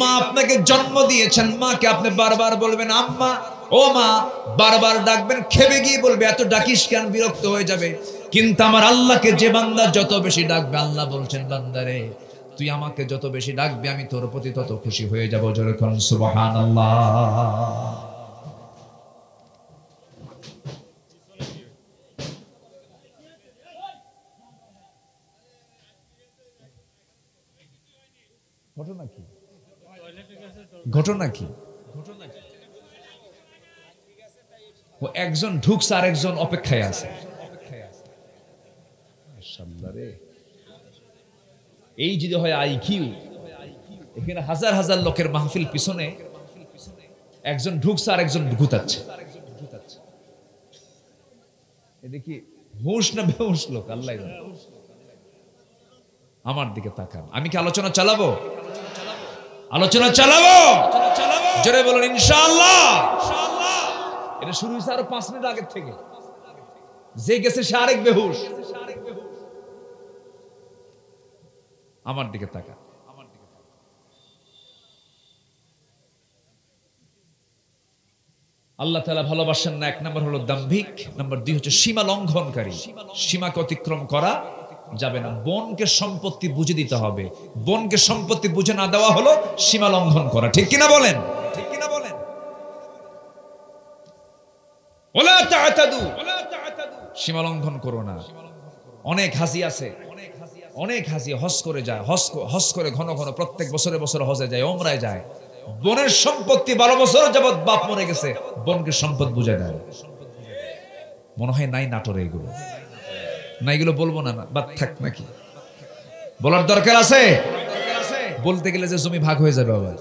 মা আপনাকে জন্ম দিয়েছেন, মাকে আপনি বারবার বলবেন আম্মা, ও মা, বারবার ডাকবেন, খেপে গিয়ে বলবে এত ডাকিস কেন, বিরক্ত হয়ে যাবে। কিন্তু আমার আল্লাহকে যে বান্দা যত বেশি ডাকবে, আল্লাহ বলছেন বান্দারে তুই আমাকে যত বেশি ডাকবি আমি তোর প্রতি তত খুশি হয়ে যাব। জোরে বলুন সুবহানাল্লাহ। ঘটনা কি? ঘটনা কি? ও একজন ঢুকছে আর একজন অপেক্ষায় আছে। এই যদি হয় আইকিউ, এখানে হাজার হাজার লোকের মাহফিল, পিছনে একজন ঢুকছে আর একজন ঘুতাচ্ছে। এটা কি হুঁশ না বেহুশ লোক? আল্লাহ জানে। আমার দিকে তাকান। আমি কি আলোচনা চালাবো? আলোচনা চালাবো। জোরে বলুন ইনশাআল্লাহ। এটা শুরু হয়েছে আরো 5 মিনিট আগের থেকে। যে গেছে সে আরেক বেহুশ। আমার দিকে তাকান। আল্লাহ তাআলা ভালোবাসেন না? 1 নম্বর হলো দাম্ভিক, নম্বর 2 হচ্ছে সীমা লঙ্ঘনকারী। সীমাকে অতিক্রম করা যাবে না। বোনকে সম্পত্তি বুঝে দিতে হবে। বোনকে সম্পত্তি বুঝে না দেওয়া হলো সীমা লঙ্ঘন করা। ঠিক কিনা বলেন? ঠিক কিনা বলেন? ওয়ালা তা'তাদু, সীমা লঙ্ঘন করো না। অনেক হাজি আছে, অনেক হাজি হজ করে যায়, হজ করে ঘন ঘন প্রত্যেক বছরে বছরে হজে যায়, ওমরায় যায়। বোনের সম্পত্তি 12 বছর যাবত বাপ মরে গেছে, বোনকে সম্পদ বুঝে দেয়। মনে হয় নাই নাটোরে এগুলো না, এগুলো বলবো না, বাদ থাক নাকি? বলার দরকার আছে? বলতে গেলে যে জমি ভাগ হয়ে যাবে, আবার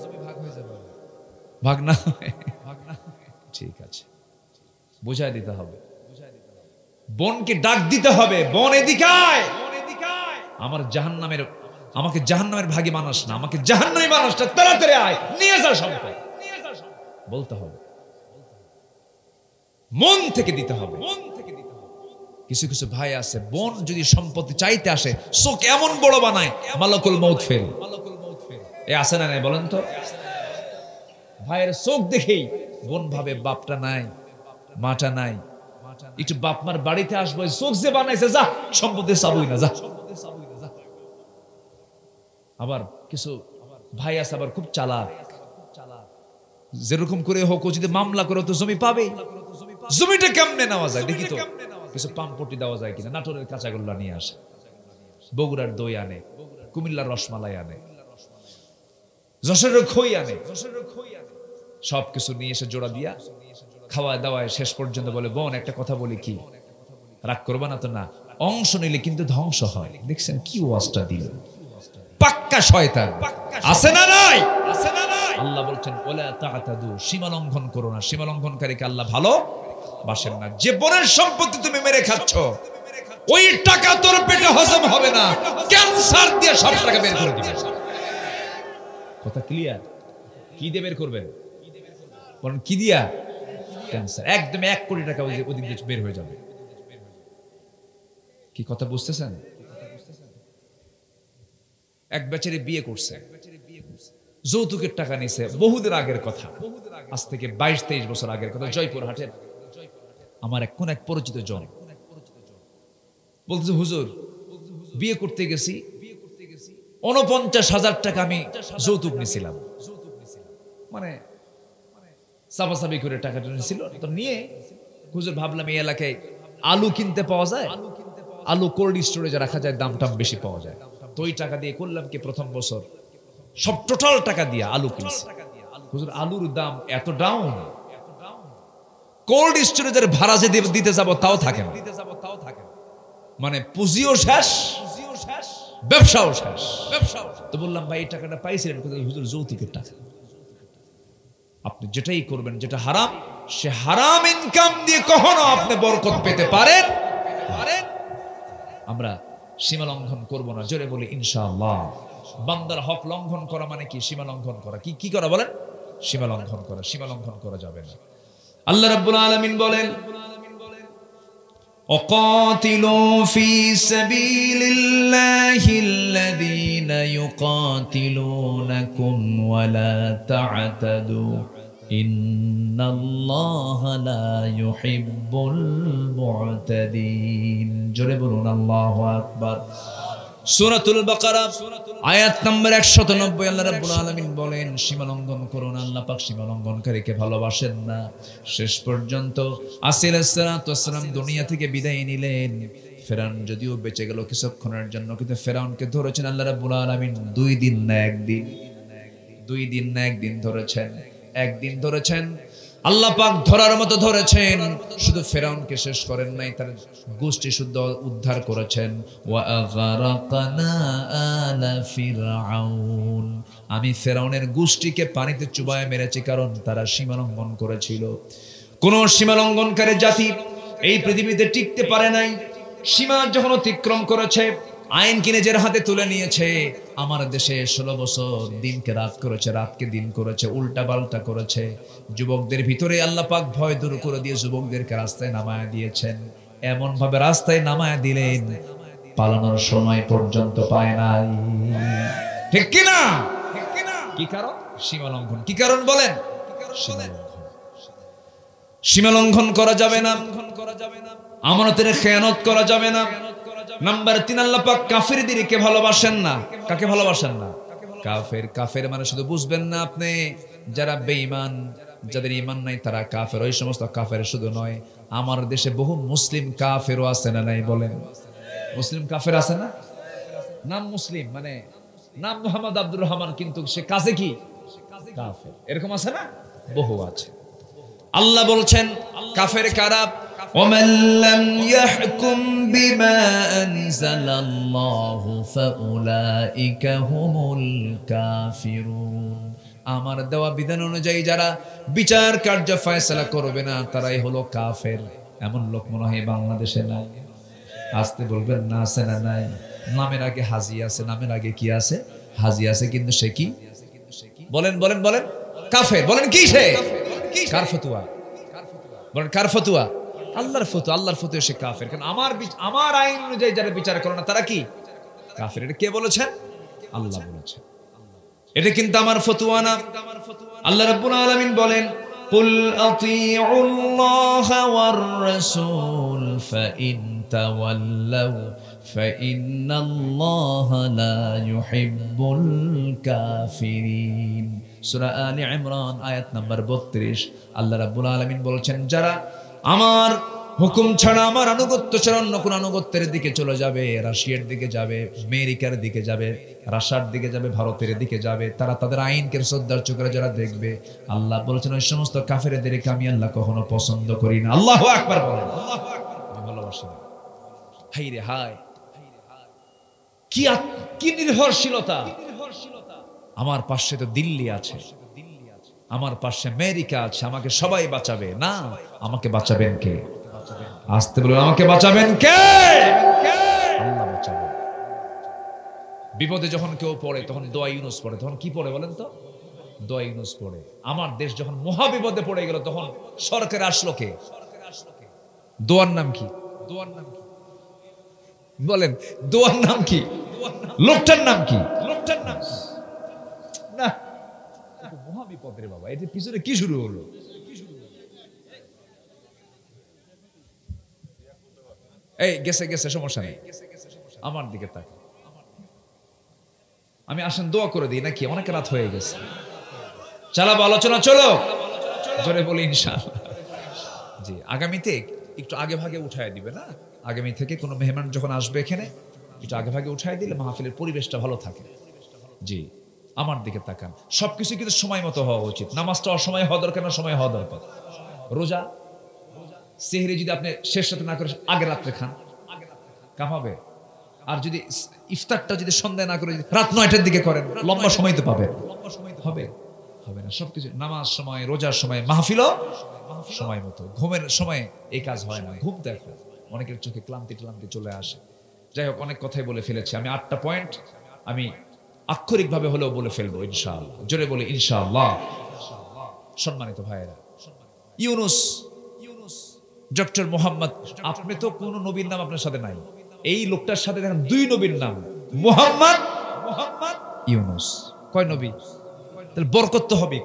ভাগ না, ঠিক আছে, বুঝাই দিতে হবে। বোনকে ডাক দিতে হবে, বোন এদিকে আয়, আমার জাহান্নামের, আমাকে জাহান্নামের ভাগী মানুষ না, আমাকে জাহান্নামী মানুষটা তাড়াতাড়ি আয়, নিয়ে যা সম্পদ, বলতে হবে, মন থেকে দিতে হবে। কিছু কিছু ভাই আছে, বোন যদি সম্পত্তি চাইতে আসে চোখ এমন বড় বানায় মালাকুল মউত ফেল। এ আছে না নাই বলেন তো? ভাইয়ের চোখ দেখেই বোন ভাবে বাপটা নাই, মাটা নাই, একটু বাপ মার বাড়িতে আসবো, চোখ যে বানাইছে যা সম্পত্তি চাবই না যা। আবার কিছু ভাই আছে আবার খুব চালাক, যেরকম করে হোক যদি মামলা করে তো জমি পাবে, জমিটা কেমনে নেওয়া যায় দেখি তো, কিছু পাম্পটি দেওয়া যায় কিনা, নাটোরের কাঁচাগোল্লা নিয়ে আসে, বগুড়ার দই আনে, কুমিল্লার রসমালাই আনে, যশোরের খই আনে, সবকিছু নিয়ে এসে জোড়া দিয়া খাওয়া দাওয়ায় শেষ পর্যন্ত বলে বোন একটা কথা বলি, কি রাগ করবা না তো? না, অংশ নিলে কিন্তু ধ্বংস হয়। দেখছেন কি ওয়াজটা দিল, পাক্কা শয়তান। আছে না নাই? আল্লাহ বলছেন ওলা তাআতাদু, সীমা লঙ্ঘন করো না, সীমা লঙ্ঘনকারীকে আল্লাহ ভালো বাসেন না। যে বোনের সম্পত্তি তুমি মেরে খাচ্ছ, ওই টাকা তোর পেটে হজম হবে না, ক্যান্সার দিয়ে সব টাকা বের করে দিবে। কথা ক্লিয়ার? কি দিয়ে বের করবেন বলেন? কি দিয়া? ক্যান্সার। একদম 1 কোটি টাকা ওদিক দিয়ে বের হয়ে যাবে। কি কথা বুঝতেছেন? এক বেচারি বিয়ে করছে, যৌতুকের টাকা নিছে, বহুদিন আগের কথা, আজ থেকে 22-23 বছর আগের কথা। জয়পুর হাটের আমার কোন এক পরিচিত জন বলতেছে, হুজুর বিয়ে করতে গেছি, 49,000 টাকা আমি যৌতুক নিছিলাম। মানে চাপাচাপি করে টাকাটা নিয়েছিল, তো নিয়ে হুজুর ভাবলাম এই এলাকায় আলু কিনতে পাওয়া যায়, আলু কোল্ড স্টোরেজে রাখা যায়, দাম টাম বেশি পাওয়া যায়, তো ওই টাকা দিয়ে করলাম কি, প্রথম বছর সব টোটাল টাকা দিয়ে আলু কিনছি। হুজুর আলুর দাম এত ডাউন, কোল্ড স্টোরেজের ভাড়া যে দিতে যাব তাও থাকে না, মানে পুঁজিও শেষ, ব্যবসাও শেষ। তো বললাম ভাই এই টাকাটা পাইছিলেন কোথায়? হুজুর যৌতুকের টাকা। আপনি যেটাই করবেন যেটা হারাম, সে হারাম ইনকাম দিয়ে কখনো আপনি বরকত পেতে পারেন। আমরা সীমা লঙ্ঘন করব না, জোরে বলি ইনশাআল্লাহ। বান্দার হক লঙ্ঘন করা মানে কি? সীমা লঙ্ঘন করা। কি করা বলেন? সীমা লঙ্ঘন করা। সীমা লঙ্ঘন করা যাবে না। আল্লাহ রাব্বুল আলামিন বলেন وقاتلوا في سبيل الله الذين يقاتلونكم ولا تعتدوا إن الله لا يحب المعتدين জোরে বলুন আল্লাহু আকবার। সূরাতুল বাকারা আয়াত নম্বর 190 আল্লাহ রাব্বুল আলামিন বলেন সীমা লঙ্ঘন করো না। আল্লাহ পাক সীমা লঙ্ঘনকারীকে ভালোবাসেন না। শেষ পর্যন্ত আসিল সালাতু ওয়াসসালাম দুনিয়া থেকে বিদায় নিলেন। ফেরাউন যদিও বেঁচে গেল কিছুক্ষণের জন্য, কিন্তু ফেরাউনকে ধরেছেন আল্লাহ রাব্বুল আলামিন 2 দিন না 1 দিন, 2 দিন না 1 দিন ধরেছেন, 1 দিন ধরেছেন। আল্লাহ পাক ধরার মতো ধরেছেন। শুধু ফেরাউনকে শেষ করেন নাই, তার গোষ্ঠী শুদ্ধ উদ্ধার করেছেন। ওয়া আগারাকনা আলা ফিরআউন, আমি ফেরাউনের গোষ্ঠীকে পানিতে চুবায় মেরেছি, কারণ তারা সীমা লঙ্ঘন করেছিল। কোন সীমা লঙ্ঘনকারী জাতি এই পৃথিবীতে টিকতে পারে নাই। সীমা যখন অতিক্রম করেছে, আইন কিনে নিজের হাতে তুলে নিয়েছে। আমার দেশে 16 বছর দিনকে রাত করেছে, রাতকে দিন করেছে, উল্টা পাল্টা করেছে। যুবকদের ভিতরে আল্লাহ পাক ভয় দূর করে দিয়ে যুবকদেরকে রাস্তায় নামায় দিয়েছেন। এমন ভাবে রাস্তায় নামায় দিলেন, পালানোর সময় পর্যন্ত পায় নাই। ঠিক কিনা? কি কারণ? সীমা লঙ্ঘন। কি কারণ বলেন? সীমা লঙ্ঘন করা যাবে না, আমানতের খেয়ানত করা যাবে না। নাম্বার 3, আল্লাহ পাক কাফেরদেরকে ভালোবাসেন না। কাকে ভালোবাসেন না? কাফের। কাফের মানে শুধু বুঝবেন না আপনি, যারা বেঈমান, যাদের ঈমান নাই তারা কাফের। ওই সমস্ত কাফের শুধু নয়, আমার দেশে বহু মুসলিম কাফেরও আছে না নাই বলেন? মুসলিম কাফের আছে না? নাম মুসলিম, মানে নাম মোহাম্মদ আব্দুর রহমান, কিন্তু সে কাজে কি কাফের। এরকম আছে না? বহু আছে। আল্লাহ বলছেন কাফের কারা? ومن لم يحكم بما أنزل الله فأولئك هم الكافرون, আমার দেওয়া বিধান অনুযায়ী যারা বিচার কার্য ফয়সালা করবে না তারাই হলো কাফের। এমন লোক মনে হয় বাংলাদেশে নাই। আসতে বলবেন না, আছে না নাই? নামের আগে হাজি আছে, নামের আগে কি আছে? হাজি আছে, কিন্তু সে কি? বলেন বলেন বলেন। কাফের। বলেন কি? সে কার ফতুয়া? বলেন কার ফতুয়া? আল্লাহর ফতোয়া সে কাফের। কারণ আমার আইন অনুযায়ী যারা বিচার করে না তারা কি কাফের। এটা কে বলেছেন? আল্লাহ বলেছেন। এটা কিন্তু আমার ফতোয়া না। আল্লাহ রাব্বুল আলামিন বলেন, কুল আতিউল্লাহা ওয়ার রাসূল ফাইন তাওয়াল্লাউ ফাইন্নাল্লাহা লা ইউহিব্বুল কাফিরিন। সূরা আলে ইমরান আয়াত নাম্বার 32। আল্লাহ রাব্বুল আলামিন বলেছেন, যারা আমার হুকুম ছাড়া, আমার আনুগত্য ছাড়া অন্য কোন আনুগত্যের দিকে চলে যাবে, রাশিয়ার দিকে যাবে, আমেরিকার দিকে যাবে, রাশিয়ার দিকে যাবে, ভারতের দিকে যাবে, তারা তাদের আইনকে শ্রদ্ধার চোখে যারা দেখবে, আল্লাহ বলেছেন ওই সমস্ত কাফেরদেরকে আমি আল্লাহ কখনো পছন্দ করি না। আল্লাহু আকবার বলেন। আমি ভালোবাসি না। হাই রে হাই, কি নির্ভরশীলতা! আমার পাশে তো দিল্লি আছে, আমার পাশে আমেরিকা আছে, আমাকে সবাই বাঁচাবে না। আমাকে বাঁচাবেন কে? আসতে বলুন, আমাকে বাঁচাবেন কে? আল্লাহ বাঁচাবেন। বিপদে যখন কেউ পড়ে তখন দোয়া ইউনুস পড়ে। তখন কি পড়ে বলেন তো? দোয়া ইউনুস পড়ে। আমার দেশ যখন মহা বিপদে পড়ে গেল তখন সরকার আসলো কে? দোয়ার নাম কি? বলেন, দোয়ার নাম কি? লোকটার নাম কি? না, মহা বিপদের বাবা, এর পিছনে কি শুরু হলো? এই গেছে সমস্যা নেই, আমার দিকে তাকান। আমি আসেন দোয়া করে দিই নাকি? অনেক রাত হয়ে গেছে, চালাবো আলোচনা, চলো জোরে বলি ইনশাআল্লাহ। জি, আগামীতে একটু আগে ভাগে উঠায় দিবে না? আগামী থেকে কোনো মেহমান যখন আসবে এখানে একটু আগে ভাগে উঠায় দিলে মাহফিলের পরিবেশটা ভালো থাকে। জি, আমার দিকে তাকান। সবকিছু কিন্তু সময় মতো হওয়া উচিত। নামাজটা অসময় হওয়া দরকার না, সময় হওয়া দরকার। রোজা, সেহরি যদি আপনি শেষ রাতে না করে আগের রাত্রে খান, কামাবে। আর যদি ইফতারটা যদি সন্ধ্যায় না করে রাত 9টার দিকে করেন, লম্বা সময় তো পাবেন। হবে না। সবকিছু নামাজ সময়, রোজার সময়, মাহফিলও সময় মতো। ঘুমের সময় এই কাজ হয় না। ঘুম দেখো অনেকের চোখে ক্লান্তি চলে আসে। যাই হোক, অনেক কথাই বলে ফেলেছি আমি। 8টা পয়েন্ট আমি আক্ষরিকভাবে হলেও বলে ফেলবো ইনশাআল্লাহ। জোরে বলি ইনশাআল্লাহ। সম্মানিত ভাইয়েরা, ইউনুস, ডক্টর মোহাম্মদ, আপনি তো কোন নবীর নাম আপনার সাথে নাই। এই লোকটার সাথে দেখেন 2 নবীর নাম, মোহাম্মদ, ইউনুস। কয় নবী? তাহলে বরকত তো হবে।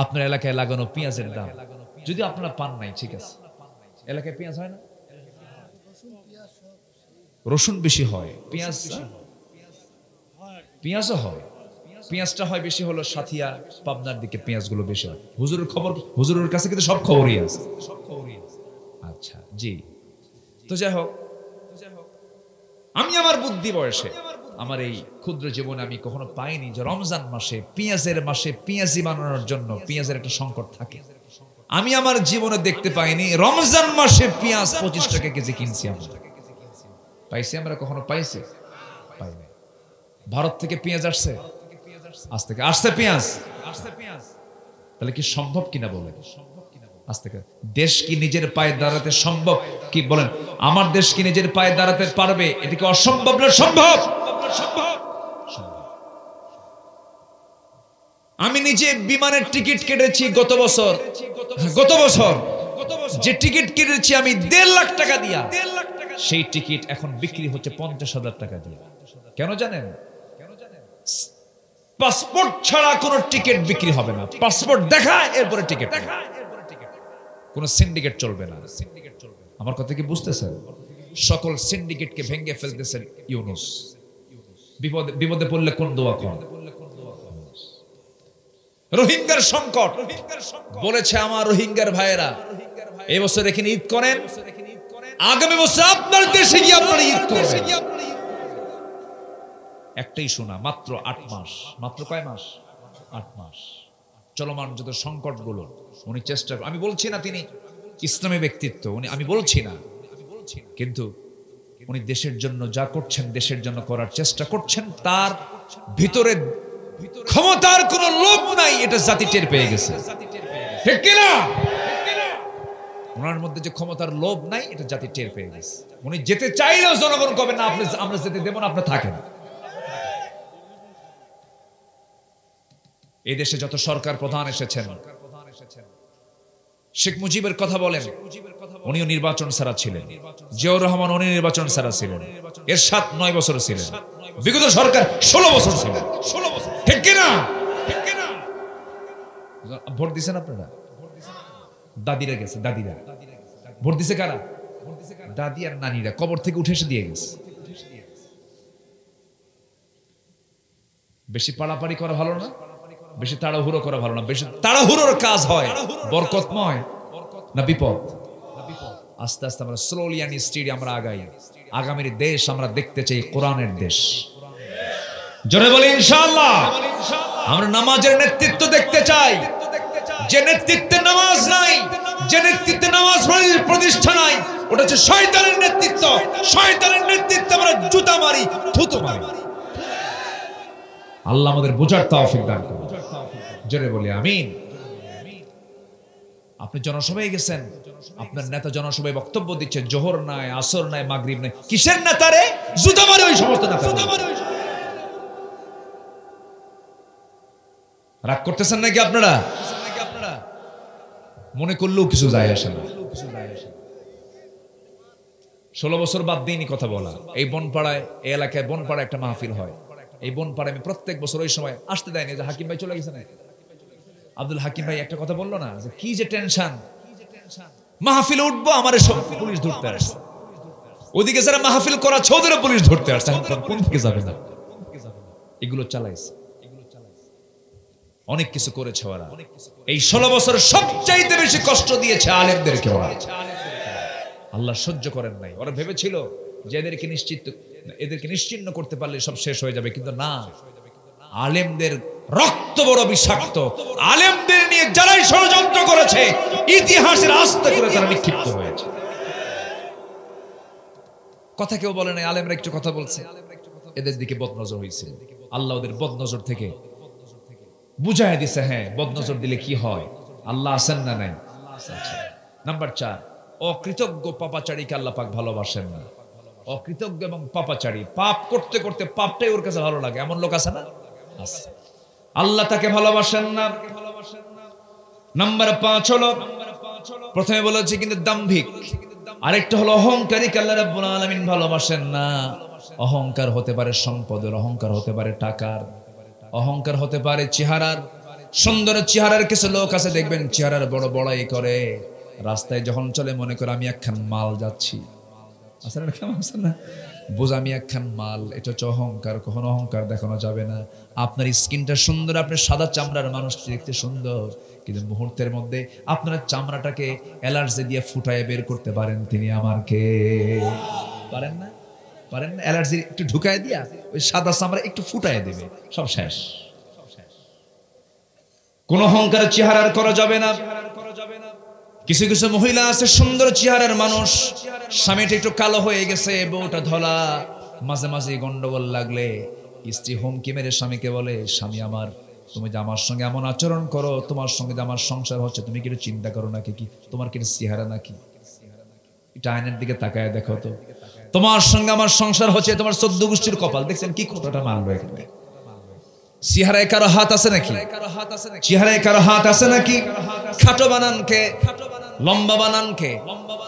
আপনার এলাকায় লাগানো পেঁয়াজের দাম যদি আপনারা পান নাই, ঠিক আছে, এলাকায় পেঁয়াজ হয় না, রসুন বেশি হয়, পেঁয়াজও হয়। পেঁয়াজটা হয় বেশি হলো সাথিয়া, পাবনার দিকে পেঁয়াজগুলো বেশি হয়। হুজুরের কাছে কিন্তু সব খবরই আছে। আচ্ছা, জি। তো যাই হোক, আমি আমার বুদ্ধি বয়সে, আমার এই ক্ষুদ্র জীবনে আমি কখনো পাইনি যে রমজান মাসে, পেঁয়াজের মাসে পেঁয়াজি বানানোর জন্য পেঁয়াজের একটা সংকট থাকে। আমি আমার জীবনে দেখতে পাইনি রমজান মাসে পেঁয়াজ 25 টাকা কেজি কিনছি। পাইছি আমরা? কখনো পাইছি? পাইনি। ভারত থেকে পেঁয়াজ আসছে, আসছে পেঁয়াজ। তাহলে কি সম্ভব কিনা বলেন? আজ থেকে দেশ কি নিজের পায়ে দাঁড়াতে সম্ভব কি বলেন? আমার দেশ কি নিজের পায়ে দাঁড়াতে পারবে? এটা কি অসম্ভব না সম্ভব? আমি নিজে বিমানের টিকিট কেটেছি গত বছর যে টিকিট কেটেছি আমি 1.5 লাখ টাকা দিয়া, সেই টিকিট এখন বিক্রি হচ্ছে 50,000 টাকা দিয়ে। কেন জানেন? পাসপোর্ট ছাড়া কোনো টিকিট বিক্রি হবে না। পাসপোর্ট দেখা, এরপরে টিকিট। কোনো সিন্ডিকেট চলবে না। আমার কথা কি বুঝতেছেন? সকল সিন্ডিকেটকে ভেঙে ফেলতেছেন ইউনুস। বিপদে পড়লে কোন দোয়া কোন? রোহিঙ্গার সংকট বলেছে আমার রোহিঙ্গার ভাইয়েরা, এই বছর এখানে ঈদ করেন, আগামী বছর আপনার দেশে গিয়ে আপনারা ঈদ করবেন। একটাই শোনা, মাত্র 8 মাস। মাত্র কয় মাস? 8 মাস। চলমান যত সংকটগুলো উনি চেষ্টা, আমি বলছি না তিনি ইসলামী ব্যক্তিত্ব, আমি বলছি না, কিন্তু উনি দেশের জন্য যা করছেন, দেশের জন্য করার চেষ্টা করছেন, তার ভিতরে ক্ষমতার কোনো লোভ নাই, এটা জাতি টের পেয়ে গেছে। ঠিক কিনা? ওনার মধ্যে যে ক্ষমতার লোভ নাই, এটা জাতি টের পেয়ে গেছে। উনি যেতে চাইলেও জনগণ কবে না, আমরা যেতে দেব না, আপনি থাকেন। এই দেশে যত সরকার প্রধান এসেছেন, শেখ মুজিবের কথা বলেন, উনিও নির্বাচন ছাড়া ছিলেন। জিয়াউর রহমান উনি নির্বাচন ছাড়া ছিলেন। এরশাদ 9 বছর ছিলেন। বিগত সরকার 16 বছর ছিলেন। ঠিক কিনা? ভোট দিছেন আপনারা? দাদিরা গেছে, দাদিরা ভোট দিছে। কারা? দাদি আর নানিরা কবর থেকে উঠে এসে দিয়ে গেছে। বেশি পাড়াপাড়ি করা ভালো না, বেশি তাড়াহুড়ো করা ভালো না। বেশি তাড়াহুড়োর কাজ হয় বরকতময় না বিপদ? আস্তে আস্তে আমরা স্লোলি অ্যান্ড স্টেডি আমরা আগাই। আগামীর দেশ আমরা দেখতে চাই কোরআনের দেশ। জোরে বলি ইনশাআল্লাহ। আমরা নামাজের নেতৃত্ব দেখতে চাই। যে নেতৃত্বে নামাজ নাই, যে নেতৃত্বে নামাজ প্রতিষ্ঠা নাই, ওটা হচ্ছে শয়তানের নেতৃত্ব। শয়তানের নেতৃত্বে আমরা জুতা মারি, থুতু মারি। আল্লাহ আমাদের বোঝার তৌফিক দান করুন। জোরে বলি আমিন। আপনি জনসভায় গেছেন, আপনার নেতা জনসভায় বক্তব্য দিচ্ছে, জোহর নাই, আসর নাই, মাগরিব নাই। কিসের নেতা রে? জুতা মারে ওই সমস্ত নেতা। রাগ করতেছেন নাকি আপনারা? মনে করলেও কিছু যায় আসে না। 16 বছর বাদ দিনই কথা বলা। এই বনপাড়ায়, এই এলাকায় বনপাড়ায় একটা মাহফিল হয়। এই বনপাড়ায় আমি প্রত্যেক বছর ওই সময় আসতে দেয়নি। যে হাকিম ভাই চলে গেছে না, আব্দুল হাকিম ভাই একটা কথা বললো না, যে কি যে টেনশন, মাহফিলে উঠবো আমার সব পুলিশ ধরতে আসছে। ওদিকে যারা মাহফিল করা ওদেরও পুলিশ ধরতে আসছে। কোন দিকে যাবে না? এগুলো চালাইছে, অনেক কিছু করেছে ওরা। এই 16 বছর সবচাইতে বেশি কষ্ট দিয়েছে আলেমদেরকে ওরা। আল্লাহ সহ্য করেন নাই। ওরা ভেবেছিল যে এদেরকে নিশ্চিহ্ন করতে পারলে সব শেষ হয়ে যাবে, কিন্তু না। আলেমদের রক্ত বড় বিষাক্ত। আলেমদের নিয়ে যারাই ষড়যন্ত্র করেছে, ইতিহাসের আস্থা করে তারা নিক্ষিপ্ত হয়েছে। কথা কেউ বলে নাই, আলেমরা একটু কথা বলছে, এদের দিকে বদনজর হয়েছে। আল্লাহ ওদের বদনজর থেকে বুঝাই দিছে। হ্যাঁ, বদনজর দিলে কি হয়? আল্লাহ আছেন না নাই? নাম্বার 4, অকৃতজ্ঞ পাপাচারীকে আল্লাহ পাক ভালোবাসেন না। অকৃতজ্ঞ এবং পাপাচারী, পাপ করতে করতে পাপটাই ওর কাছে ভালো লাগে, এমন লোক আছে না? আছে। আল্লাহ তাকে ভালোবাসেন না। নাম্বার 5 হলো, প্রথমে বলেছি কিন্তু দাম্ভিক, আরেকটা হলো অহংকারীকে আল্লাহ রাব্বুল আলামিন ভালোবাসেন না। অহংকার হতে পারে সম্পদের, অহংকার হতে পারে টাকার, অহংকার হতে পারে চেহারার। সুন্দর চেহারার কিছু লোক আছে, দেখবেন চেহারার বড় বড়াই করে, রাস্তায় যখন চলে মনে করে আমি একখান মাল যাচ্ছি। আসলে না, কেমন আছে না, বোঝ আমি একখান মাল। এটা হচ্ছে অহংকার। কখনো অহংকার দেখানো যাবে না। আপনার স্কিনটা সুন্দর, আপনি সাদা চামড়ার মানুষ, দেখতে সুন্দর, কিন্তু মুহূর্তের মধ্যে আপনার চামড়াটাকে অ্যালার্জি দিয়ে ফুটায় বের করতে পারেন তিনি আমার কে? পারেন না? পারেন না? অ্যালার্জি একটু ঢুকায় দিয়া ওই সাদা চামড়া একটু ফুটায় দেবে, সব শেষ। কোন অহংকারের চেহারার করা যাবে না। কিছু কিছু মহিলা আছে সুন্দর চেহারার মানুষ, স্বামীটা একটু কালো হয়ে গেছে, বউটা ধলা, মাঝে মাঝে গন্ডগোল লাগলে স্ত্রী হুমকি মেরে স্বামীকে বলে, স্বামী আমার, তুমি যে আমার সঙ্গে এমন আচরণ করো, তোমার সঙ্গে যে আমার সংসার হচ্ছে, তুমি কি চিন্তা করো নাকি? কি তোমার কি চেহারা নাকি? এটা আয়নার দিকে তাকায় দেখো তো, তোমার সঙ্গে আমার সংসার হচ্ছে, তোমার 14 গোষ্ঠীর কপাল। দেখছেন কি কোটাটা মারলো এখানে? চেহারায় কারো হাত আছে নাকি? চেহারায় কারো হাত আছে নাকি? খাটো বানান কে? লম্বা বানান কে?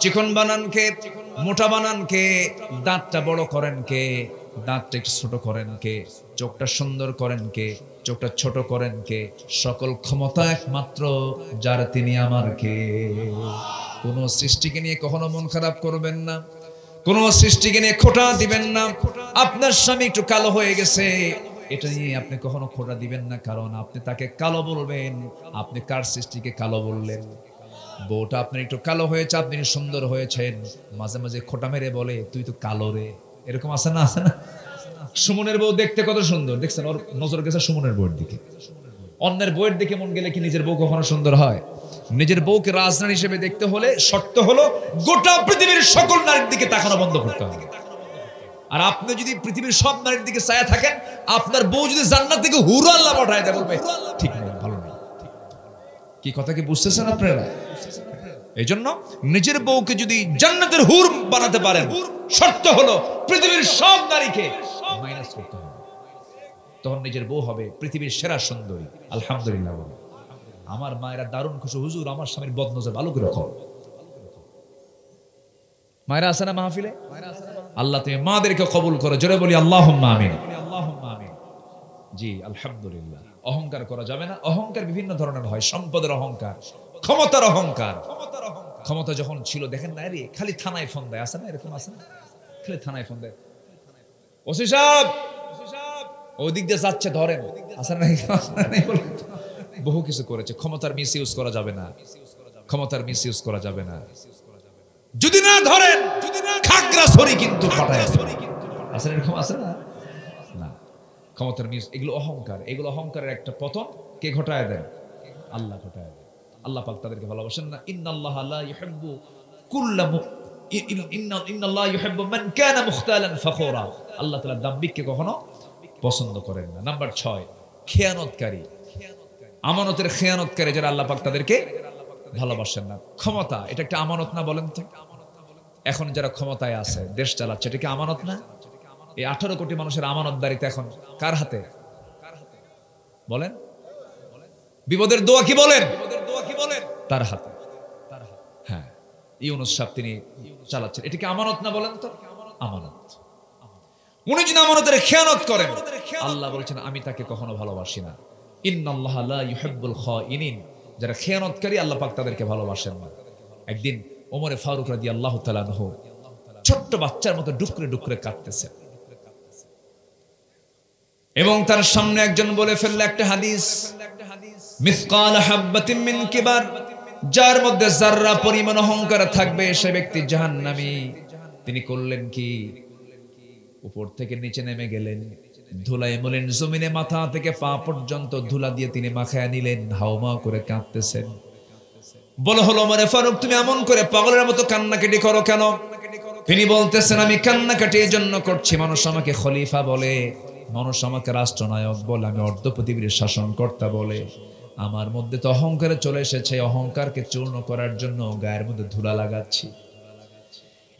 চিকন বানান কে? মোটা বানান কে? দাঁতটা বড় করেন কে? দাঁতটা একটু ছোট করেন কে? চোখটা সুন্দর করেন কে? চোখটা ছোট করেন কে? সকল ক্ষমতা একমাত্র যার, তিনি আমার কে। কোন সৃষ্টিকে নিয়ে কখনো মন খারাপ করবেন না, কোন সৃষ্টিকে নিয়ে খোঁটা দিবেন না। আপনার স্বামী একটু কালো হয়ে গেছে, এটা নিয়ে আপনি কখনো খোঁটা দিবেন না, কারণ আপনি তাকে কালো বলবেন। আপনি কার সৃষ্টিকে কালো বললেন? বউটা আপনার একটু কালো হয়েছে, আপনি সুন্দর হয়েছেন, মাঝে মাঝে খোঁটা মেরে বলে তুই তো কালো রে। এরকম আছে না? আছে না? সুমনের বউ দেখতে কত সুন্দর, দেখছেন? ওর নজর গেছে সুমনের বউয়ের দিকে। অন্যের বউয়ের দিকে মন গেলে কি নিজের বউ কখনো সুন্দর হয়? নিজের বউকে রাজনারী হিসেবে দেখতে হলে শর্ত হলো গোটা পৃথিবীর সকল নারীর দিকে তাকানো বন্ধ করতে হবে। আর আপনি যদি পৃথিবীর সব নারীর দিকে চায়া থাকেন, আপনার বউ যদি জান্নাত থেকে হুর আল্লাহ পাঠায় দেয়, বলবে ঠিক নেই, ভালো নেই। কি কথা কি বুঝতেছেন আপনারা? এই জন্য নিজের বউকে যদি জান্নাতের হুর বানাতে পারেন, শর্ত হলো পৃথিবীর সব নারীকে মাইনাস করতে হবে, তখন নিজের বউ হবে পৃথিবীর সেরা সুন্দরী। আলহামদুলিল্লাহ। আমার মায়েরা দারুণ খুশি, হুজুর আমার স্বামীর বদনজর ভালো করে রাখো। মায়েরা আছে না মাহফিলে? আল্লাহ তুমি মাদেরকে কবুল করো, জোরে বলি আল্লাহুম্মা আমিন। জি আলহামদুলিল্লাহ। অহংকার করা যাবে না। অহংকার বিভিন্ন ধরনের হয়, সম্পদের অহংকার, ক্ষমতার অহংকার। ক্ষমতা যখন ছিল দেখেন না, রে খালি থানায় ফোন দেয়, আছে না এরকম? আছে না? খালি থানায় ফোন দেয়, ওসি সাহেব ওই দিক দিয়ে যাচ্ছে ধরেন, আছে না? বহু কিছু করেছে। ক্ষমতার মিস ইউজ করা যাবে না, ক্ষমতার মিস ইউজ করা যাবে না। যদি না ধরেন খাগড়াছড়ি কিন্তু ফাটায়, আছে এরকম? আছে না? না, ক্ষমতার মিস, এগুলো অহংকার। এগুলো অহংকারের একটা পতন কে ঘটায় দেন? আল্লাহ ঘটায় দেন। আল্লাহ পাক তাদেরকে ভালোবাসেন না। ইন্নাল্লাহা লা ইউহিব্বু কুল্লা ইন্নাল্লাহা ইউহিব্বু মান কানা মুখতালান ফখুরা। আল্লাহ তাআলা দাম্ভিককে কখনো পছন্দ করেন না। নাম্বার 6, খেয়ানতকারী, আমানতের খেয়ানতকারী যারা, আল্লাহ পাক তাদেরকে ভালোবাসেন না। ক্ষমতা এটা একটা আমানত না? বলেন তো, এখন যারা ক্ষমতায় আছে, দেশ চালাচ্ছে, এটা কি আমানত না? এই 18 কোটি মানুষের আমানতদারিতা এখন কার হাতে? বলেন। বিপদের দোয়া কি বলেন? তার হাতে। হ্যাঁ, ইউনূস সাহেব তিনি চালাচ্ছেন, এটা কি আমানত না? বলেন তো, আমানত। উনি যদি আমানতের খেয়ানত করেন, আল্লাহ বলছেন আমি তাকে কখনো ভালোবাসি না। ইন্নাল্লাহা লা ইউহিব্বুল খাইনিন। যারা খেয়ানতকারী, আল্লাহ পাক তাদেরকে ভালোবাসেন না। একদিন ওমরে ফারুক রাদিয়াল্লাহু তাআলা আনহু ছোট্ট বাচ্চার মতো ডুকরে ডুকরে কাঁদতেছে, এবং তার সামনে একজন বলে ফেলল একটা হাদিস, মিসকাল হাববাতিন মিন কিবার, যার মধ্যে যাররা পরিমাণ অহংকার থাকবে সে ব্যক্তি জাহান্নামী। তিনি করলেন কি? উপর থেকে নিচে নেমে গেলেন, ধুলায় মলিন জমিনে মাথা থেকে পা পর্যন্ত ধুলা দিয়ে তিনি মাখায় নিলেন, হাওমা করে কাঁদতেছেন। বলা হলো ওমরে ফারুক তুমি এমন করে পাগলের মতো কান্নাকাটি করো কেন? তিনি বলতেছেন আমি কান্নাকাটি এই জন্য করছি, মানুষ আমাকে খলিফা বলে, মানুষ আমাকে রাষ্ট্রনায়ক বলে, আমি অর্ধ পৃথিবীর শাসনকর্তা বলে। আমার মধ্যে তো অহংকারে চলে এসেছে, অহংকারকে চূর্ণ করার জন্য গায়ের মধ্যে ধুলা লাগাচ্ছি।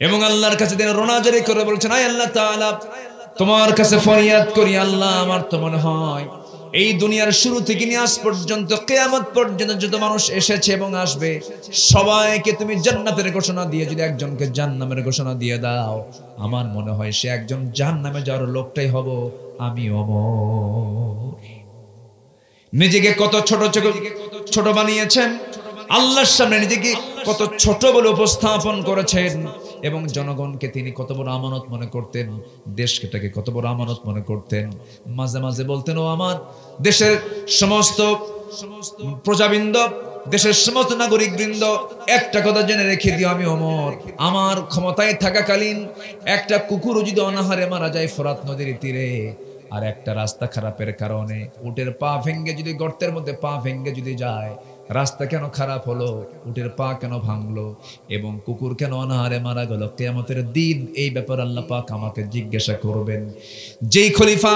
এবং আল্লাহর কাছে তিনি রোনাজারি করে বলছেন, আয় আল্লাহ তাআলা তোমার কাছে ফরিয়াদ করি, আল্লাহ আমার তো মনে হয় এই দুনিয়ার শুরু থেকে নিয়ে আজ পর্যন্ত কিয়ামত পর্যন্ত যত মানুষ এসেছে এবং আসবে সবাইকে তুমি জান্নাতের ঘোষণা দিয়ে যদি একজনকে জাহান্নামের ঘোষণা দিয়ে দাও, আমার মনে হয় সে একজন জাহান্নামে যাওয়ার লোকটাই হব আমি ওমর। নিজেকে কত ছোট বানিয়েছেন, আল্লাহর সামনে নিজেকে কত ছোট বলে উপস্থাপন করেছেন, এবং জনগণকে তিনি কত বড় আমানত মনে করতেন, দেশটাকে কত বড় আমানত মনে করতেন। মাঝে মাঝে বলতেন, ও আমার দেশের সমস্ত প্রজাবৃন্দ, দেশের সমস্ত নাগরিক বৃন্দ, একটা কথা জেনে রেখে দিও, আমি ওমর আমার ক্ষমতায় থাকাকালীন একটা কুকুরও যদি অনাহারে মারা যায় ফোরাত নদীর তীরে, আর একটা রাস্তা খারাপের কারণে উটের পা ভেঙে যদি গর্তের মধ্যে পা ভেঙে যদি যায়, রাস্তা কেন খারাপ হলো, উটের পা কেন ভাঙলো, এবং কুকুর কেন অনাহারে মারা গেল, কিয়ামতের দিন এই ব্যাপারে আল্লাহ পাক আমাকে জিজ্ঞাসা করবেন। যেই খলিফা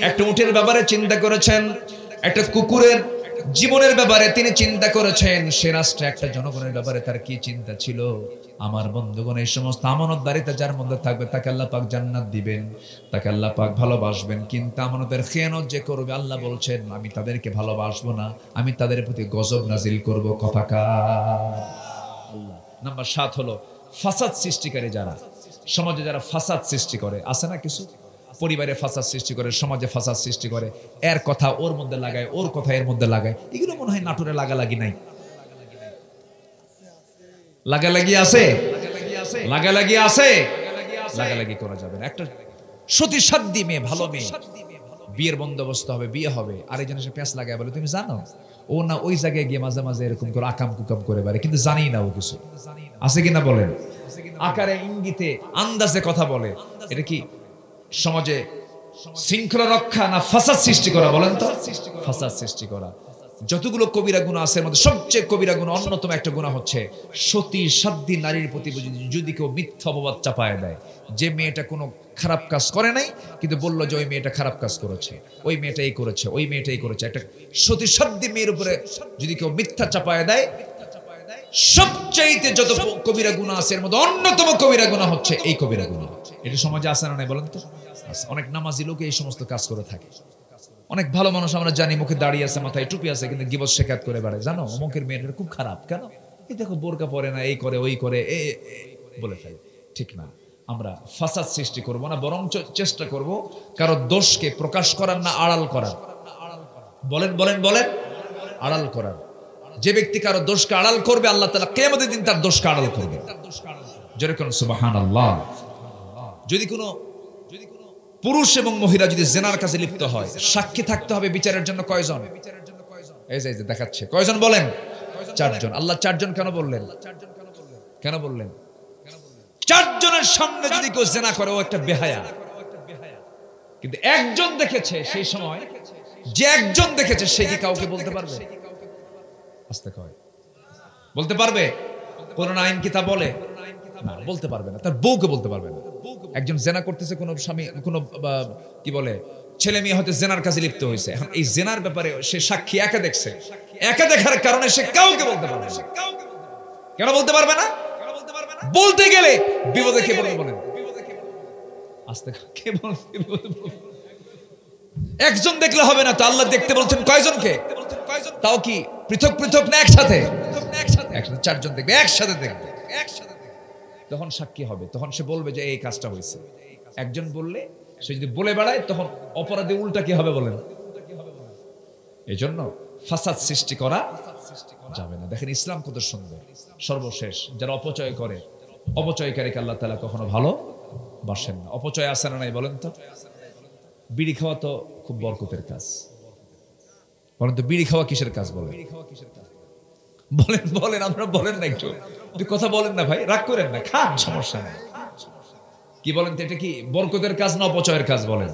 একটা উটের ব্যাপারে চিন্তা করেছেন, একটা কুকুরের জীবনের ব্যাপারে তিনি চিন্তা করেছেন, সে রাষ্ট্রে একটা জনগণের ব্যাপারে তার কি চিন্তা ছিল। আমার বন্ধুগণ, এই সমস্ত আমানতদারিতা যার মধ্যে থাকবে তাকে আল্লাহ পাক জান্নাত দিবেন, তাকে আল্লাহ পাক ভালোবাসবেন। কিন্তু আমানতের খেয়ানত যে করবে, আল্লাহ বলছেন আমি তাদেরকে ভালোবাসবো না, আমি তাদের প্রতি গজব নাজিল করব। কথাকার আল্লাহ। নাম্বার 7 হলো ফাসাদ সৃষ্টিকারী, যারা সমাজে যারা ফাসাদ সৃষ্টি করে, আছে না কিছু পরিবারে ফাসাদ সৃষ্টি করে, সমাজে ফাসাদ সৃষ্টি করে, এর কথা ওর মধ্যে লাগায়, ওর কথা এর মধ্যে লাগায়। এগুলো মনে হয় নাটোরে লাগালাগি নাই, লাগালাগি আছে, লাগালাগি আছে, লাগালাগি করা যাবে না। একটা সতী সাধ্যী মেয়ে, ভালো মেয়ে, বিয়ের বন্দোবস্ত হবে, বিয়ে হবে, আর একজন এসে প্যাঁচ লাগায় বলে তুমি জানো, ও না ওই জায়গায় গিয়ে মাঝে মাঝে এরকম করে আকাম কুকাম করে বেড়ে, কিন্তু জানি না ও কিছু আছে কিনা বলেন। আকারে ইঙ্গিতে আন্দাজে কথা বলে, এটা কি সমাজে শৃঙ্খলা রক্ষা না ফাসাদ সৃষ্টি করা? বলেন তো, ফাসাদ সৃষ্টি করা। যতগুলো কবিরা গুনাহ আছে এর মধ্যে সবচেয়ে কবিরা গুনাহ, অন্যতম একটা গুনাহ হচ্ছে সতী সাধ্যী নারীর প্রতি যদি কেউ মিথ্যা অপবাদ চাপায় দেয়, যে মেয়েটা কোনো খারাপ কাজ করে নাই কিন্তু বললো যে ওই মেয়েটা খারাপ কাজ করেছে, ওই মেয়েটা এই করেছে, ওই মেয়েটা এই করেছে, একটা সতী সাধ্যী মেয়ের উপরে যদি কেউ মিথ্যা চাপায় দেয়, সবচাইতে যত কবিরা গুনাহ আছে এর মধ্যে অন্যতম কবিরা গুনাহ হচ্ছে এই কবিরা গুনাহ। এটা সমাজে আছে না নাই বলেন তো? অনেক নামাজি লোক এই সমস্ত কাজ করে থাকে। অনেক ভালো মানুষ আমরা জানি, মুখে দাড়ি আছে, মাথায় টুপি আছে, কিন্তু গিবত শেখাত করে বেড়ায়, জানো অমুকের মেয়েটা খুব খারাপ, কেন এই দেখো বোরকা পরে না, এই করে ওই করে বলে ফেলে। ঠিক না, আমরা ফাসাদ সৃষ্টি করব না, বরং চেষ্টা করব কারো দোষকে প্রকাশ করার না আড়াল করার। বলেন বলেন বলেন, আড়াল করার। যে ব্যক্তি কারো দোষকে আড়াল করবে, আল্লাহ তাআলা কিয়ামতের দিন তার দোষকে আড়াল করবে। যেরকম সুবহানাল্লাহ। যদি কোনো পুরুষ এবং মহিলা যদি জেনার কাজে লিপ্ত হয়, সাক্ষী থাকতে হবে বিচারের জন্য কয়জন? এই যে দেখাচ্ছে কয়জন বলেন? 4 জন। আল্লাহ 4 জন কেন বললেন? কেন বললেন? 4 জনের সামনে যদি কেউ জেনা করে, ও একটা বেহায়া। কিন্তু একজন দেখেছে, সেই সময় যে একজন দেখেছে সে কি কাউকে বলতে পারবে? আস্তে কয় বলতে পারবে? কোন আইন কিতাব বলে না, বলতে পারবে না। তার বউকে বলতে পারবে না। একজন জেনা করতেছে, কোন স্বামী, কোন কি বলে ছেলে মেয়ে হয়তো জেনার কাজে লিপ্ত হয়েছে, এখন এই জেনার ব্যাপারে সে সাক্ষী একা দেখছে, একা দেখার কারণে সে কাউকে বলতে পারবে না। কেন বলতে পারবে না? বলতে গেলে বিপদে কে বলবে বলেন? আস্তে কে বলবে? একজন দেখলে হবে না তো, আল্লাহ দেখতে বলছেন কয়জনকে? তাও কি পৃথক পৃথক না একসাথে? একসাথে 4 জন দেখবে, একসাথে দেখবে। তখন সাক্ষী হবে, তখন সে বলবে যে এই কাজটা হয়েছে। একজন বললে, সে যদি বলে বেড়ায়, তখন অপরাধী উল্টা কি হবে বলেন? এই জন্য ফাসাদ সৃষ্টি করা যাবে না। দেখেন ইসলাম কত সুন্দর। সর্বশেষ যারা অপচয় করে, অপচয়কারীকে আল্লাহ তাআলা কখনো ভালো বাসেন না। অপচয় আছে না নাই বলেন তো? বিড়ি খাওয়া তো খুব বরকতের কাজ, পরন্তু বিড়ি খাওয়া কিসের কাজ বলেন? বলেন বলেন, আমরা বলেন না, একটু কথা বলেন না ভাই, রাগ করেন না, খান, সমস্যা নেই। কি বলেন তো, এটা কি বরকতের কাজ না অপচয়ের কাজ বলেন?